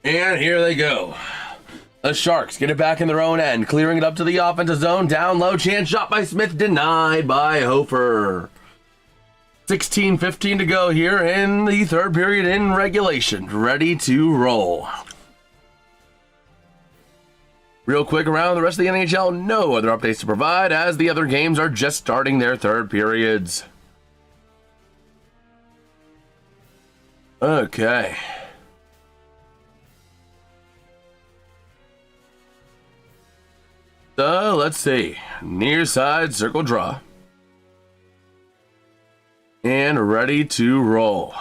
And here they go. The Sharks get it back in their own end. Clearing it up to the offensive zone. Down low. Chance shot by Smith. Denied by Hofer. 16:15 to go here in the third period in regulation. Ready to roll. Real quick around the rest of the NHL. No other updates to provide as the other games are just starting their third periods. Okay. So, let's see. Near side, circle draw. And ready to roll.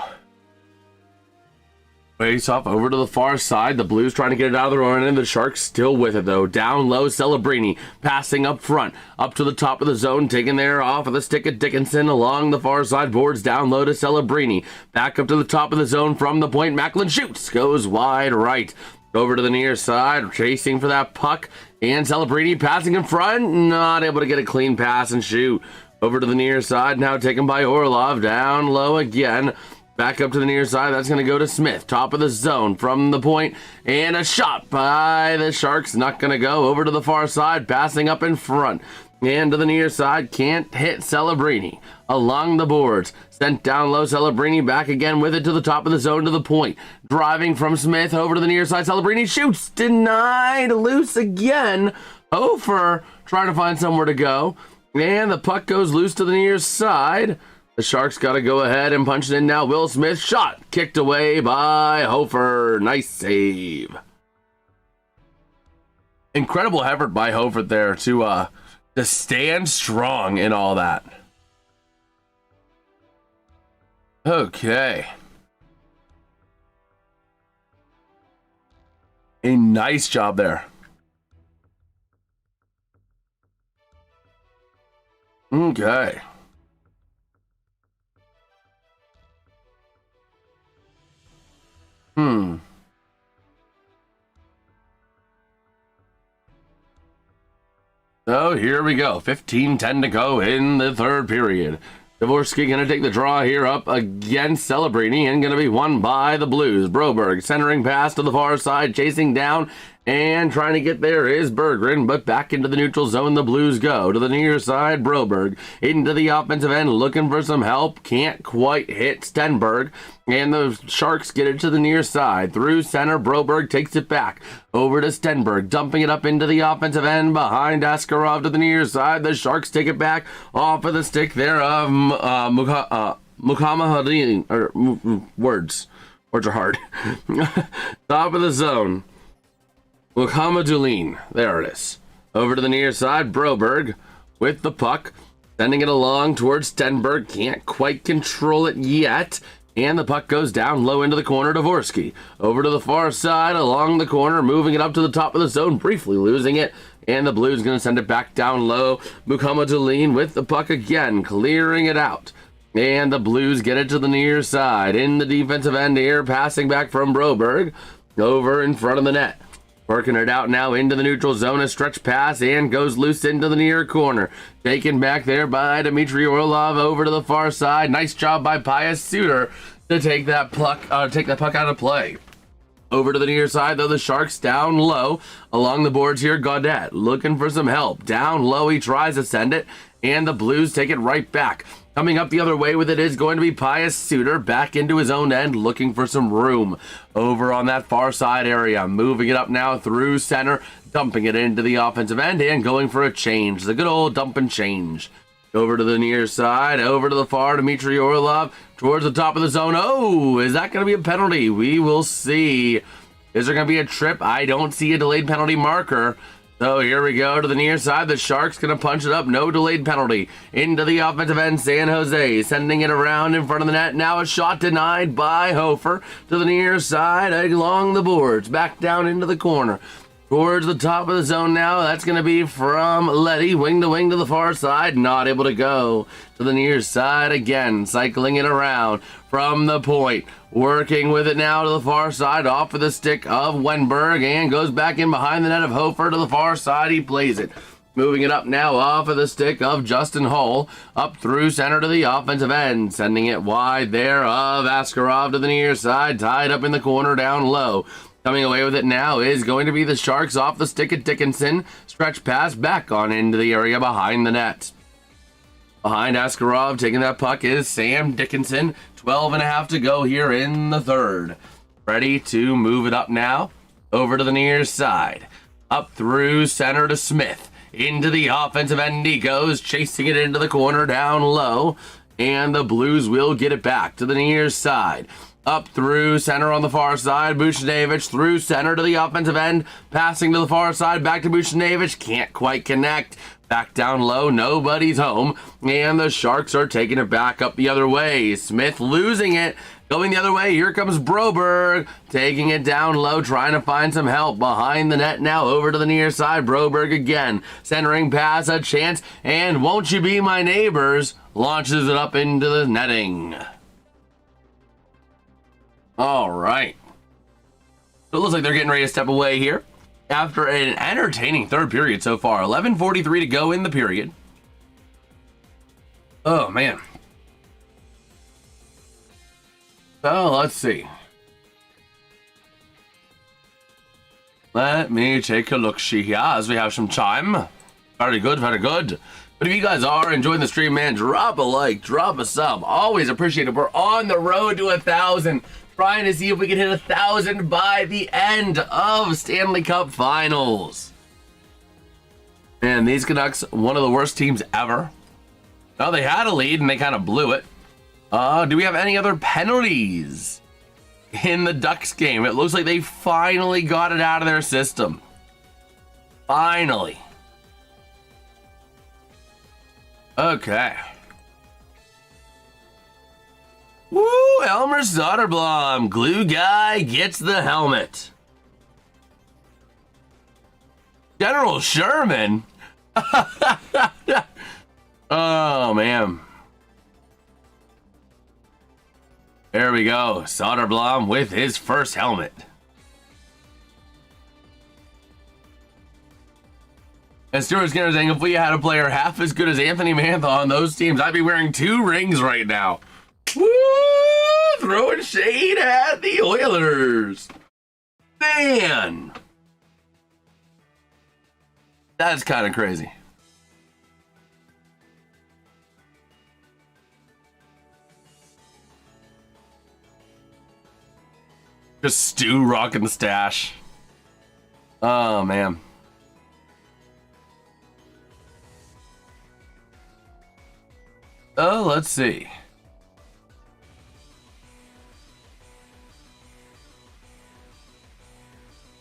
Face off over to the far side. The Blues trying to get it out of their own end. The Sharks still with it, though. Down low, Celebrini passing up front. Up to the top of the zone. Taken there off of the stick of Dickinson along the far side boards. Down low to Celebrini. Back up to the top of the zone from the point. Macklin shoots. Goes wide right. Over to the near side. Chasing for that puck. And Celebrini passing in front. Not able to get a clean pass and shoot. Over to the near side. Now taken by Orlov. Down low again. Back up to the near side, that's going to go to Smith. Top of the zone from the point. And a shot by the Sharks. Not going to go. Over to the far side, passing up in front. And to the near side, can't hit Celebrini. Along the boards. Sent down low, Celebrini back again with it to the top of the zone to the point. Driving from Smith over to the near side. Celebrini shoots. Denied. Loose again. Hofer trying to find somewhere to go. And the puck goes loose to the near side. The Sharks got to go ahead and punch it in now. Will Smith shot. Kicked away by Hofer. Nice save. Incredible effort by Hofer there to stand strong in all that. Okay. A nice job there. Okay. So here we go. 15-10 to go in the third period. Dvorsky going to take the draw here up again, celebrating, and going to be won by the Blues. Broberg centering pass to the far side, chasing down and trying to get there is Berggren, but back into the neutral zone the Blues go. To the near side, Broberg into the offensive end, looking for some help. Can't quite hit Stenberg, and the Sharks get it to the near side. Through center, Broberg takes it back over to Stenberg, dumping it up into the offensive end behind Askarov to the near side. The Sharks take it back off of the stick there of Mukhammadin, or words are hard. Top of the zone. Mukhammadulin, there it is. Over to the near side, Broberg with the puck, sending it along towards Stenberg. Can't quite control it yet, and the puck goes down low into the corner. Dvorsky over to the far side, along the corner, moving it up to the top of the zone, briefly losing it, and the Blues going to send it back down low. Mukhammadulin with the puck again, clearing it out. And the Blues get it to the near side. In the defensive end here, passing back from Broberg over in front of the net. Working it out now into the neutral zone, a stretch pass, and goes loose into the near corner. Taken back there by Dmitry Orlov over to the far side. Nice job by Pius Suter to take that puck out of play. Over to the near side, though, the Sharks down low along the boards here. Gaudette looking for some help. Down low, he tries to send it, and the Blues take it right back. Coming up the other way with it is going to be Pius Suter back into his own end, looking for some room over on that far side area. Moving it up now through center, dumping it into the offensive end and going for a change. The good old dump and change. Over to the near side, over to the far, Dmitry Orlov towards the top of the zone. Oh, is that going to be a penalty? We will see. Is there going to be a trip? I don't see a delayed penalty marker. So here we go to the near side. The Sharks going to punch it up. No delayed penalty. Into the offensive end, San Jose. Sending it around in front of the net. Now a shot denied by Hofer. To the near side, along the boards. Back down into the corner. Towards the top of the zone now. That's going to be from Letty. Wing to the far side. Not able to go. To the near side again. Cycling it around from the point. Working with it now to the far side, off of the stick of Wenberg, and goes back in behind the net of Hofer to the far side. He plays it. Moving it up now off of the stick of Justin Hull, up through center to the offensive end, sending it wide there of Askarov to the near side, tied up in the corner down low. Coming away with it now is going to be the Sharks off the stick at Dickinson. Stretch pass back on into the area behind the net. Behind Askarov, taking that puck is Sam Dickinson. 12.5 to go here in the third. Ready to move it up now. Over to the near side. Up through center to Smith. Into the offensive end he goes, chasing it into the corner down low. And the Blues will get it back to the near side. Up through center on the far side. Buchnevich through center to the offensive end. Passing to the far side, back to Buchnevich. Can't quite connect. Back down low, nobody's home, and the Sharks are taking it back up the other way. Smith losing it, going the other way. Here comes Broberg, taking it down low, trying to find some help behind the net now. Over to the near side, Broberg again, centering pass, a chance, and won't you be my neighbors? Launches it up into the netting. All right. So it looks like they're getting ready to step away here. After an entertaining third period so far. 11:43 to go in the period. Oh, man. So, let's see. Let me take a look here as we have some time. Very good, very good. But if you guys are enjoying the stream, man, drop a like, drop a sub. Always appreciate it. We're on the road to 1,000. Trying to see if we can hit 1,000 by the end of Stanley Cup Finals. Man, these Canucks, one of the worst teams ever. Well, they had a lead and they kind of blew it. Do we have any other penalties in the Ducks game? It looks like they finally got it out of their system. Finally. Okay. Woo! Elmer Soderblom, glue guy, gets the helmet. General Sherman? Oh, man. There we go. Soderblom with his first helmet. And Stuart Skinner saying, if we had a player half as good as Anthony Mantha on those teams, I'd be wearing 2 rings right now. Woo! Throwing shade at the Oilers. Man. That's kind of crazy. Just Stu rocking the stash. Oh, man. Oh, let's see.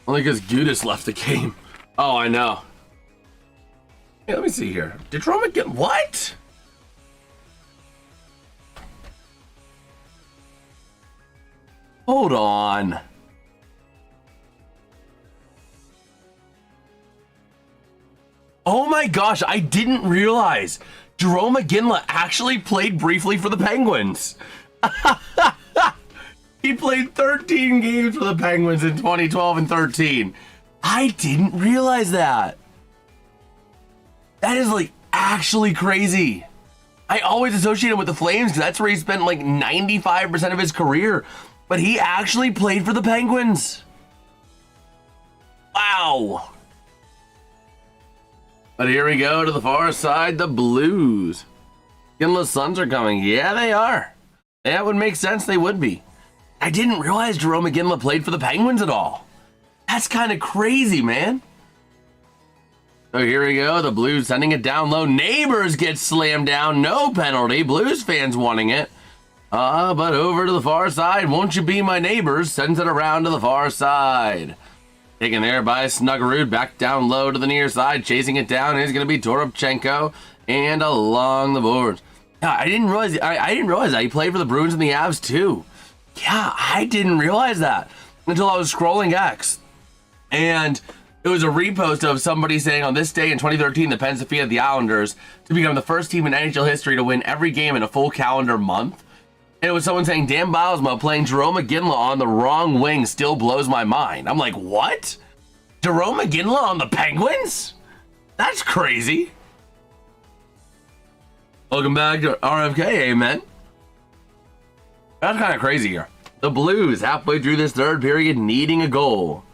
Only because Gudis left the game. Oh, I know. Hey, let me see here. Did Roma get what? Hold on. Oh my gosh, I didn't realize Jarome Iginla actually played briefly for the Penguins. He played 13 games for the Penguins in 2012 and 13. I didn't realize that. That is like actually crazy. I always associate him with the Flames because that's where he spent like 95% of his career. But he actually played for the Penguins. Wow. But here we go to the far side, the Blues. Iginla's Suns are coming. Yeah, they are. That would make sense. They would be. I didn't realize Jarome Iginla played for the Penguins at all. That's kind of crazy, man. So here we go. The Blues sending it down low. Neighbors get slammed down. No penalty. Blues fans wanting it. But over to the far side. Won't you be my neighbors? Sends it around to the far side. Taken there by Snuggerud. Back down low to the near side. Chasing it down is going to be Toropchenko. And along the boards. Yeah, I didn't realize that he played for the Bruins and the Avs too. Yeah, I didn't realize that until I was scrolling X. And it was a repost of somebody saying on this day in 2013, the Pens defeated the Islanders to become the first team in NHL history to win every game in a full calendar month. And it was someone saying, Dan Bilesma playing Jarome Iginla on the wrong wing still blows my mind. I'm like, what? Jarome Iginla on the Penguins? That's crazy. Welcome back to RFK, amen. That's kind of crazy here. The Blues, halfway through this third period, needing a goal.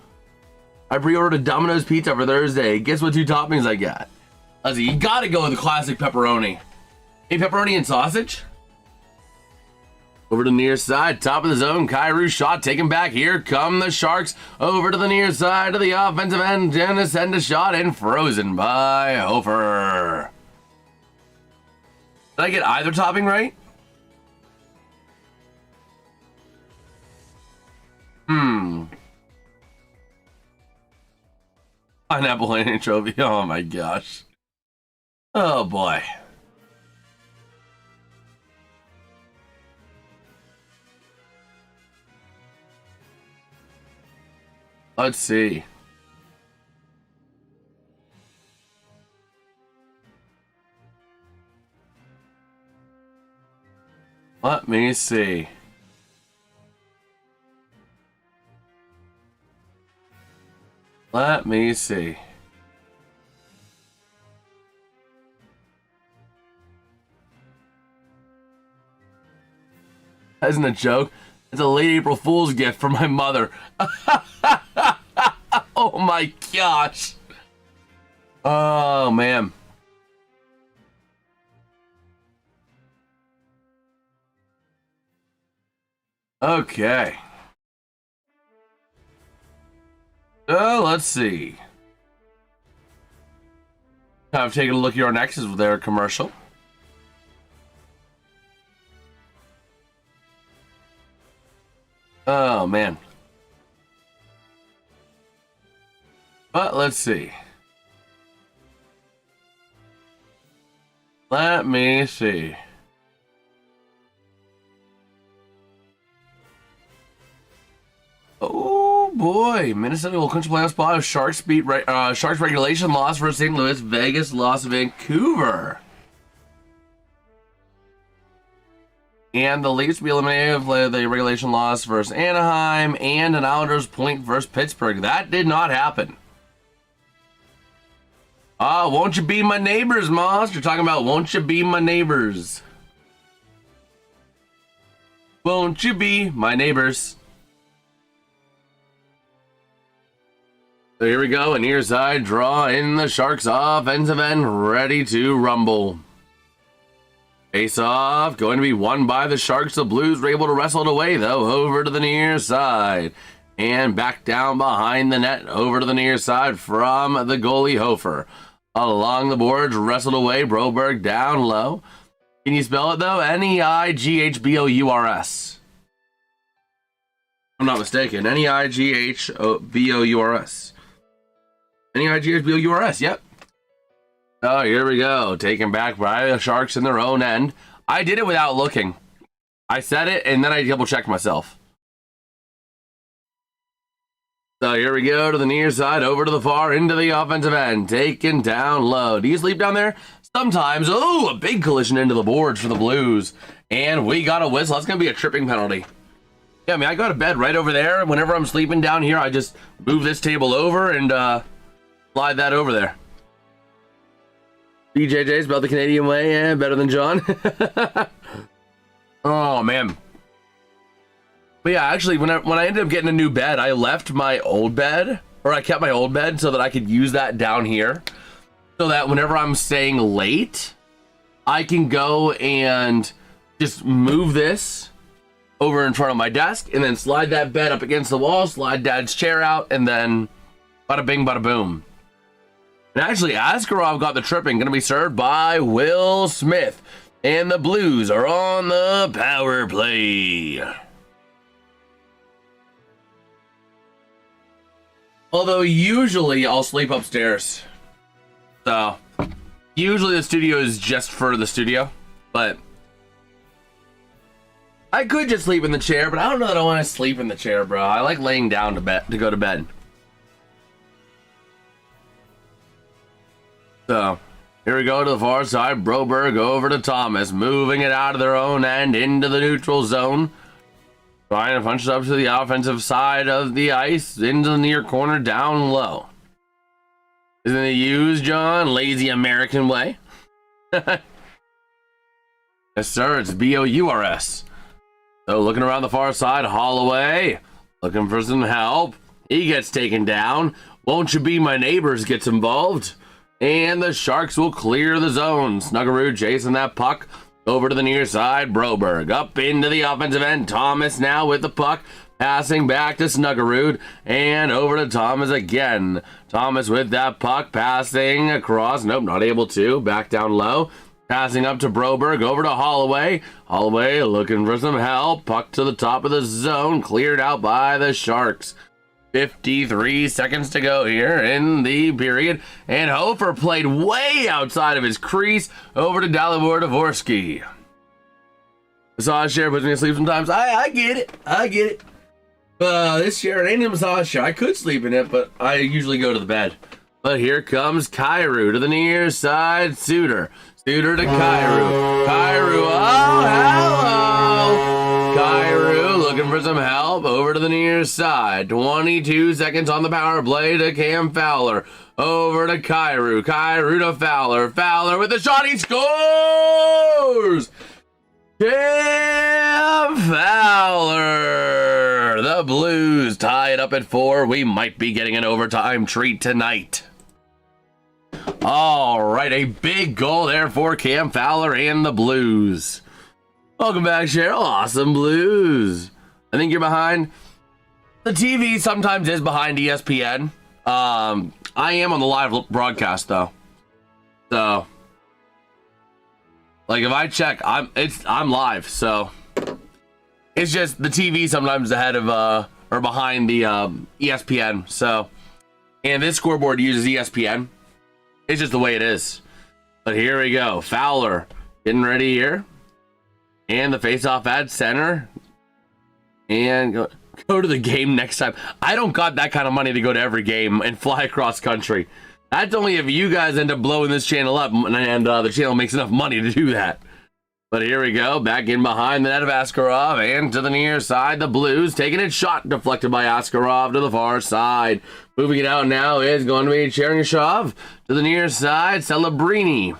I pre-ordered a Domino's pizza for Thursday. Guess what 2 toppings I got? Let's see, you gotta go with the classic pepperoni. Hey, pepperoni and sausage? Over to the near side, top of the zone, Kyrou shot taken back. Here come the Sharks. Over to the near side of the offensive end. Dennis send a shot and frozen by Hofer. Did I get either topping right? Pineapple and anchovy. Oh my gosh. Oh boy. Let's see. Let me see. Let me see. That isn't a joke. It's a late April Fool's gift from my mother. Oh my gosh. Oh man. Okay. Let's see. I've taken a look at our next with their commercial. Oh man. But let's see. Let me see. Oh boy, Minnesota will clinch a playoff spot. Sharks beat Sharks regulation loss for St. Louis. Vegas lost Vancouver. And the Leafs will be eliminated with the regulation loss versus Anaheim and an Islanders point versus Pittsburgh. That did not happen. Won't you be my neighbors, Moss? You're talking about won't you be my neighbors? Won't you be my neighbors? So here we go, a near side draw in the Sharks offensive end, ready to rumble. Face off, going to be won by the Sharks. The Blues were able to wrestle it away, though, over to the near side. And back down behind the net, over to the near side from the goalie Hofer. Along the boards, wrestled away, Broberg down low. Can you spell it, though? N-E-I-G-H-B-O-U-R-S. I'm not mistaken. N-E-I-G-H-B-O-U-R-S. N-E-I-G-H-B-O-U-R-S, yep. Oh, here we go. Taken back by the Sharks in their own end. I did it without looking. I said it, and then I double-checked myself. So here we go to the near side, over to the far, into the offensive end. Taken down low. Do you sleep down there? Sometimes. Oh, a big collision into the boards for the Blues. And we got a whistle. That's going to be a tripping penalty. Yeah, I mean, I go to bed right over there. Whenever I'm sleeping down here, I just move this table over and slide that over there. BJJ's about the Canadian way, yeah, better than John. Oh, man. But yeah, actually, when I ended up getting a new bed, I left my old bed, or I kept my old bed so that I could use that down here. So that whenever I'm staying late, I can go and just move this over in front of my desk and then slide that bed up against the wall, slide Dad's chair out, and then bada bing, bada boom. And actually, Askarov got the tripping, going to be served by Will Smith. And the Blues are on the power play. Although usually I'll sleep upstairs. So, usually the studio is just for the studio. But I could just sleep in the chair, but I don't know that I want to sleep in the chair, bro. I like laying down to go to bed. So, here we go to the far side. Broberg over to Thomas, moving it out of their own end into the neutral zone. Trying to punch it up to the offensive side of the ice, into the near corner, down low. Isn't it used, John? Lazy American way. Yes, sir, it's B-O-U-R-S. So, looking around the far side, Holloway, looking for some help. He gets taken down. Won't you be my neighbors gets involved. And the Sharks will clear the zone. Snuggerud chasing that puck over to the near side. Broberg up into the offensive end. Thomas now with the puck. Passing back to Snuggerud. And over to Thomas again. Thomas with that puck. Passing across. Nope, not able to. Back down low. Passing up to Broberg. Over to Holloway. Holloway looking for some help. Puck to the top of the zone. Cleared out by the Sharks. 53 seconds to go here in the period. And Hofer played way outside of his crease over to Dalibor Dvorsky. Massage chair puts me to sleep sometimes. I get it. I get it. This chair, it ain't a massage chair. I could sleep in it, but I usually go to the bed. But here comes Kyrou to the near side. Suter to Kyrou. Kyrou, oh, hello. Kyrou looking for some help over to the near side. 22 seconds on the power play to Cam Fowler. Over to Kyrou. Kyrou to Fowler. Fowler with the shot. He scores! Cam Fowler. The Blues tie it up at 4. We might be getting an overtime treat tonight. All right, a big goal there for Cam Fowler and the Blues. Welcome back, Cheryl. Awesome Blues. I think you're behind. The TV sometimes is behind ESPN. I am on the live broadcast though. So, like if I check, I'm live. So it's just the TV sometimes ahead of or behind the ESPN. So, and this scoreboard uses ESPN. It's just the way it is. But here we go. Fowler getting ready here. And the face-off at center. And go to the game next time. I don't got that kind of money to go to every game and fly across country. That's only if you guys end up blowing this channel up and the channel makes enough money to do that. But here we go, back in behind the net of Askarov, and to the near side, the Blues taking it shot, deflected by Askarov to the far side. Moving it out now is going to be Chernyshov to the near side, Celebrini.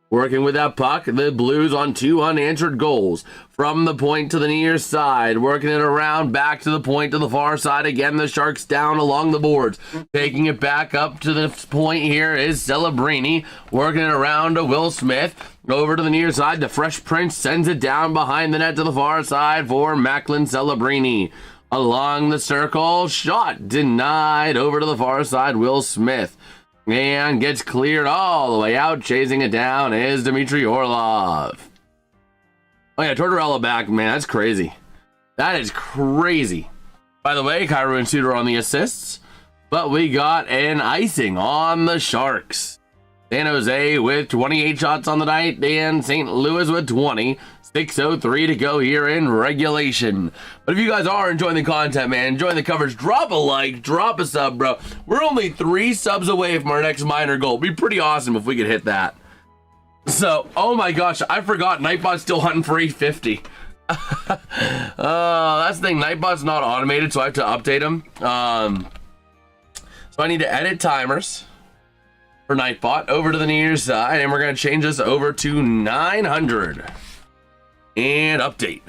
Working with that puck, the Blues on 2 unanswered goals. From the point to the near side, working it around, back to the point to the far side. Again, the Sharks down along the boards. Taking it back up to the point here is Celebrini. Working it around to Will Smith. Over to the near side, the Fresh Prince sends it down behind the net to the far side for Macklin Celebrini. Along the circle, shot denied. Over to the far side, Will Smith. And gets cleared all the way out. Chasing it down is Dmitry Orlov. Oh yeah, Tortorella back, man. That's crazy. That is crazy. By the way, Kyrou and Suter on the assists. But we got an icing on the Sharks. San Jose with 28 shots on the night, and St. Louis with 20. 6:03 to go here in regulation. But if you guys are enjoying the content, man, enjoying the coverage, drop a like, drop a sub, bro. We're only 3 subs away from our next minor goal. It'd be pretty awesome if we could hit that. So, oh my gosh, I forgot Nightbot's still hunting for 850. That's the thing, Nightbot's not automated, so I have to update him. So I need to edit timers for Nightbot over to the near side, and we're going to change this over to 900. And update.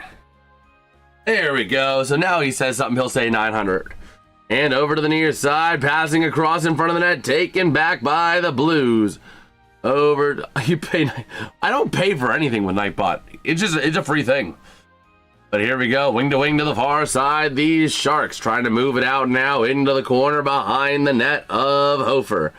There we go. So now he says something, he'll say 900. And over to the near side, passing across in front of the net, taken back by the Blues. Over, you pay. I don't pay for anything with Nightbot. It's a free thing. But here we go, wing to the far side. These Sharks trying to move it out now into the corner behind the net of Hofer.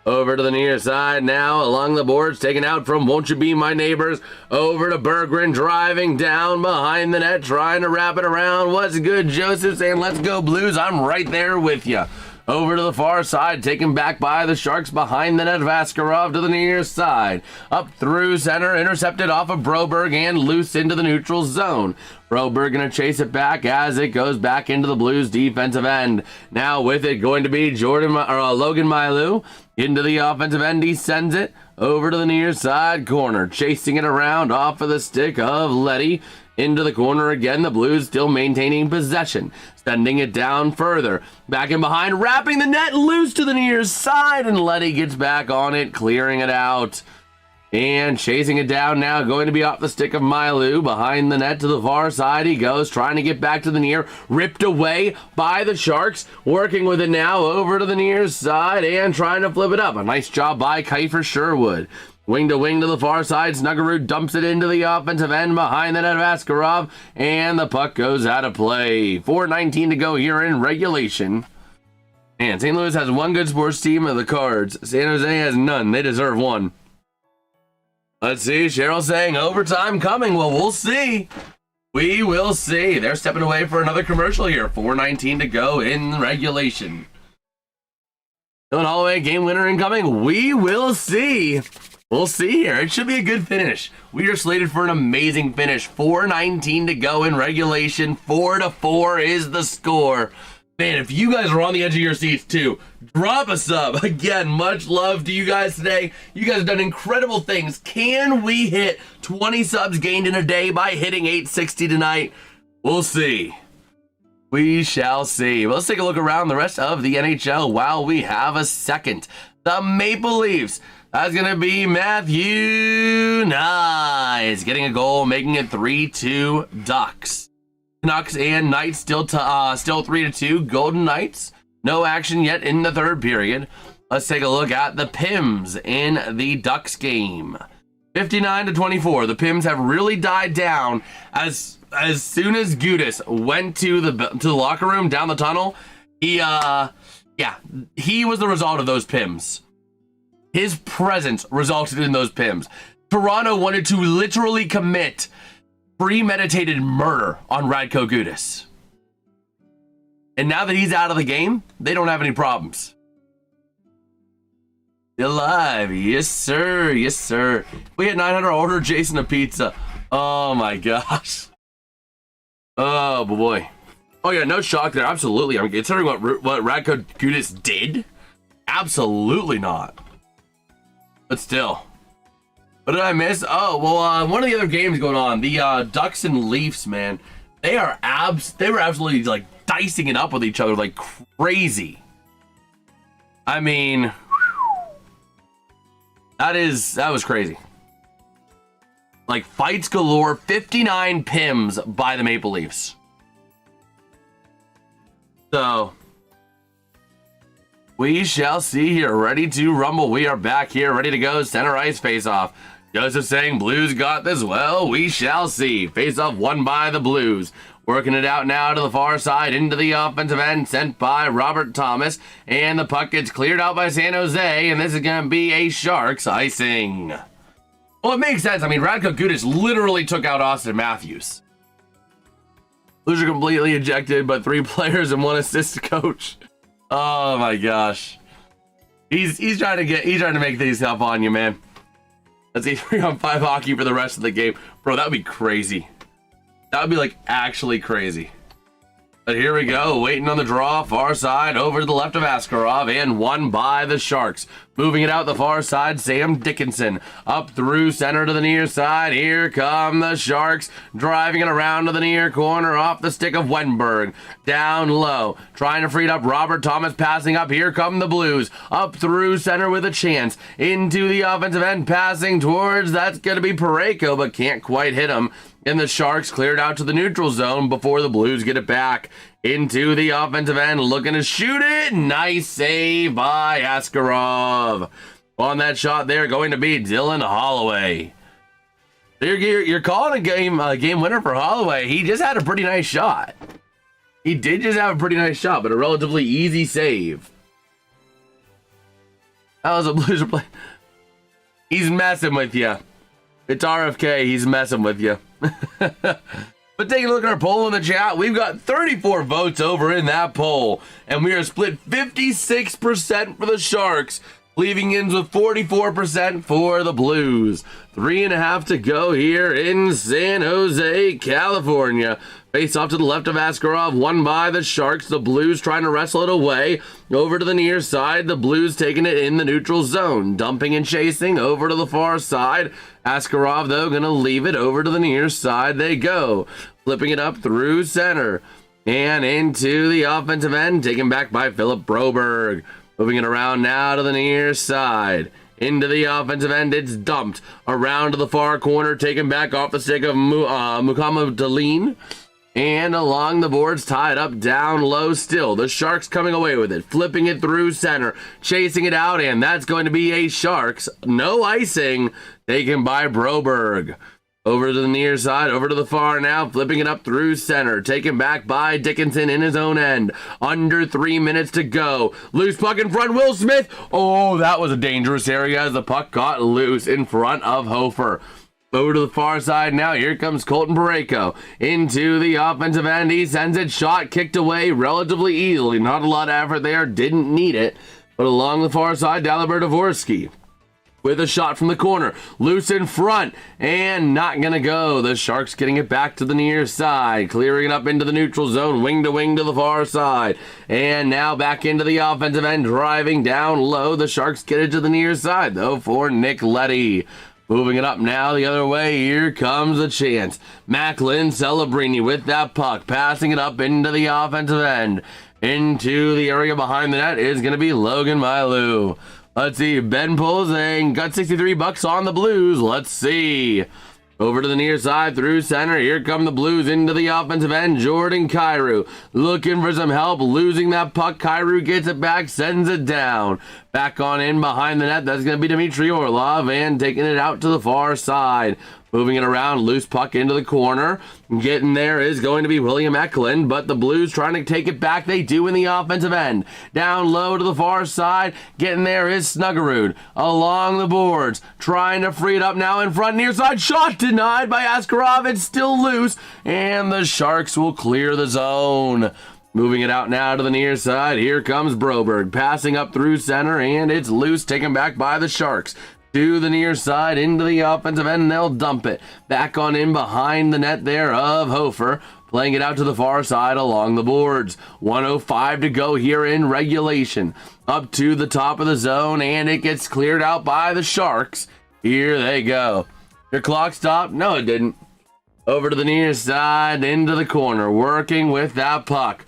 Over to the near side now, along the boards, taken out from Won't You Be My Neighbors. Over to Berggren, driving down behind the net, trying to wrap it around. What's good, Joseph, saying let's go Blues. I'm right there with you. Over to the far side, taken back by the Sharks behind the net of Askarov to the near side. Up through center, intercepted off of Broberg and loose into the neutral zone. Broberg going to chase it back as it goes back into the Blues defensive end. Now with it going to be Logan Mailou. Into the offensive end, he sends it over to the near side corner. Chasing it around off of the stick of Letty. Into the corner again, the Blues still maintaining possession. Sending it down further. Back in behind, wrapping the net loose to the near side, and Letty gets back on it, clearing it out. And chasing it down now, going to be off the stick of Mailou. Behind the net to the far side he goes, trying to get back to the near. Ripped away by the Sharks. Working with it now over to the near side and trying to flip it up. A nice job by Kiefer Sherwood. Wing to the far side. Snuggerud dumps it into the offensive end behind the net of Askarov. And the puck goes out of play. 4:19 to go here in regulation. And St. Louis has one good sports team of the Cards. San Jose has none. They deserve one. Let's see. Cheryl saying overtime coming. Well, we'll see. We will see. They're stepping away for another commercial here. 4:19 to go in regulation. Dylan Holloway, game winner incoming. We will see. We'll see here. It should be a good finish. We are slated for an amazing finish. 4:19 to go in regulation. 4-4 is the score. Man, if you guys are on the edge of your seats too, drop a sub. Again, much love to you guys today. You guys have done incredible things. Can we hit 20 subs gained in a day by hitting 860 tonight? We'll see. We shall see. Well, let's take a look around the rest of the NHL while we have a second. The Maple Leafs. That's going to be Matthew Knies getting a goal, making it 3-2 Ducks. Canucks and Knights still 3-2. Golden Knights, no action yet in the third period. Let's take a look at the Pims in the Ducks game. 59-24. The Pims have really died down as soon as Gudas went to the locker room down the tunnel. He was the result of those Pims. His presence resulted in those Pims. Toronto wanted to literally commit premeditated murder on Radko Gudas. And now that he's out of the game, they don't have any problems. Still alive. Yes, sir. Yes, sir. We had 900 order Jason a pizza. Oh, my gosh. Oh, boy. Oh, yeah, no shock there. Absolutely. I mean, considering what Radko Gudas did, absolutely not. But still. What did I miss? Oh, well, one of the other games going on, the Ducks and Leafs, man, they were absolutely like dicing it up with each other like crazy. I mean, that was crazy. Like fights galore, 59 pims by the Maple Leafs. So we shall see here. Ready to rumble. We are back here, ready to go. Center ice face-off. Joseph saying Blues got this. Well, we shall see. Face-off won by the Blues. Working it out now to the far side into the offensive end, sent by Robert Thomas. And the puck gets cleared out by San Jose, and this is going to be a Sharks icing. Well, it makes sense. I mean, Radko Gudas literally took out Austin Matthews. Blues are completely ejected, but 3 players and 1 assist coach. Oh my gosh. He's trying to make things tough on you, man. Let's see 3-on-5 hockey for the rest of the game. Bro, that would be crazy. That would be like actually crazy. But here we go, waiting on the draw, far side, over to the left of Askarov, and won by the Sharks. Moving it out the far side, Sam Dickinson. Up through center to the near side, here come the Sharks. Driving it around to the near corner, off the stick of Wenberg. Down low, trying to free it up, Robert Thomas passing up, here come the Blues. Up through center with a chance, into the offensive end, passing towards, that's going to be Parayko, but can't quite hit him. And the Sharks cleared out to the neutral zone before the Blues get it back. Into the offensive end, looking to shoot it. Nice save by Askarov. On that shot there, going to be Dylan Holloway. You're calling a game winner for Holloway. He just had a pretty nice shot. He did just have a pretty nice shot, but a relatively easy save. That was a Blues play. He's messing with you. It's RFK. He's messing with you. But taking a look at our poll in the chat, we've got 34 votes over in that poll, and we are split 56% for the Sharks, leaving ends with 44% for the Blues. 3.5 to go here in San Jose, California. Face off to the left of Askarov, won by the Sharks. The Blues trying to wrestle it away. Over to the near side, the Blues taking it in the neutral zone. Dumping and chasing over to the far side. Askarov, though, going to leave it over to the near side. They go. Flipping it up through center. And into the offensive end, taken back by Philip Broberg. Moving it around now to the near side. Into the offensive end, it's dumped. Around to the far corner, taken back off the stick of Mukama Deline. And along the boards, tied up down low still. The Sharks coming away with it. Flipping it through center. Chasing it out, and that's going to be a Sharks. No icing. Taken by Broberg. Over to the near side, over to the far now, flipping it up through center. Taken back by Dickinson in his own end. Under 3 minutes to go. Loose puck in front, Will Smith. Oh, that was a dangerous area as the puck got loose in front of Hofer. Over to the far side now, here comes Colton Parayko. Into the offensive end, he sends it, shot kicked away relatively easily. Not a lot of effort there, didn't need it. But along the far side, Dalibor Dvorsky. With a shot from the corner, loose in front, and not gonna go. The Sharks getting it back to the near side, clearing it up into the neutral zone, wing to the far side, and now back into the offensive end, driving down low. The Sharks get it to the near side, though, for Nick Leddy. Moving it up now the other way, here comes a chance. Macklin Celebrini with that puck, passing it up into the offensive end. Into the area behind the net is gonna be Logan Mailou. Let's see, Ben Pulsing got $63 on the Blues. Let's see. Over to the near side, through center. Here come the Blues into the offensive end. Jordan Kyrou looking for some help, losing that puck. Kyrou gets it back, sends it down. Back on in behind the net. That's going to be Dmitry Orlov, and taking it out to the far side. Moving it around, loose puck into the corner. Getting there is going to be William Eklund, but the Blues trying to take it back. They do in the offensive end. Down low to the far side. Getting there is Snuggerud. Along the boards, trying to free it up now in front. Near side shot denied by Askarov. It's still loose, and the Sharks will clear the zone. Moving it out now to the near side. Here comes Broberg, passing up through center, and it's loose, taken back by the Sharks. To the near side, into the offensive end, and they'll dump it. Back on in behind the net there of Hofer. Playing it out to the far side along the boards. 1:05 to go here in regulation. Up to the top of the zone, and it gets cleared out by the Sharks. Here they go. Your clock stopped? No, it didn't. Over to the near side, into the corner, working with that puck.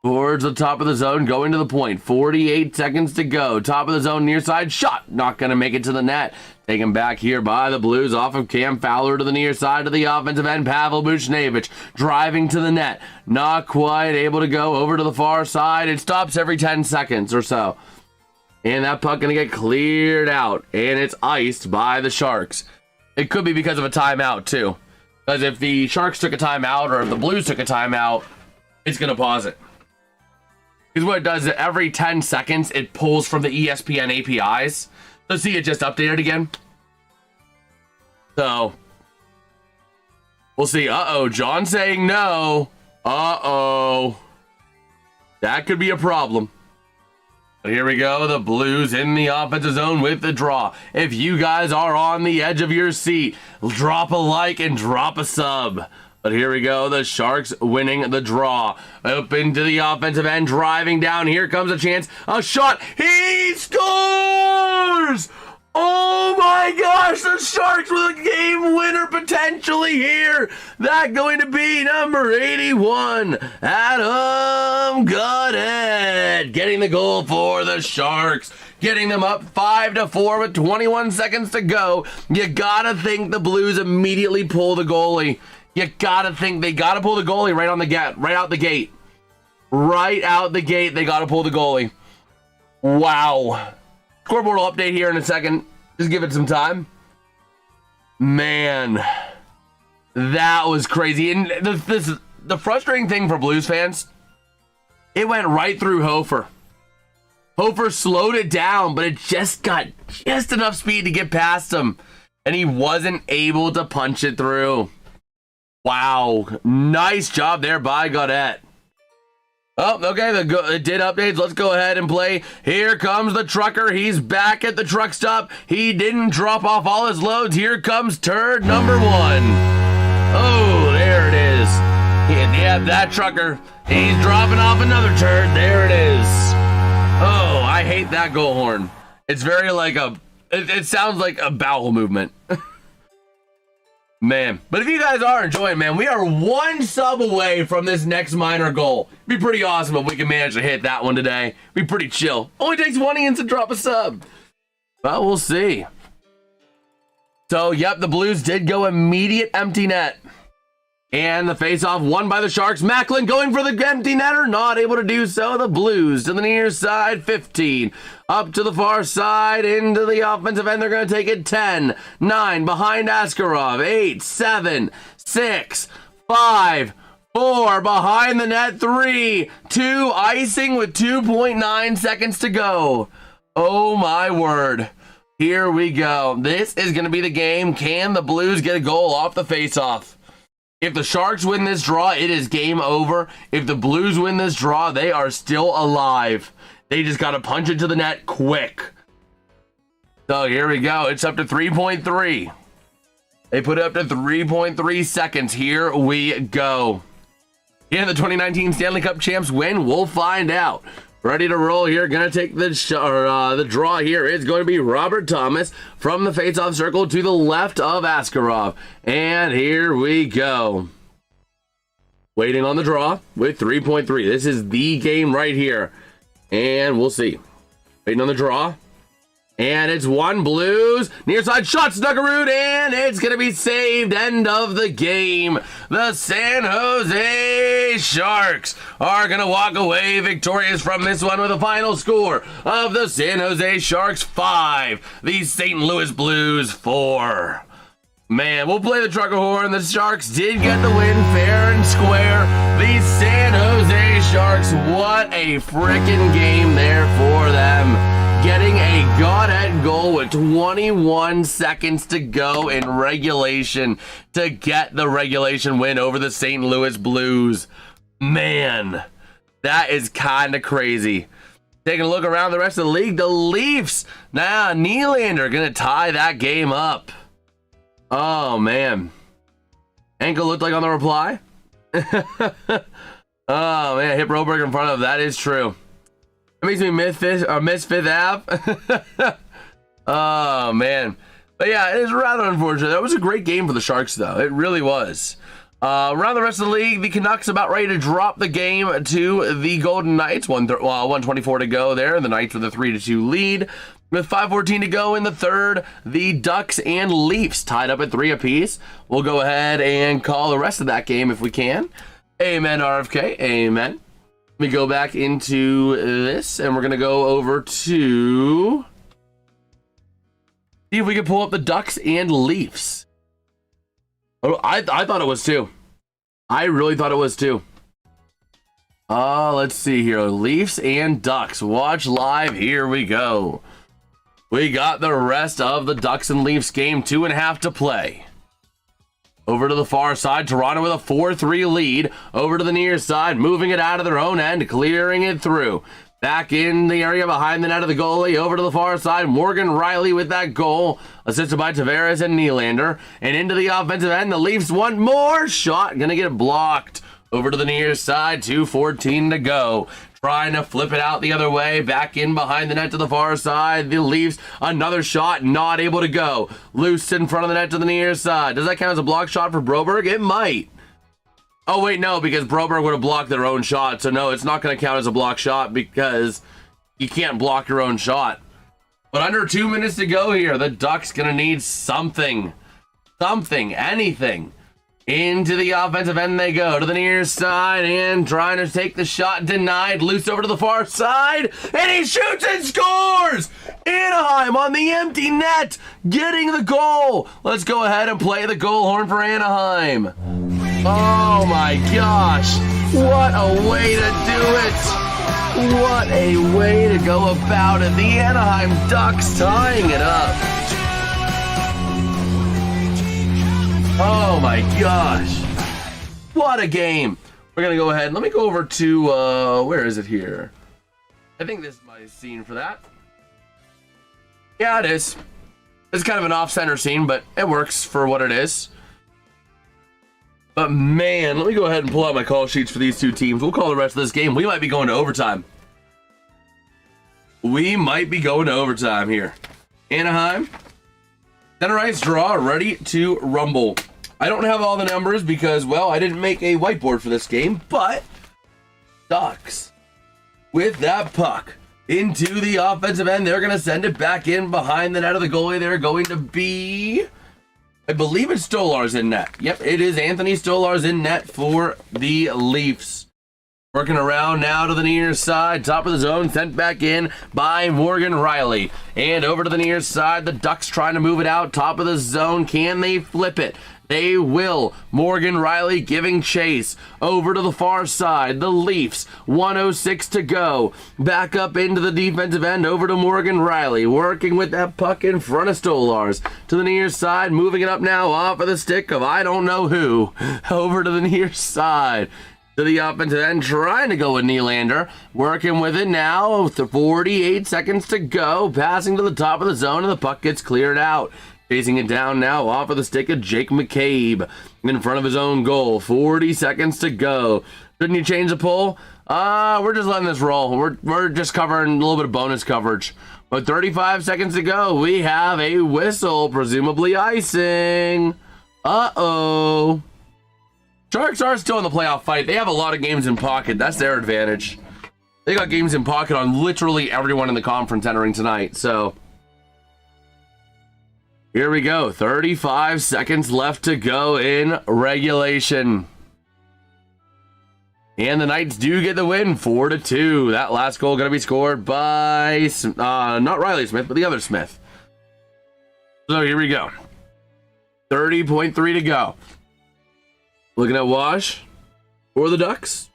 Towards the top of the zone, going to the point. 48 seconds to go. Top of the zone, near side, shot. Not going to make it to the net. Taken back here by the Blues off of Cam Fowler to the near side of the offensive end. Pavel Buchnevich driving to the net. Not quite able to go over to the far side. It stops every 10 seconds or so. And that puck going to get cleared out. And it's iced by the Sharks. It could be because of a timeout, too. Because if the Sharks took a timeout or if the Blues took a timeout, it's going to pause it. Because what it does is every 10 seconds, it pulls from the ESPN APIs. So see, it just updated again. So, we'll see. Uh-oh, John saying no. Uh-oh. That could be a problem. But here we go, the Blues in the offensive zone with the draw. If you guys are on the edge of your seat, drop a like and drop a sub. But here we go, the Sharks winning the draw. Open to the offensive end, driving down. Here comes a chance, a shot. He scores! Oh my gosh, the Sharks with a game winner potentially here. That going to be number 81, Adam Goddard, getting the goal for the Sharks, getting them up 5-4 with 21 seconds to go. You gotta think the Blues immediately pull the goalie. You gotta think they gotta pull the goalie right out the gate. Right out the gate, they gotta pull the goalie. Wow. Scoreboard will update here in a second. Just give it some time. Man, that was crazy. And the frustrating thing for Blues fans, it went right through Hofer. Hofer slowed it down, but it just got just enough speed to get past him. And he wasn't able to punch it through. Wow. Nice job there by Goddard. Oh, okay, it did updates. Let's go ahead and play. Here comes the trucker. He's back at the truck stop. He didn't drop off all his loads. Here comes turd number 1. Oh, there it is. Yeah, that trucker. He's dropping off another turd. There it is. Oh, I hate that goal horn. It's very like it sounds like a bowel movement. Man, but if you guys are enjoying, man, we are 1 sub away from this next minor goal. It'd be pretty awesome if we can manage to hit that one today. Be pretty chill. Only takes 1 ins to drop a sub. Well, we'll see. So, yep, the Blues did go immediate empty net. And the faceoff won by the Sharks. Macklin going for the empty netter, not able to do so. The Blues to the near side, 15. Up to the far side, into the offensive end. They're going to take it 10, 9, behind Askarov, 8, 7, 6, 5, 4, behind the net, 3, 2, icing with 2.9 seconds to go. Oh my word. Here we go. This is going to be the game. Can the Blues get a goal off the faceoff? If the Sharks win this draw, it is game over. If the Blues win this draw, they are still alive. They just got to punch it to the net quick. So here we go. It's up to 3.3. They put it up to 3.3 seconds. Here we go. Can the 2019 Stanley Cup champs win? We'll find out. Ready to roll here. Gonna take the draw here. It's going to be Robert Thomas from the faceoff circle to the left of Askarov. And here we go. Waiting on the draw with 3.3. This is the game right here. And we'll see. Waiting on the draw. And it's 1 Blues. Near side shot, Snuggerud, and it's going to be saved. End of the game. The San Jose Sharks are going to walk away victorious from this one with a final score of the San Jose Sharks 5, the St. Louis Blues 4. Man, we'll play the trucker horn. The Sharks did get the win fair and square. The San Jose Sharks, what a freaking game there for them. Getting a Goddard goal with 21 seconds to go in regulation to get the regulation win over the St. Louis Blues. Man, that is kind of crazy. Taking a look around the rest of the league, the Leafs, now Nylander going to tie that game up. Oh, man. Ankle looked like on the reply. Oh, man, hip Roberg in front of, that is true. It makes me miss Fifth Ave. Oh, man. But yeah, it is rather unfortunate. That was a great game for the Sharks, though. It really was. Around the rest of the league, the Canucks about ready to drop the game to the Golden Knights. 124 to go there. The Knights with a 3-2 lead. With 5:14 to go in the third, the Ducks and Leafs tied up at 3 apiece. We'll go ahead and call the rest of that game if we can. Amen, RFK. Amen. Let me go back into this, and we're going to go over to see if we can pull up the Ducks and Leafs. Oh, I thought it was too. I really thought it was too. Let's see here. Leafs and Ducks. Watch live. Here we go. We got the rest of the Ducks and Leafs game. 2.5 to play. Over to the far side. Toronto with a 4-3 lead. Over to the near side. Moving it out of their own end. Clearing it through. Back in the area behind the net of the goalie. Over to the far side. Morgan Rielly with that goal. Assisted by Tavares and Nylander. And into the offensive end. The Leafs want more. Shot. Gonna get blocked. Over to the near side. 2:14 to go. Trying to flip it out the other way. Back in behind the net to the far side. The Leafs, another shot, not able to go. Loose in front of the net to the near side. Does that count as a block shot for Broberg? It might. Oh, wait, no, because Broberg would have blocked their own shot. So, no, it's not going to count as a block shot because you can't block your own shot. But under 2 minutes to go here, the Ducks going to need something. Something, anything. Into the offensive end they go, to the near side, and trying to take the shot, denied. Loose over to the far side, and he shoots and scores! Anaheim on the empty net, getting the goal. Let's go ahead and play the goal horn for Anaheim. Oh my gosh, what a way to do it. What a way to go about it. The Anaheim Ducks tying it up. Oh my gosh. What a game. We're going to go ahead. Let me go over to, where is it here? I think this is my scene for that. Yeah, it is. It's kind of an off-center scene, but it works for what it is. But man, let me go ahead and pull out my call sheets for these two teams. We'll call the rest of this game. We might be going to overtime. We might be going to overtime here. Anaheim. Center ice draw, ready to rumble. I don't have all the numbers because, well, I didn't make a whiteboard for this game, but Ducks with that puck into the offensive end. They're going to send it back in behind the net of the goalie. They're going to be, I believe it's Stolarz in net. Yep, it is Anthony Stolarz in net for the Leafs. Working around now to the near side, top of the zone, sent back in by Morgan Rielly. And over to the near side, the Ducks trying to move it out, top of the zone. Can they flip it? They will. Morgan Rielly giving chase. Over to the far side, the Leafs, 1:06 to go. Back up into the defensive end, over to Morgan Rielly, working with that puck in front of Stolarz. To the near side, moving it up now off of the stick of I don't know who. Over to the near side. To the offensive end, trying to go with Nylander. Working with it now, 48 seconds to go. Passing to the top of the zone, and the puck gets cleared out. Chasing it down now off of the stick of Jake McCabe. In front of his own goal. 40 seconds to go. Shouldn't you change the pull? We're just letting this roll. We're just covering a little bit of bonus coverage. But 35 seconds to go. We have a whistle, presumably icing. Uh-oh. Sharks are still in the playoff fight. They have a lot of games in pocket. That's their advantage. They got games in pocket on literally everyone in the conference entering tonight. So here we go. 35 seconds left to go in regulation. And the Knights do get the win, 4-2. That last goal going to be scored by, not Riley Smith, but the other Smith. So here we go. 30.3 to go. Looking at Wash for the Ducks.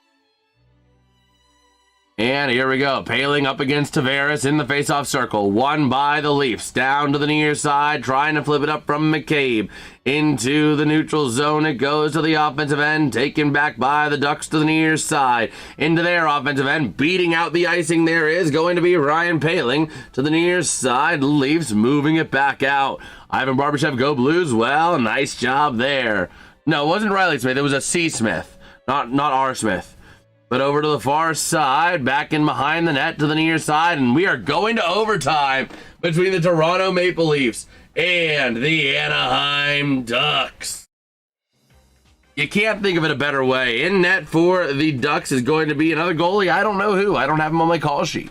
And here we go. Paling up against Tavares in the faceoff circle. Won by the Leafs. Down to the near side. Trying to flip it up from McCabe. Into the neutral zone. It goes to the offensive end. Taken back by the Ducks to the near side. Into their offensive end. Beating out the icing. There is going to be Ryan Paling to the near side. Leafs moving it back out. Ivan Barbashev, go Blues. Well, nice job there. No, it wasn't Riley Smith. It was a C. Smith. Not R. Smith. But over to the far side, back in behind the net to the near side, and we are going to overtime between the Toronto Maple Leafs and the Anaheim Ducks. You can't think of it a better way. In net for the Ducks is going to be another goalie. I don't know who. I don't have him on my call sheet.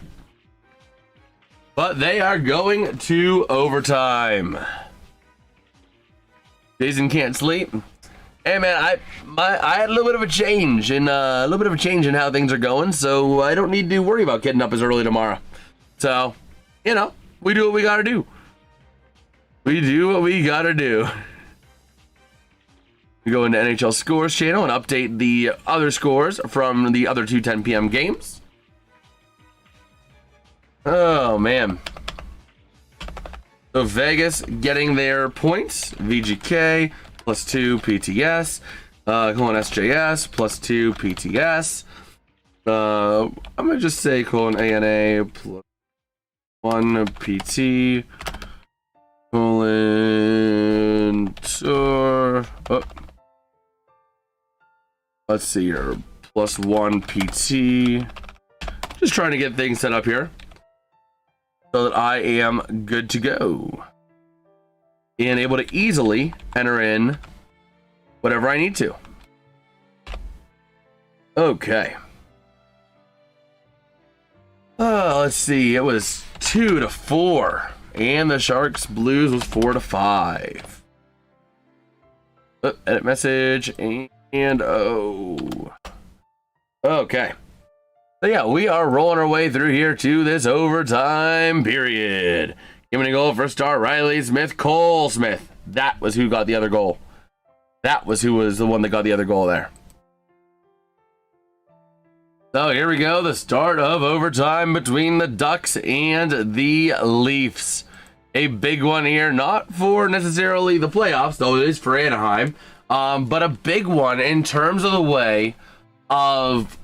But they are going to overtime. Jason can't sleep. Hey man, I had a little bit of a change in how things are going, so I don't need to worry about getting up as early tomorrow. So, you know, we do what we gotta do. We do what we gotta do. We go into NHL Scores channel and update the other scores from the other two 10 p.m. games. Oh man. So Vegas getting their points. VGK +2 PTS. Colon SJS +2 PTS. I'm gonna just say colon ANA +1 PT. Colon tour. Oh. Let's see here. +1 PT. Just trying to get things set up here so that I am good to go and able to easily enter in whatever I need to. Okay. Let's see. It was 2-4, and the Sharks Blues was 4-5. Edit message and okay. So yeah, we are rolling our way through here to this overtime period. Giving a goal for star Riley Smith, Cole Smith. That was who got the other goal. That was who was the one that got the other goal there. So here we go, the start of overtime between the Ducks and the Leafs. A big one here, not for necessarily the playoffs, though it is for Anaheim, but a big one in terms of the way of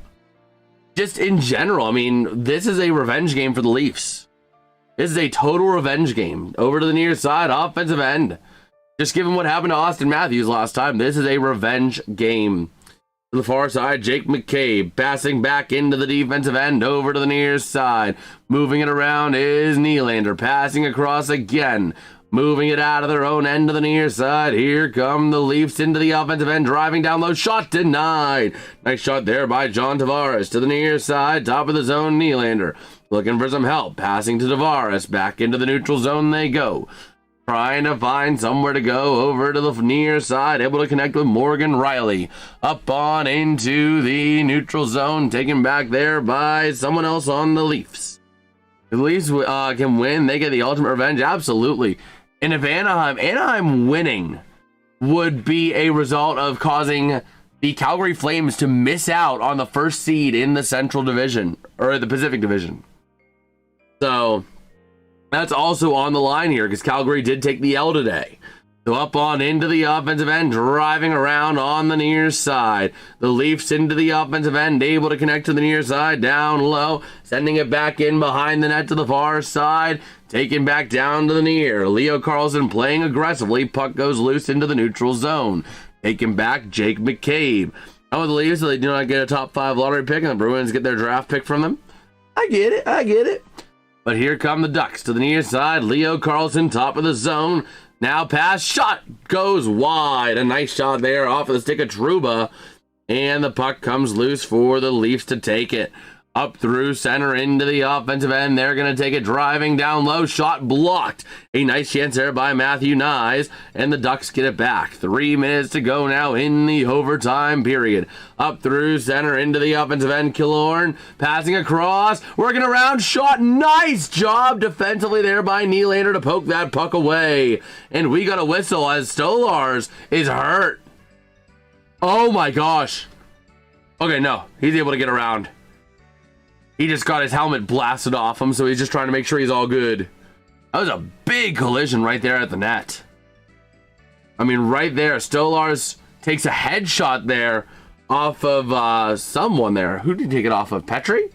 just in general. I mean, this is a revenge game for the Leafs. This is a total revenge game. Over to the near side, offensive end. Just given what happened to Austin Matthews last time, this is a revenge game. To the far side, Jake McCabe passing back into the defensive end, over to the near side. Moving it around is Nylander, passing across again. Moving it out of their own end of the near side. Here come the Leafs into the offensive end, driving down low. Shot denied. Nice shot there by John Tavares. To the near side, top of the zone, Nylander. Looking for some help. Passing to Tavares. Back into the neutral zone they go. Trying to find somewhere to go over to the near side. Able to connect with Morgan Riley. Up on into the neutral zone. Taken back there by someone else on the Leafs. The Leafs can win. They get the ultimate revenge. Absolutely. And if Anaheim winning would be a result of causing the Calgary Flames to miss out on the first seed in the Central Division, or the Pacific Division. So that's also on the line here because Calgary did take the L today. So up on into the offensive end, driving around on the near side. The Leafs into the offensive end, able to connect to the near side, down low, sending it back in behind the net to the far side, taken back down to the near. Leo Carlson playing aggressively, puck goes loose into the neutral zone. Taken back, Jake McCabe. How with the Leafs, so they do not get a top 5 lottery pick, and the Bruins get their draft pick from them. I get it. But here come the Ducks to the near side. Leo Carlson, top of the zone. Now pass, shot goes wide. A nice shot there off of the stick of Trouba. And the puck comes loose for the Leafs to take it. Up through center into the offensive end. They're going to take it driving down low. Shot blocked. A nice chance there by Matthew Nyes. And the Ducks get it back. 3 minutes to go now in the overtime period. Up through center into the offensive end. Killorn passing across. Working around. Shot. Nice job defensively there by Nylander to poke that puck away. And we got a whistle as Stolars is hurt. Oh my gosh. Okay, no. He's able to get around. He just got his helmet blasted off him, so he's just trying to make sure he's all good. That was a big collision right there at the net. I mean, right there, Stolars takes a headshot there off of someone there. Who did he take it off of? Petrie?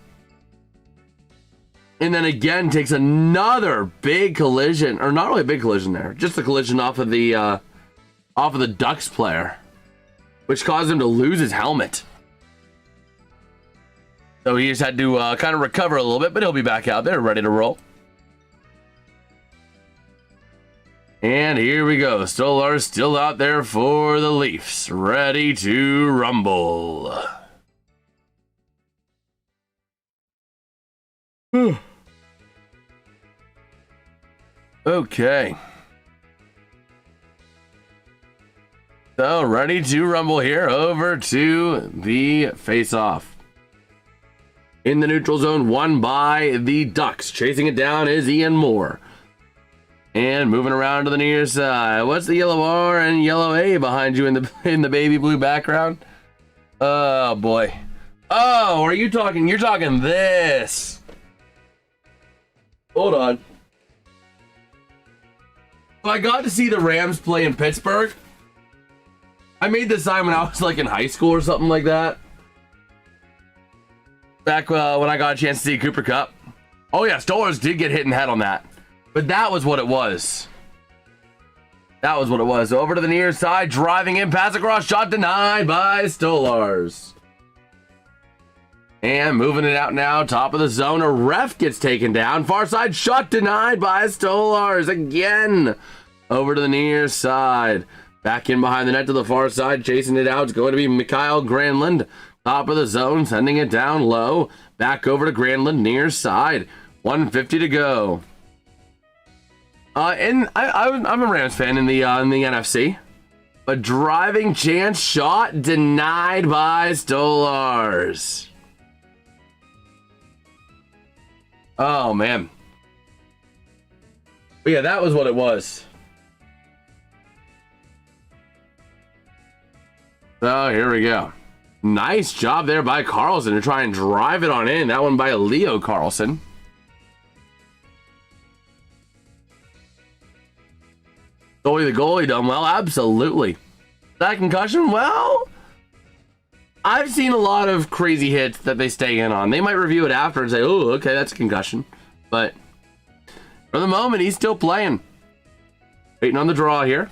And then again takes another big collision, or not really a big collision there, just a collision off of the Ducks player, which caused him to lose his helmet. So he just had to kind of recover a little bit, but he'll be back out there ready to roll. And here we go. Stolar still out there for the Leafs. Ready to rumble. Okay. So, ready to rumble here over to the face-off. In the neutral zone, won by the Ducks. Chasing it down is Ian Moore. And moving around to the near side. What's the yellow R and yellow A behind you in the baby blue background? Oh, boy. Oh, are you talking? You're talking this. Hold on. So I got to see the Rams play in Pittsburgh. I made this sign when I was like in high school or something like that. Back when I got a chance to see Cooper Kupp. Oh yeah, Stolars did get hit in the head on that. But that was what it was. That was what it was. Over to the near side, driving in, pass across, shot denied by Stolars. And moving it out now, top of the zone, a ref gets taken down. Far side, shot denied by Stolars again. Over to the near side. Back in behind the net to the far side, chasing it out. It's going to be Mikael Granlund. Top of the zone, sending it down low. Back over to Granlund, near side. 1:50 to go. I'm a Rams fan in the NFC. A driving chance shot denied by Stolars. Oh, man. But yeah, that was what it was. So here we go. Nice job there by Carlson to try and drive it on in. That one by Leo Carlson. Goalie the goalie done well. Absolutely. That concussion? Well, I've seen a lot of crazy hits that they stay in on. They might review it after and say, oh, okay, that's a concussion. But for the moment, he's still playing. Waiting on the draw here.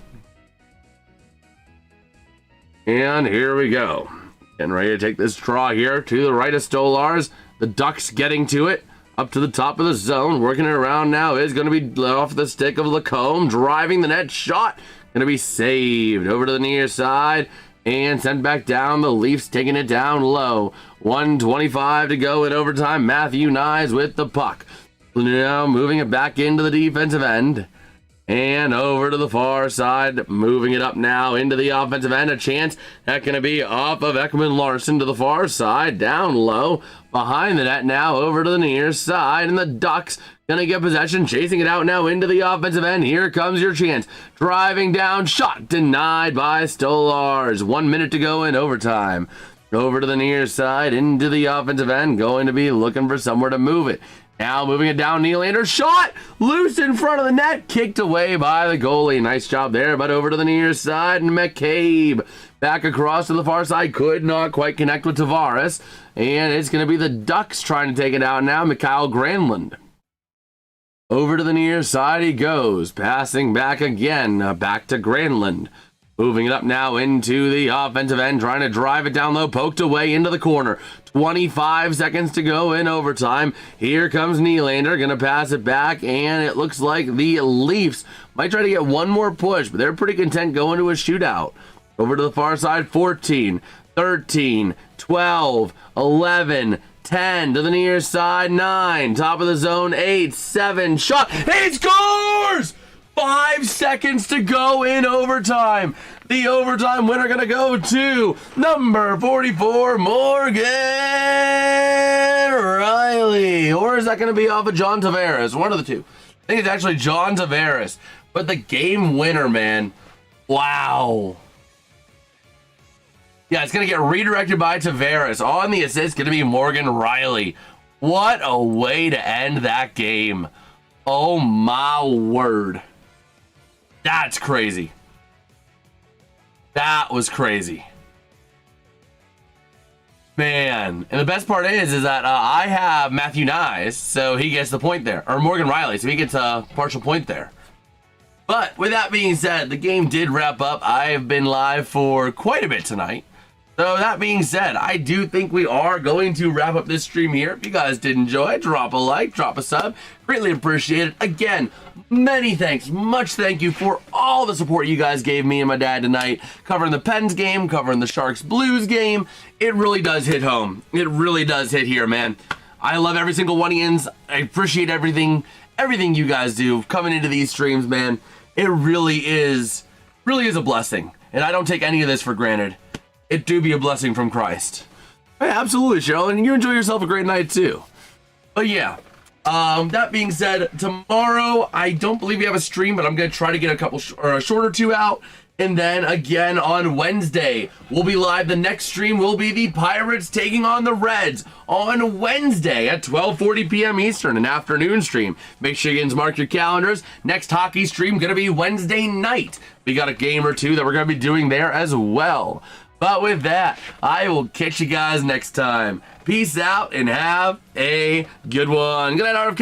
And here we go. Getting ready to take this draw here to the right of Stolars. The Ducks getting to it. Up to the top of the zone. Working it around now is going to be off the stick of Lacombe. Driving the net shot. Going to be saved. Over to the near side. And sent back down. The Leafs taking it down low. 1:25 to go in overtime. Matthew Nyes with the puck. Now moving it back into the defensive end. And over to the far side, moving it up now into the offensive end. A chance that's going to be off of Ekman Larson to the far side, down low, behind the net now, over to the near side, and the Ducks going to get possession, chasing it out now into the offensive end. Here comes your chance. Driving down, shot denied by Stolars. 1 minute to go in overtime. Over to the near side, into the offensive end, going to be looking for somewhere to move it. Now moving it down, Nylander, shot loose in front of the net, kicked away by the goalie. Nice job there, but over to the near side, and McCabe back across to the far side, could not quite connect with Tavares, and it's going to be the Ducks trying to take it out now. Mikael Granlund. Over to the near side he goes, passing back again, back to Granlund. Moving it up now into the offensive end, trying to drive it down low, poked away into the corner. 25 seconds to go in overtime. Here comes Nylander, going to pass it back, and it looks like the Leafs might try to get one more push, but they're pretty content going to a shootout. Over to the far side, 14, 13, 12, 11, 10 to the near side, 9, top of the zone, 8, 7, shot, he scores! 5 seconds to go in overtime. The overtime winner going to go to number 44, Morgan Riley. Or is that going to be off of John Tavares? One of the two. I think it's actually John Tavares. But the game winner, man. Wow. Yeah, it's going to get redirected by Tavares. On the assist, going to be Morgan Riley. What a way to end that game. Oh, my word. That's crazy. That was crazy. Man. And the best part is that I have Matthew Nyes, so he gets the point there. Or Morgan Riley, so he gets a partial point there. But with that being said, the game did wrap up. I have been live for quite a bit tonight. So that being said, I do think we are going to wrap up this stream here. If you guys did enjoy, drop a like, drop a sub. Greatly appreciate it. Again, many thanks, much thank you for all the support you guys gave me and my dad tonight, covering the Pens game, covering the Sharks Blues game. It really does hit home. It really does hit here, man. I love every single one of yous. I appreciate everything you guys do coming into these streams, man. It really is a blessing. And I don't take any of this for granted. It do be a blessing from Christ. Hey, absolutely, Cheryl, and you enjoy yourself a great night too. But yeah, that being said, tomorrow I don't believe we have a stream, but I'm gonna try to get a couple or a short or two out, and then again on Wednesday we'll be live. The next stream will be the Pirates taking on the Reds on Wednesday at 12:40 p.m. Eastern, an afternoon stream. Make sure you guys mark your calendars. Next hockey stream gonna be Wednesday night. We got a game or two that we're gonna be doing there as well. But with that, I will catch you guys next time. Peace out and have a good one. Good night, RFK.